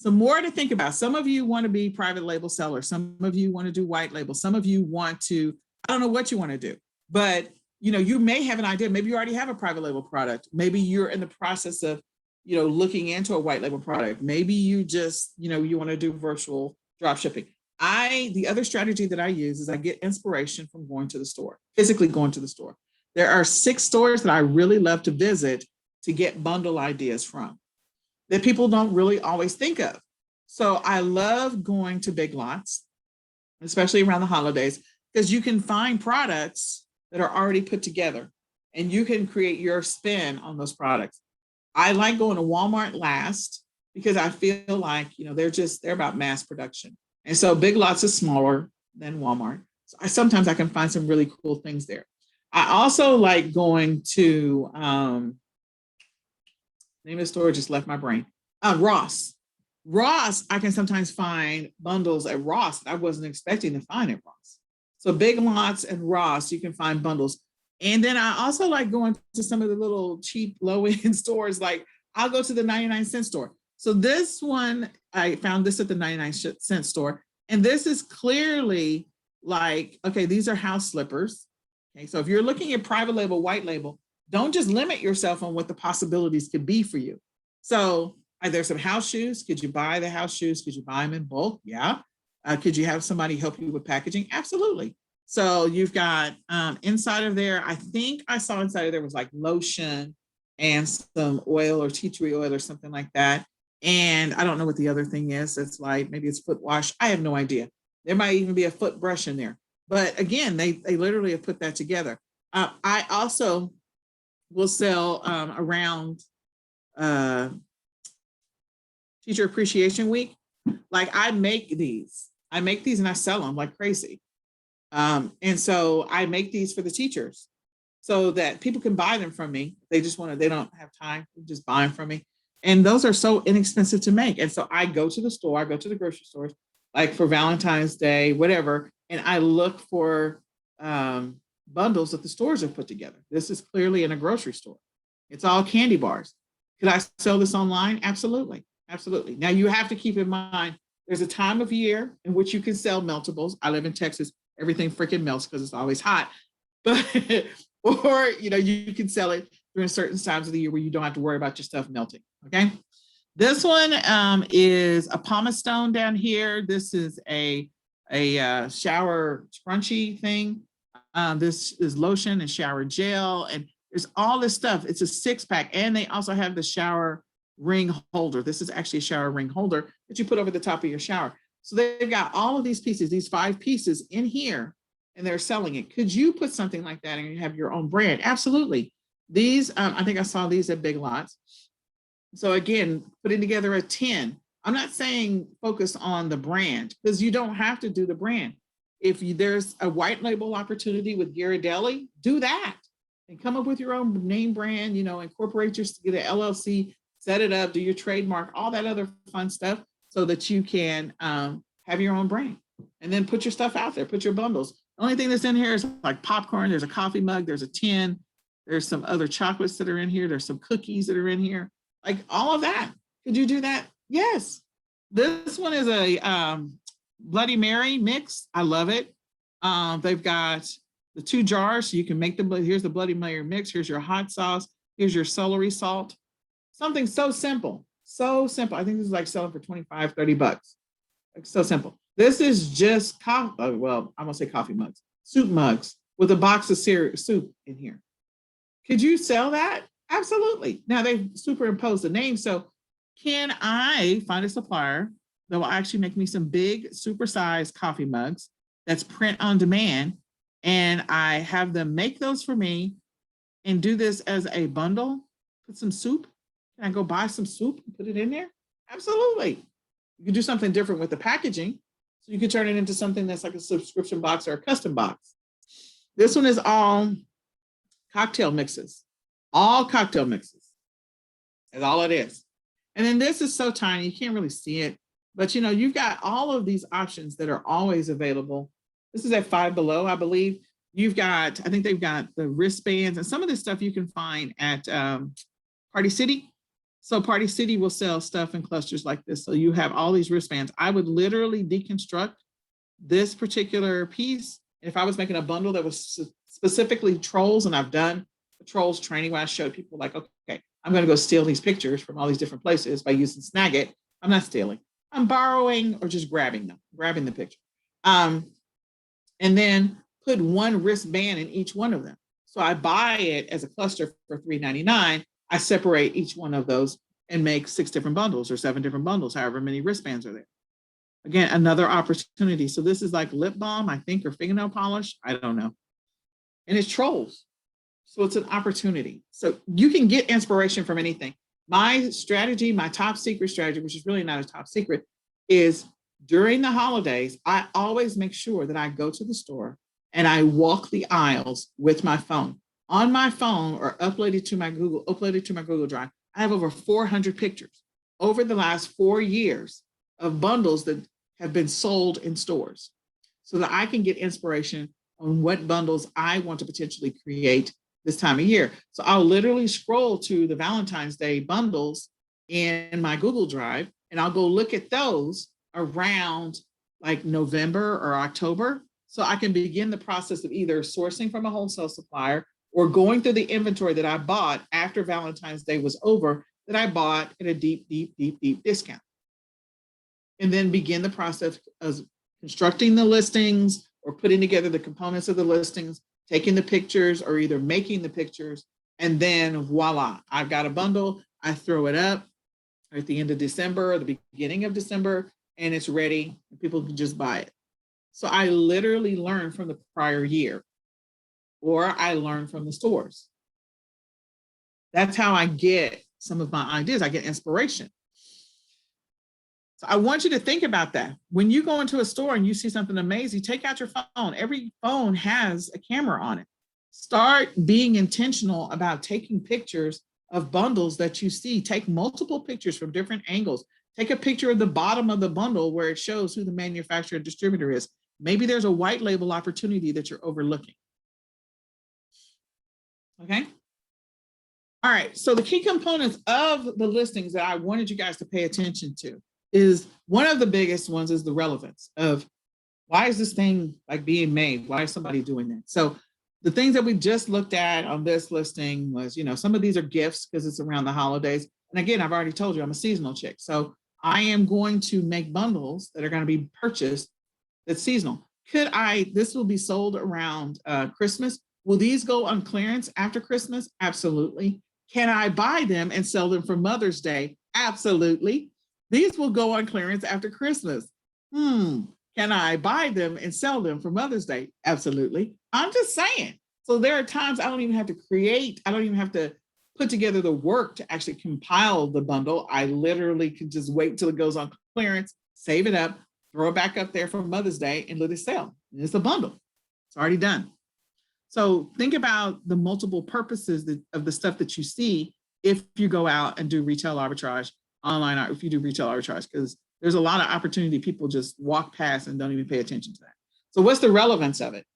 Some more to think about. Some of you want to be private label sellers. Some of you want to do white label. Some of you want to, I don't know what you want to do, but you may have an idea. Maybe you already have a private label product. Maybe you're in the process of, looking into a white label product. Maybe you just, you want to do virtual drop shipping. The other strategy that I use is I get inspiration from going to the store, physically going to the store. There are 6 stores that I really love to visit to get bundle ideas from that people don't really always think of. So I love going to Big Lots, especially around the holidays, because you can find products that are already put together and you can create your spin on those products. I like going to Walmart last because I feel like, they're about mass production. And so Big Lots is smaller than Walmart. So sometimes I can find some really cool things there. I also like going to, name of the store just left my brain, Ross. Ross, I can sometimes find bundles at Ross that I wasn't expecting to find at Ross. So Big Lots and Ross, you can find bundles. And then I also like going to some of the little cheap low-end stores. Like I'll go to the 99-cent store. So this one, I found this at the 99-cent store. And this is clearly like, okay, these are house slippers. Okay, so if you're looking at private label, white label, don't just limit yourself on what the possibilities could be for you. So there's some house shoes. Could you buy the house shoes? Could you buy them in bulk? Yeah. Could you have somebody help you with packaging? Absolutely. So you've got inside of there, I think I saw inside of there was like lotion and some oil or tea tree oil or something like that. And I don't know what the other thing is. It's like, maybe it's foot wash. I have no idea. There might even be a foot brush in there. But again, they literally have put that together. I also will sell around Teacher Appreciation Week. Like I make these and I sell them like crazy. And so I make these for the teachers so that people can buy them from me. They don't have time to just buy them from me. And those are so inexpensive to make. And so I go to the store, I go to the grocery stores, like for Valentine's Day, whatever, and I look for bundles that the stores have put together. This is clearly in a grocery store. It's all candy bars. Could I sell this online? Absolutely. Absolutely. Now you have to keep in mind, there's a time of year in which you can sell meltables. I live in Texas. Everything freaking melts because it's always hot. But, or, you can sell it during certain times of the year where you don't have to worry about your stuff melting. Okay. This one is a pumice stone down here. This is a shower scrunchie thing. This is lotion and shower gel, and there's all this stuff. It's a 6-pack, and they also have the shower ring holder. This is actually a shower ring holder that you put over the top of your shower. So they've got all of these pieces, these 5 pieces in here, and they're selling it. Could you put something like that and you have your own brand? Absolutely. These, I think I saw these at Big Lots. So again, putting together a 10. I'm not saying focus on the brand because you don't have to do the brand. If there's a white label opportunity with Ghirardelli, do that and come up with your own name brand, incorporate get an LLC, set it up, do your trademark, all that other fun stuff so that you can have your own brand and then put your stuff out there, put your bundles. The only thing that's in here is like popcorn. There's a coffee mug. There's a tin. There's some other chocolates that are in here. There's some cookies that are in here. Like all of that. Could you do that? Yes. This one is a Bloody Mary mix. I love it. They've got the 2 jars. So you can make here's the Bloody Mary mix. Here's your hot sauce. Here's your celery salt. Something so simple. So simple. I think this is like selling for 25, 30 bucks. Like so simple. This is just coffee. Well, I'm gonna say coffee mugs, soup mugs with a box of soup in here. Could you sell that? Absolutely. Now they've superimposed the name. So can I find a supplier that will actually make me some big supersized coffee mugs that's print on demand, and I have them make those for me and do this as a bundle? Put some soup. Can I go buy some soup and put it in there? Absolutely. You can do something different with the packaging. So you could turn it into something that's like a subscription box or a custom box. This one is all cocktail mixes. All cocktail mixes. That's all it is. And then this is so tiny, you can't really see it. But you've got all of these options that are always available. This is at Five Below, I believe. I think they've got the wristbands and some of this stuff you can find at Party City. So Party City will sell stuff in clusters like this. So you have all these wristbands. I would literally deconstruct this particular piece. If I was making a bundle that was specifically trolls, and I've done a trolls training where I showed people like, okay, I'm going to go steal these pictures from all these different places by using Snagit. I'm not stealing. I'm borrowing or just grabbing the picture. And then put one wristband in each one of them. So I buy it as a cluster for $3.99. I separate each one of those and make 6 different bundles or 7 different bundles, however many wristbands are there. Again, another opportunity. So this is like lip balm, I think, or fingernail polish. I don't know. And it's trolls. So it's an opportunity. So you can get inspiration from anything. My strategy, my top secret strategy, which is really not a top secret, is during the holidays, I always make sure that I go to the store and I walk the aisles with my phone. On my phone or uploaded to my Google Drive, I have over 400 pictures over the last 4 years of bundles that have been sold in stores so that I can get inspiration on what bundles I want to potentially create this time of year. So I'll literally scroll to the Valentine's Day bundles in my Google Drive, and I'll go look at those around like November or October. So I can begin the process of either sourcing from a wholesale supplier or going through the inventory that I bought after Valentine's Day was over, that I bought at a deep, deep, deep, deep discount. And then begin the process of constructing the listings or putting together the components of the listings, taking the pictures or either making the pictures, and then voila, I've got a bundle. I throw it up at the end of December or the beginning of December, and it's ready and people can just buy it. So I literally learn from the prior year, or I learn from the stores. That's how I get some of my ideas. I get inspiration. So I want you to think about that. When you go into a store and you see something amazing, take out your phone. Every phone has a camera on it. Start being intentional about taking pictures of bundles that you see. Take multiple pictures from different angles. Take a picture of the bottom of the bundle where it shows who the manufacturer and distributor is. Maybe there's a white label opportunity that you're overlooking. Okay. All right. So the key components of the listings that I wanted you guys to pay attention to is one of the biggest ones is the relevance of why is this thing like being made? Why is somebody doing that? So the things that we just looked at on this listing was, some of these are gifts because it's around the holidays. And again, I've already told you I'm a seasonal chick. So I am going to make bundles that are going to be purchased that's seasonal. This will be sold around Christmas. Will these go on clearance after Christmas? Absolutely. Can I buy them and sell them for Mother's Day Absolutely. These will go on clearance after Christmas. Can I buy them and sell them for Mother's Day? Absolutely. I'm just saying. So there are times I don't even have to create, I don't even have to put together the work to actually compile the bundle. I literally can just wait till it goes on clearance, save it up, throw it back up there for Mother's Day and let it sell. It's a bundle. It's already done. So think about the multiple purposes of the stuff that you see if you go out and do retail arbitrage online, or if you do retail arbitrage, because there's a lot of opportunity people just walk past and don't even pay attention to that. So what's the relevance of it?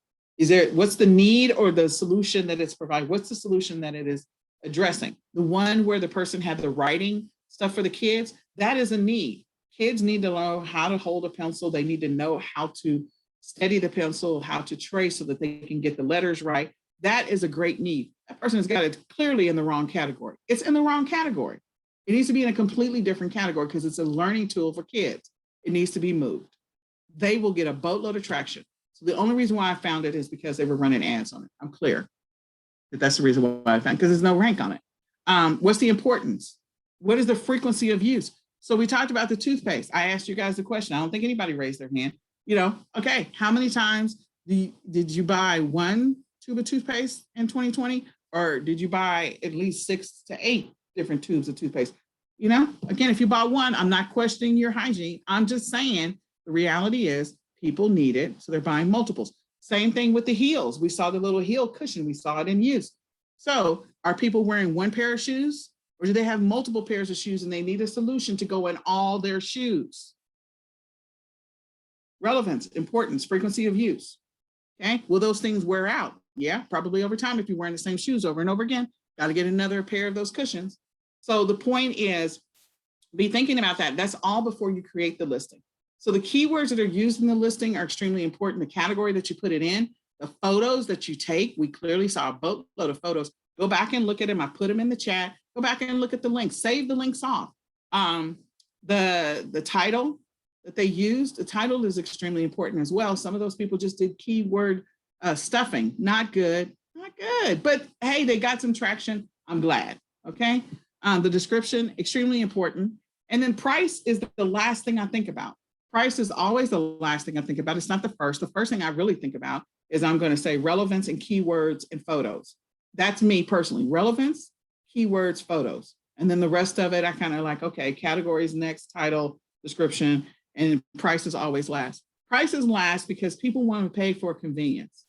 What's the need or the solution that it's providing? What's the solution that it is addressing? The one where the person had the writing stuff for the kids, that is a need. Kids need to know how to hold a pencil. They need to know how to steady the pencil, how to trace so that they can get the letters right. That is a great need. That person has got it clearly in the wrong category. It's in the wrong category. It needs to be in a completely different category because it's a learning tool for kids. It needs to be moved. They will get a boatload of traction. So the only reason why I found it is because they were running ads on it. I'm clear that that's the reason why I found it, because there's no rank on it. What's the importance? What is the frequency of use? So we talked about the toothpaste. I asked you guys the question. I don't think anybody raised their hand. Okay, how many times did you buy one tube of toothpaste in 2020? Or did you buy at least 6 to 8 different tubes of toothpaste? Again, if you bought one, I'm not questioning your hygiene. I'm just saying the reality is people need it, so they're buying multiples. Same thing with the heels. We saw the little heel cushion. We saw it in use. So are people wearing one pair of shoes, or do they have multiple pairs of shoes and they need a solution to go in all their shoes? Relevance, importance, frequency of use. Okay, will those things wear out? Yeah, probably over time if you're wearing the same shoes over and over again. Got to get another pair of those cushions. So the point is, be thinking about that. That's all before you create the listing. So the keywords that are used in the listing are extremely important. The category that you put it in, the photos that you take. We clearly saw a boatload of photos. Go back and look at them. I put them in the chat. Go back and look at the links. Save the links off. The title that they used, the title is extremely important as well. Some of those people just did keyword stuffing. Not good, not good. But hey, they got some traction. I'm glad. Okay. The description, extremely important. And then price is the last thing I think about. Price is always the last thing I think about. It's not the first. The first thing I really think about is I'm going to say relevance and keywords and photos. That's me personally. Relevance, keywords, photos. And then the rest of it, I kind of like, okay, categories next, title, description, and price is always last. Price is last because people want to pay for convenience.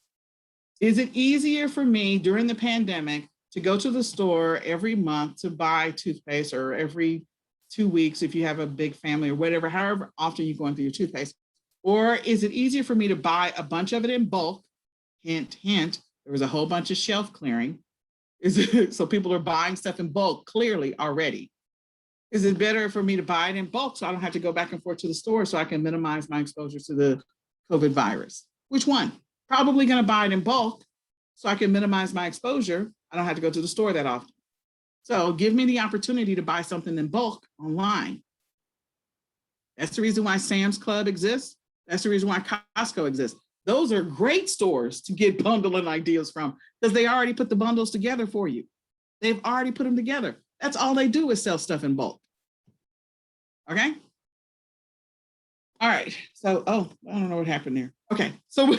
Is it easier for me during the pandemic to go to the store every month to buy toothpaste, or every 2 weeks if you have a big family, or whatever, however often you're going through your toothpaste? Or is it easier for me to buy a bunch of it in bulk? Hint, hint, there was a whole bunch of shelf clearing. So people are buying stuff in bulk clearly already. Is it better for me to buy it in bulk so I don't have to go back and forth to the store so I can minimize my exposure to the COVID virus? Which one? Probably going to buy it in bulk so I can minimize my exposure. I don't have to go to the store that often. So give me the opportunity to buy something in bulk online. That's the reason why Sam's Club exists. That's the reason why Costco exists. Those are great stores to get bundling ideas from, because they already put the bundles together for you. They've already put them together. That's all they do is sell stuff in bulk. Okay. All right. So, I don't know what happened there. Okay. So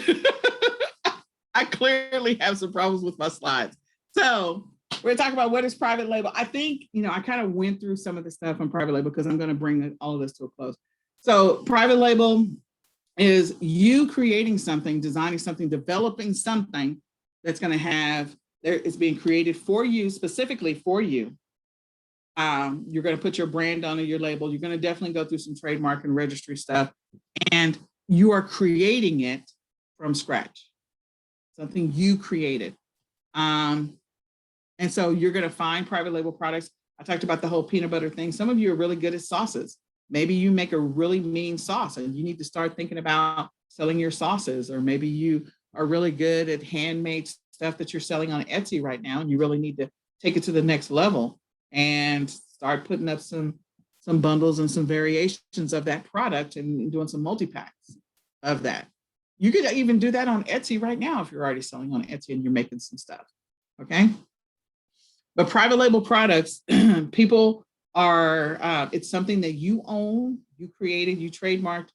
I clearly have some problems with my slides. So we're going to talk about what is private label. I think, I kind of went through some of the stuff on private label because I'm going to bring all of this to a close. So private label is you creating something, designing something, developing something that's going to have, it's being created for you, specifically for you. You're going to put your brand on your label. You're going to definitely go through some trademark and registry stuff, and you are creating it from scratch, something you created. And so you're going to find private label products. I talked about the whole peanut butter thing. Some of you are really good at sauces. Maybe you make a really mean sauce and you need to start thinking about selling your sauces, or maybe you are really good at handmade stuff that you're selling on Etsy right now, and you really need to take it to the next level and start putting up some bundles and some variations of that product and doing some multi-packs of that. You could even do that on Etsy right now if you're already selling on Etsy and you're making some stuff, okay? But private label products, people are, it's something that you own, you created, you trademarked,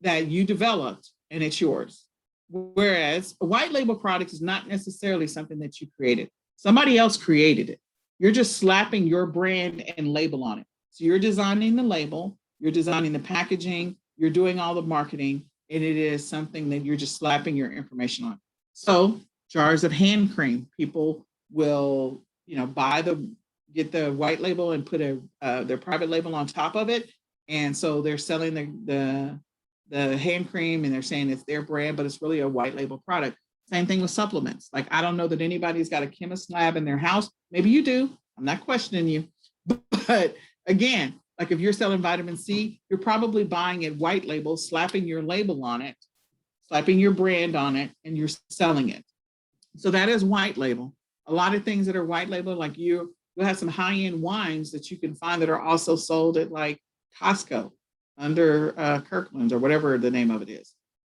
that you developed, and it's yours. Whereas a white label product is not necessarily something that you created. Somebody else created it. You're just slapping your brand and label on it. So you're designing the label, you're designing the packaging, you're doing all the marketing, and it is something that you're just slapping your information on. So jars of hand cream, people will, get the white label and put their private label on top of it. And so they're selling the hand cream and they're saying it's their brand, but it's really a white label product. Same thing with supplements. Like, I don't know that anybody's got a chemist lab in their house. Maybe you do. I'm not questioning you. But again, like if you're selling vitamin C, you're probably buying it white label, slapping your label on it, slapping your brand on it, and you're selling it. So that is white label. A lot of things that are white label, like you'll have some high-end wines that you can find that are also sold at like Costco under Kirkland's or whatever the name of it is.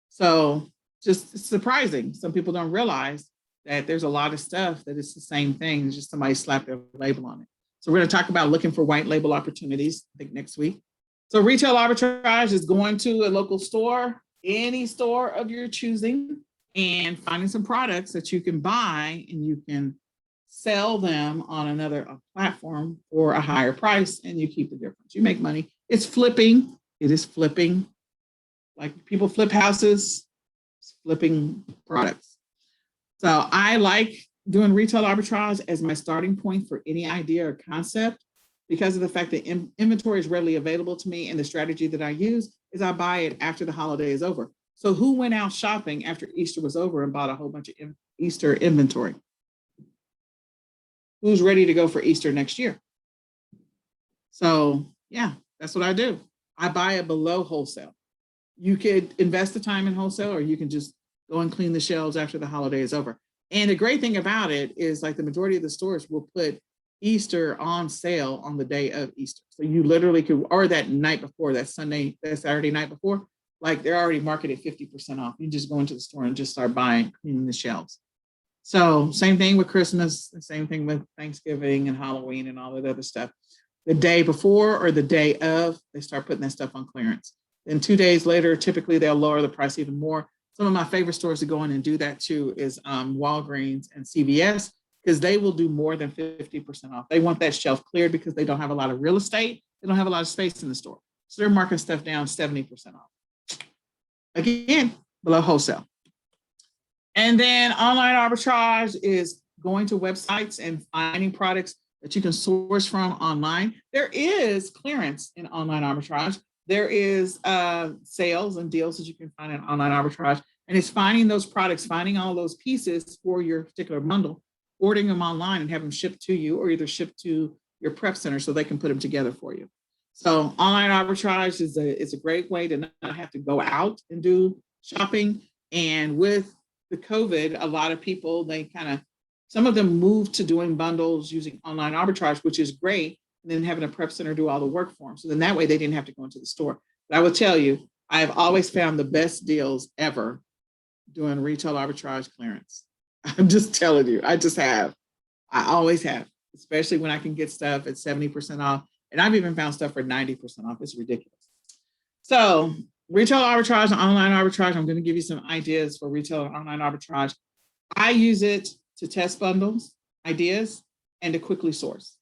So just surprising. Some people don't realize that there's a lot of stuff that is the same thing. It's just somebody slapped their label on it. So we're going to talk about looking for white label opportunities, I think, next week. So retail arbitrage is going to a local store, any store of your choosing, and finding some products that you can buy and you can sell them on another platform for a higher price, and you keep the difference. You make money. It's flipping. It is flipping. Like people flip houses, flipping products. So I like doing retail arbitrage as my starting point for any idea or concept, because of the fact that inventory is readily available to me, and the strategy that I use is I buy it after the holiday is over. So who went out shopping after Easter was over and bought a whole bunch of Easter inventory? Who's ready to go for Easter next year? So yeah, that's what I do. I buy it below wholesale. You could invest the time in wholesale, or you can just go and clean the shelves after the holiday is over. And the great thing about it is, like, the majority of the stores will put Easter on sale on the day of Easter. So you literally could, or that night before, that Saturday night before, like they're already marketed 50% off. You just go into the store and just start buying, cleaning the shelves. So same thing with Christmas, same thing with Thanksgiving and Halloween and all that other stuff. The day before or the day of, they start putting that stuff on clearance. Then 2 days later, typically they'll lower the price even more. Some of my favorite stores to go in and do that too is Walgreens and CVS, because they will do more than 50% off. They want that shelf cleared because they don't have a lot of real estate. They don't have a lot of space in the store. So they're marking stuff down 70% off. Again, below wholesale. And then online arbitrage is going to websites and finding products that you can source from online. There is clearance in online arbitrage. There is sales and deals that you can find in online arbitrage. And it's finding those products, finding all those pieces for your particular bundle, ordering them online and have them shipped to you, or either shipped to your prep center so they can put them together for you. So online arbitrage is a great way to not have to go out and do shopping. And with the COVID, a lot of people, some of them moved to doing bundles using online arbitrage, which is great, and then having a prep center do all the work for them. So then that way they didn't have to go into the store. But I will tell you, I have always found the best deals ever doing retail arbitrage clearance. I'm just telling you, I just have. I always have, especially when I can get stuff at 70% off. And I've even found stuff for 90% off. It's ridiculous. So retail arbitrage and online arbitrage, I'm going to give you some ideas for retail and online arbitrage. I use it to test bundles, ideas, and to quickly source.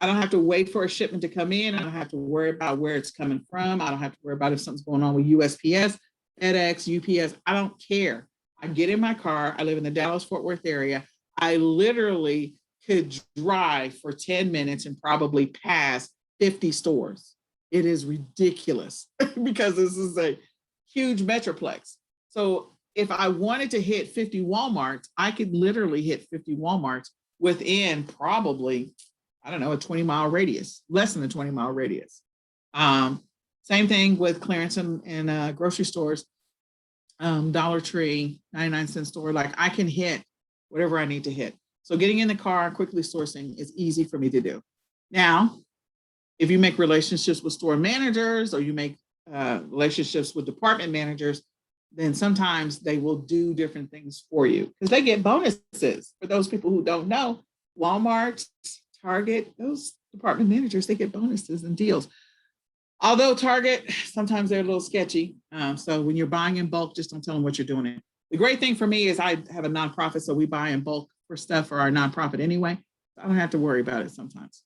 I don't have to wait for a shipment to come in. I don't have to worry about where it's coming from. I don't have to worry about if something's going on with USPS, FedEx, UPS. I don't care. I get in my car. I live in the Dallas-Fort Worth area. I literally could drive for 10 minutes and probably pass 50 stores. It is ridiculous because this is a huge metroplex. So if I wanted to hit 50 Walmarts, I could literally hit 50 Walmarts within probably, I don't know, a 20-mile radius, less than a 20-mile radius. Same thing with clearance in grocery stores, Dollar Tree, 99-cent store. Like, I can hit whatever I need to hit. So getting in the car, quickly sourcing is easy for me to do. Now, if you make relationships with store managers, or you make relationships with department managers, then sometimes they will do different things for you because they get bonuses. For those people who don't know, Walmart, Target, those department managers, they get bonuses and deals. Although Target, sometimes they're a little sketchy. So when you're buying in bulk, just don't tell them what you're doing. The great thing for me is I have a nonprofit, so we buy in bulk for stuff for our nonprofit anyway. I don't have to worry about it sometimes.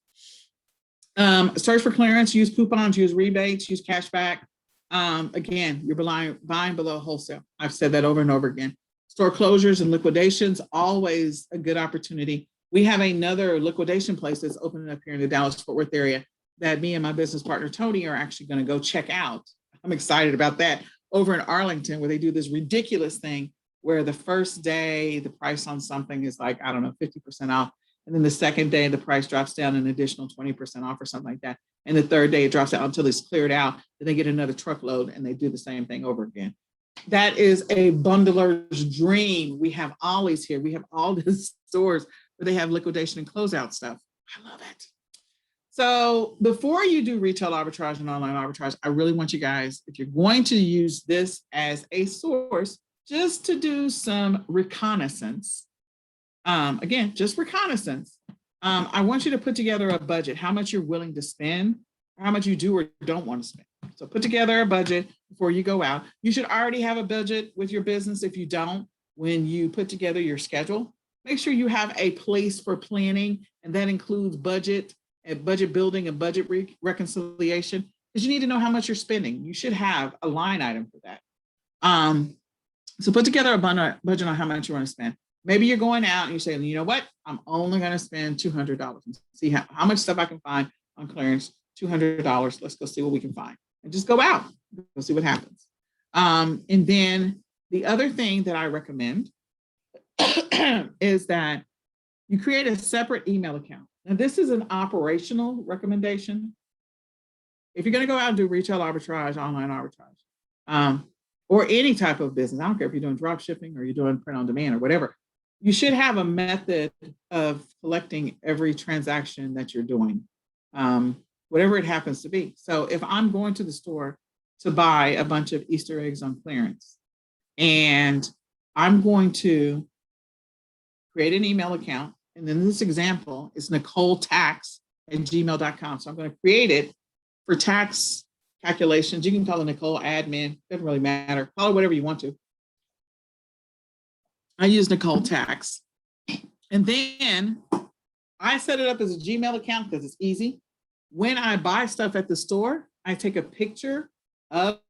Search for clearance, use coupons, use rebates, use cash back. Again, you're buying below wholesale. I've said that over and over again. Store closures and liquidations, always a good opportunity. We have another liquidation place that's opening up here in the Dallas-Fort Worth area that me and my business partner, Tony, are actually going to go check out. I'm excited about that, over in Arlington, where they do this ridiculous thing where the first day, the price on something is like, I don't know, 50% off. And then the second day, the price drops down an additional 20% off or something like that. And the third day, it drops out until it's cleared out. Then they get another truckload and they do the same thing over again. That is a bundler's dream. We have Ollie's here. We have all these stores where they have liquidation and closeout stuff. I love it. So before you do retail arbitrage and online arbitrage, I really want you guys, if you're going to use this as a source, just to do some reconnaissance. Again, just reconnaissance. I want you to put together a budget, how much you're willing to spend, or how much you do or don't want to spend. So put together a budget before you go out. You should already have a budget with your business. If you don't, when you put together your schedule, make sure you have a place for planning, and that includes budget and budget building and budget reconciliation, because you need to know how much you're spending. You should have a line item for that. So put together a budget on how much you want to spend. Maybe you're going out and you're saying, you know what, I'm only going to spend $200 and see how much stuff I can find on clearance. $200. Let's go see what we can find, and just go out. Go see what happens. And then the other thing that I recommend is that you create a separate email account. Now, this is an operational recommendation. If you're going to go out and do retail arbitrage, online arbitrage, or any type of business, I don't care if you're doing drop shipping or you're doing print on demand or whatever, you should have a method of collecting every transaction that you're doing, whatever it happens to be. So if I'm going to the store to buy a bunch of Easter eggs on clearance, and I'm going to create an email account, and then this example is NicoleTax@gmail.com. So I'm going to create it for tax calculations. You can call it Nicole admin, doesn't really matter. Call it whatever you want to. I use Nicole Tax. And then I set it up as a Gmail account because it's easy. When I buy stuff at the store, I take a picture of a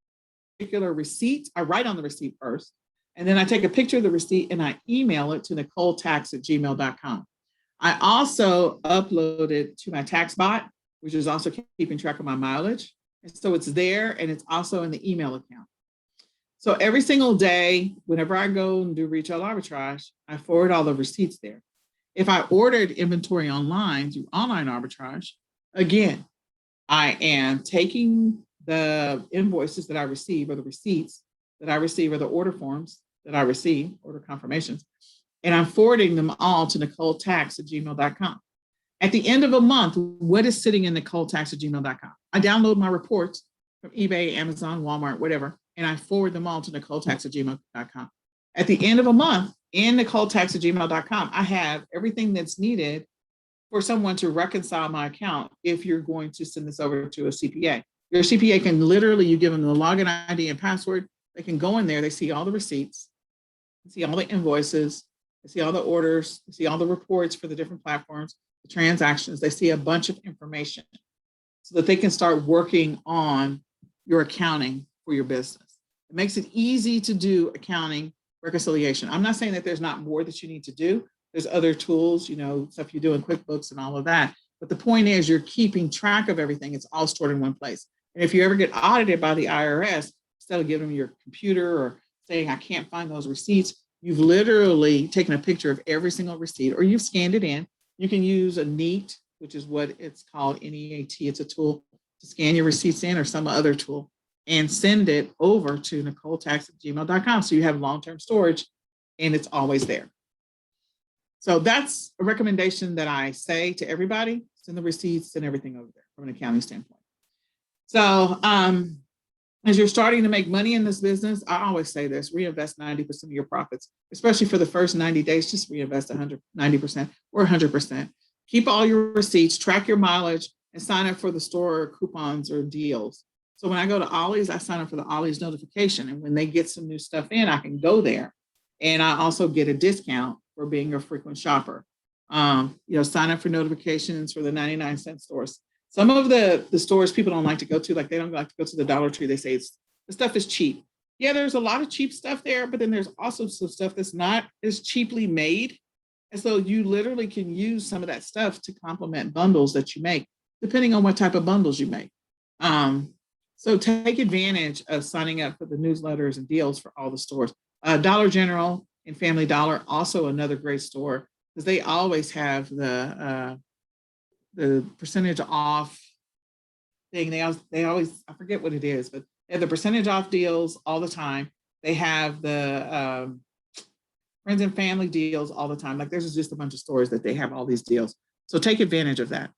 particular receipt. I write on the receipt first, and then I take a picture of the receipt and I email it to NicoleTax@gmail.com. I also upload it to my tax bot, which is also keeping track of my mileage. And so it's there, and it's also in the email account. So every single day, whenever I go and do retail arbitrage, I forward all the receipts there. If I ordered inventory online through online arbitrage, again, I am taking the invoices that I receive, or the receipts that I receive, or the order forms that I receive, order confirmations, and I'm forwarding them all to NicoleTax@gmail.com. At the end of a month, what is sitting in NicoleTax@gmail.com? I download my reports from eBay, Amazon, Walmart, whatever, and I forward them all to NicoleTax@gmail.com. At the end of a month, in NicoleTax@gmail.com, I have everything that's needed for someone to reconcile my account if you're going to send this over to a CPA. Your CPA can literally, you give them the login ID and password, they can go in there, they see all the receipts, they see all the invoices, they see all the orders, they see all the reports for the different platforms, the transactions, they see a bunch of information so that they can start working on your accounting for your business. It makes it easy to do accounting reconciliation. I'm not saying that there's not more that you need to do. There's other tools, stuff you do in QuickBooks and all of that. But the point is, you're keeping track of everything. It's all stored in one place. And if you ever get audited by the IRS, instead of giving them your computer or saying, I can't find those receipts, you've literally taken a picture of every single receipt, or you've scanned it in. You can use a NEAT, which is what it's called, NEAT. It's a tool to scan your receipts in, or some other tool, and send it over to NicoleTax@gmail.com. So you have long-term storage and it's always there. So that's a recommendation that I say to everybody: send the receipts and everything over there from an accounting standpoint. So as you're starting to make money in this business, I always say this: reinvest 90% of your profits, especially for the first 90 days. Just reinvest 90% or 100%. Keep all your receipts, track your mileage, and sign up for the store coupons or deals. So when I go to Ollie's, I sign up for the Ollie's notification. And when they get some new stuff in, I can go there. And I also get a discount for being a frequent shopper. Sign up for notifications for the 99-cent stores. Some of the stores people don't like to go to, like they don't like to go to the Dollar Tree. They say the stuff is cheap. Yeah, there's a lot of cheap stuff there, but then there's also some stuff that's not as cheaply made. And so you literally can use some of that stuff to complement bundles that you make, depending on what type of bundles you make. So take advantage of signing up for the newsletters and deals for all the stores. Dollar General and Family Dollar, also another great store, because they always have the percentage off thing. They always, I forget what it is, but they have the percentage off deals all the time. They have the friends and family deals all the time. Like there's just a bunch of stores that they have all these deals. So take advantage of that.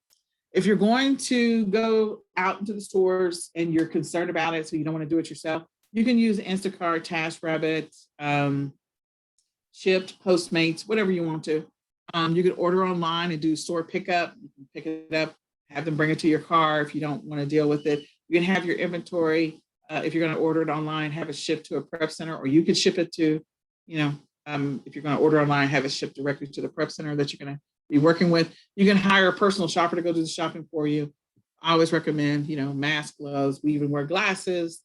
If you're going to go out into the stores and you're concerned about it, so you don't want to do it yourself, you can use Instacart, TaskRabbit, Shipt, Postmates, whatever you want to. You can order online and do store pickup. You can pick it up, have them bring it to your car if you don't want to deal with it. You can have your inventory. If you're going to order it online, have it shipped to a prep center, or you could ship it to, if you're going to order online, have it shipped directly to the prep center that you're going to be working with. You can hire a personal shopper to go do the shopping for you. I always recommend, mask, gloves. We even wear glasses.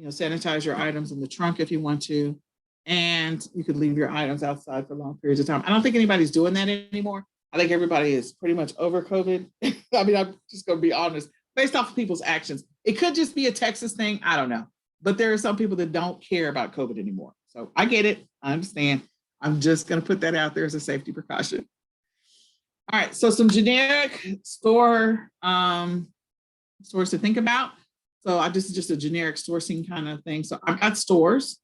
Sanitize your items in the trunk if you want to. And you could leave your items outside for long periods of time. I don't think anybody's doing that anymore. I think everybody is pretty much over COVID. I mean, I'm just going to be honest, based off of people's actions. It could just be a Texas thing. I don't know. But there are some people that don't care about COVID anymore. So I get it. I understand. I'm just going to put that out there as a safety precaution. All right. So some generic stores to think about. So this is just a generic sourcing kind of thing. So I've got stores.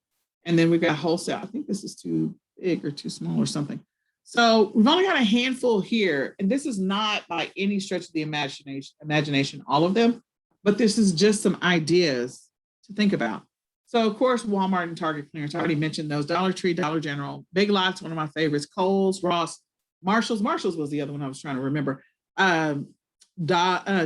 And then we've got wholesale. I think this is too big or too small or something. So we've only got a handful here. And this is not by any stretch of the imagination, all of them, but this is just some ideas to think about. So of course, Walmart and Target clearance, I already mentioned those. Dollar Tree, Dollar General, Big Lots, one of my favorites, Kohl's, Ross, Marshalls. Marshalls was the other one I was trying to remember.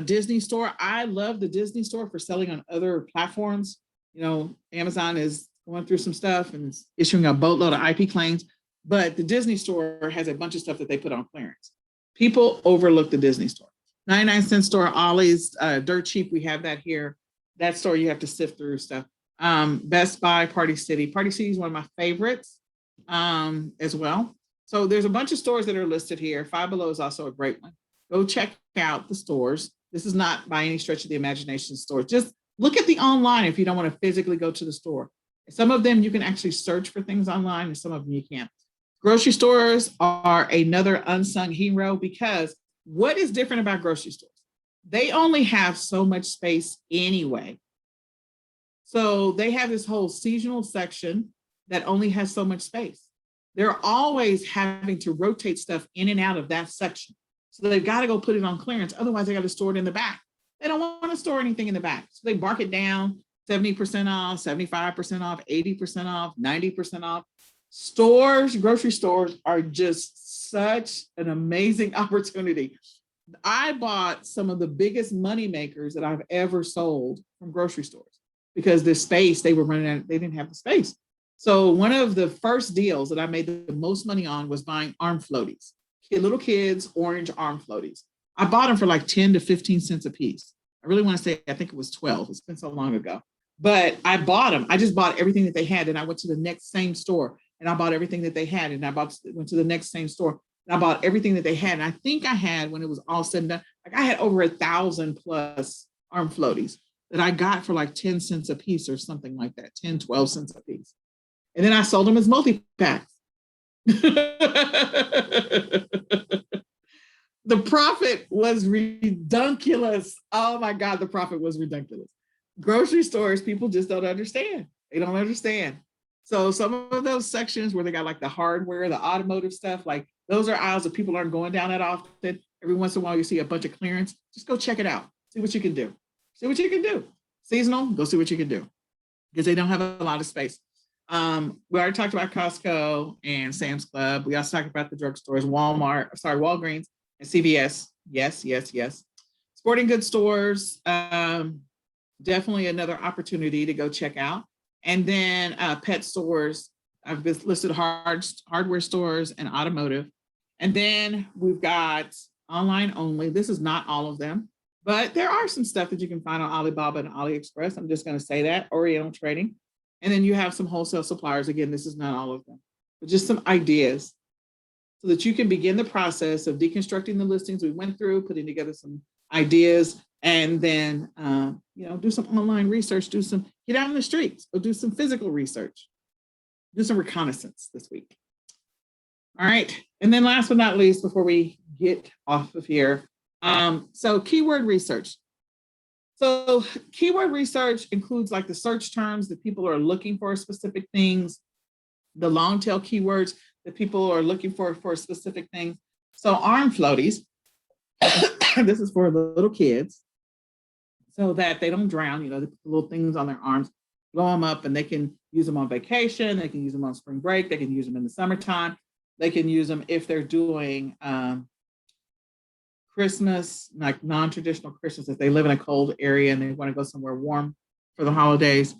Disney Store. I love the Disney Store for selling on other platforms. Amazon is going through some stuff and issuing a boatload of IP claims, but the Disney Store has a bunch of stuff that they put on clearance. People overlook the Disney Store. 99-cent store, Ollie's, dirt cheap. We have that here. That store, you have to sift through stuff. Best Buy, Party City. Party City is one of my favorites as well. So there's a bunch of stores that are listed here. Five Below is also a great one. Go check out the stores. This is not by any stretch of the imagination store. Just look at the online if you don't want to physically go to the store. Some of them you can actually search for things online, and some of them you can't. Grocery stores are another unsung hero, because what is different about grocery stores? They only have so much space anyway. So they have this whole seasonal section that only has so much space. They're always having to rotate stuff in and out of that section. So they've got to go put it on clearance. Otherwise, they got to store it in the back. They don't want to store anything in the back. So they mark it down. 70% off, 75% off, 80% off, 90% off. Grocery stores are just such an amazing opportunity. I bought some of the biggest money makers that I've ever sold from grocery stores, because the space they were running out, they didn't have the space. So one of the first deals that I made the most money on was buying arm floaties, little kids, orange arm floaties. I bought them for like 10 to 15 cents a piece. I really want to say, I think it was 12. It's been so long ago. But I bought them. I just bought everything that they had. And I went to the next same store and I bought everything that they had. And went to the next same store and I bought everything that they had. And I think I had, when it was all said and done, like I had over 1,000 plus arm floaties that I got for like 10 cents a piece or something like that, 10, 12 cents a piece. And then I sold them as multi-packs. The profit was redunculous. Oh my God, the profit was ridiculous. Grocery stores, people just don't understand. They don't understand. So some of those sections where they got like the hardware, the automotive stuff, like those are aisles that people aren't going down that often. Every once in a while, you see a bunch of clearance. Just go check it out. See what you can do. See what you can do. Seasonal, go see what you can do, because they don't have a lot of space. We already talked about Costco and Sam's Club. We also talked about the drugstores, Walgreens. And CVS, yes, yes, yes. Sporting goods stores, definitely another opportunity to go check out. And then pet stores, I've listed hardware stores and automotive. And then we've got online only. This is not all of them, but there are some stuff that you can find on Alibaba and AliExpress. I'm just going to say that, Oriental Trading. And then you have some wholesale suppliers. Again, this is not all of them, but just some ideas so that you can begin the process of deconstructing the listings we went through, putting together some ideas, and then do some online research, get out on the streets, or do some physical research, do some reconnaissance this week. All right, and then last but not least, before we get off of here, so keyword research. So keyword research includes like the search terms that people are looking for specific things, the long tail keywords that people are looking for specific things. So arm floaties, this is for the little kids, so that they don't drown, the little things on their arms, blow them up, and they can use them on vacation, they can use them on spring break, they can use them in the summertime, they can use them if they're doing Christmas, like non-traditional Christmas, if they live in a cold area and they want to go somewhere warm for the holidays,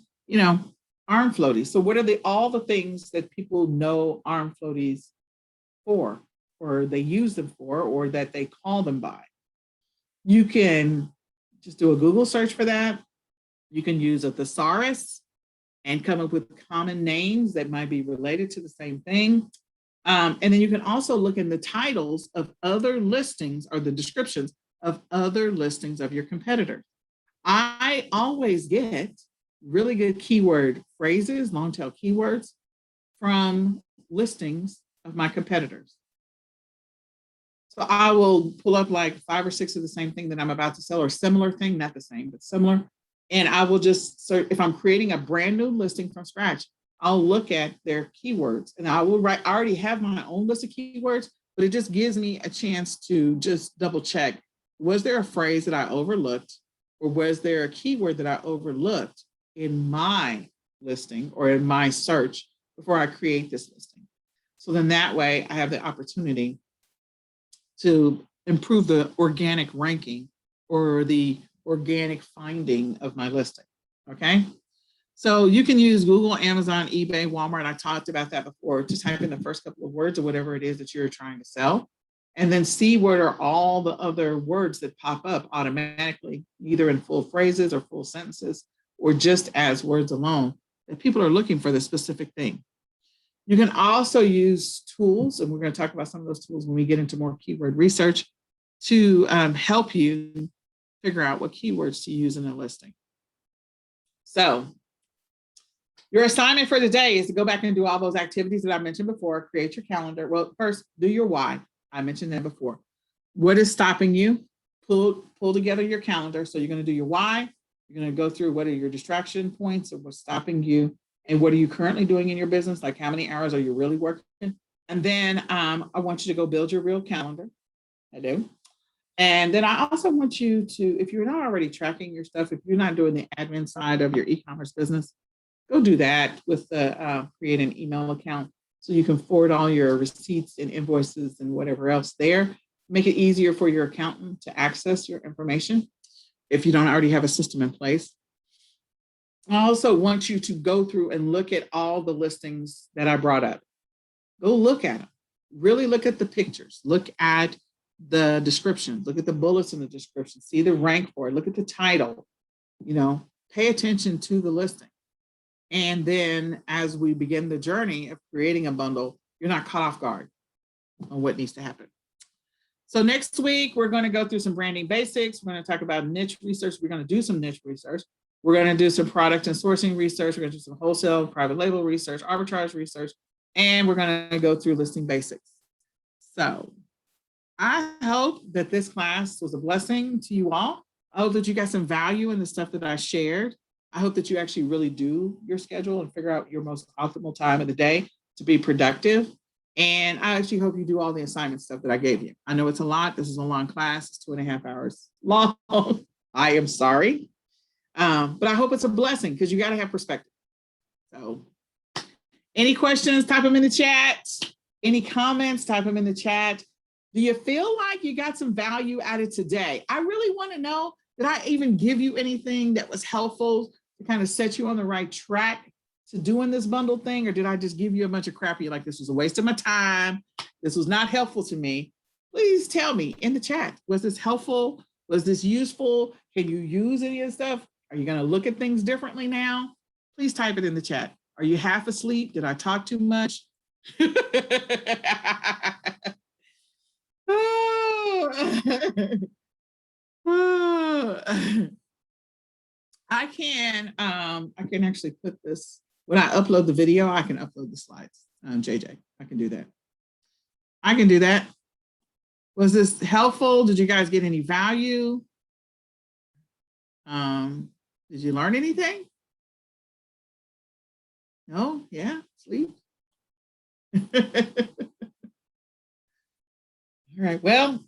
arm floaties. So what are all the things that people know arm floaties for, or they use them for, or that they call them by? You can just do a Google search for that. You can use a thesaurus and come up with common names that might be related to the same thing. And then you can also look in the titles of other listings or the descriptions of other listings of your competitors. I always get really good keyword phrases, long tail keywords from listings of my competitors. So I will pull up like 5 or 6 of the same thing that I'm about to sell, or similar thing, not the same, but similar. And I will just search. If I'm creating a brand new listing from scratch, I'll look at their keywords, and I will write. I already have my own list of keywords, but it just gives me a chance to just double check. Was there a phrase that I overlooked, or was there a keyword that I overlooked in my listing or in my search before I create this listing? So then that way I have the opportunity to improve the organic ranking or the organic finding of my listing, okay? So you can use Google, Amazon, eBay, Walmart. I talked about that before. Just type in the first couple of words or whatever it is that you're trying to sell, and then see what are all the other words that pop up automatically, either in full phrases or full sentences, or just as words alone, that people are looking for the specific thing. You can also use tools, and we're going to talk about some of those tools when we get into more keyword research, to help you figure out what keywords to use in a listing. So your assignment for today is to go back and do all those activities that I mentioned before. Create your calendar. Well, first, do your why. I mentioned that before. What is stopping you? Pull together your calendar. So you're going to do your why. You're going to go through what are your distraction points or what's stopping you, and what are you currently doing in your business? Like how many hours are you really working? And then I want you to go build your real calendar. I do. And then I also want you to, if you're not already tracking your stuff, if you're not doing the admin side of your e-commerce business, go do that with create an email account so you can forward all your receipts and invoices and whatever else there. Make it easier for your accountant to access your information if you don't already have a system in place. I also want you to go through and look at all the listings that I brought up. Go look at them. Really look at the pictures. Look at the descriptions. Look at the bullets in the description. See the rank for it. Look at the title. Pay attention to the listing. And then as we begin the journey of creating a bundle, you're not caught off guard on what needs to happen. So next week, we're going to go through some branding basics. We're going to talk about niche research. We're going to do some niche research. We're going to do some product and sourcing research. We're going to do some wholesale, private label research, arbitrage research, and we're going to go through listing basics. So I hope that this class was a blessing to you all. I hope that you got some value in the stuff that I shared. I hope that you actually really do your schedule and figure out your most optimal time of the day to be productive. And I actually hope you do all the assignment stuff that I gave you. I know it's a lot. This is a long class. It's 2.5 hours long. I am sorry. But I hope it's a blessing because you got to have perspective. So any questions, type them in the chat. Any comments, type them in the chat. Do you feel like you got some value out of today? I really want to know, did I even give you anything that was helpful to kind of set you on the right track to doing this bundle thing? Or did I just give you a bunch of crap? You're like, this was a waste of my time. This was not helpful to me. Please tell me in the chat, was this helpful? Was this useful? Can you use any of the stuff? Are you going to look at things differently now? Please type it in the chat. Are you half asleep? Did I talk too much? I can actually put this, when I upload the video, I can upload the slides. JJ, I can do that. I can do that. Was this helpful? Did you guys get any value? Did you learn anything? No? Yeah? Sleep? All right. Well,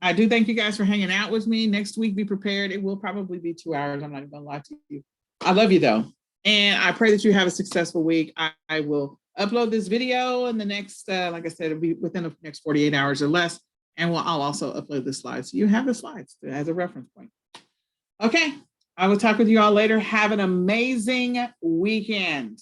I do thank you guys for hanging out with me. Next week, be prepared. It will probably be 2 hours. I'm not even gonna lie to you. I love you though. And I pray that you have a successful week. I will upload this video in the next, like I said, it'll be within the next 48 hours or less. And I'll also upload the slides. So you have the slides as a reference point. Okay. I will talk with you all later. Have an amazing weekend.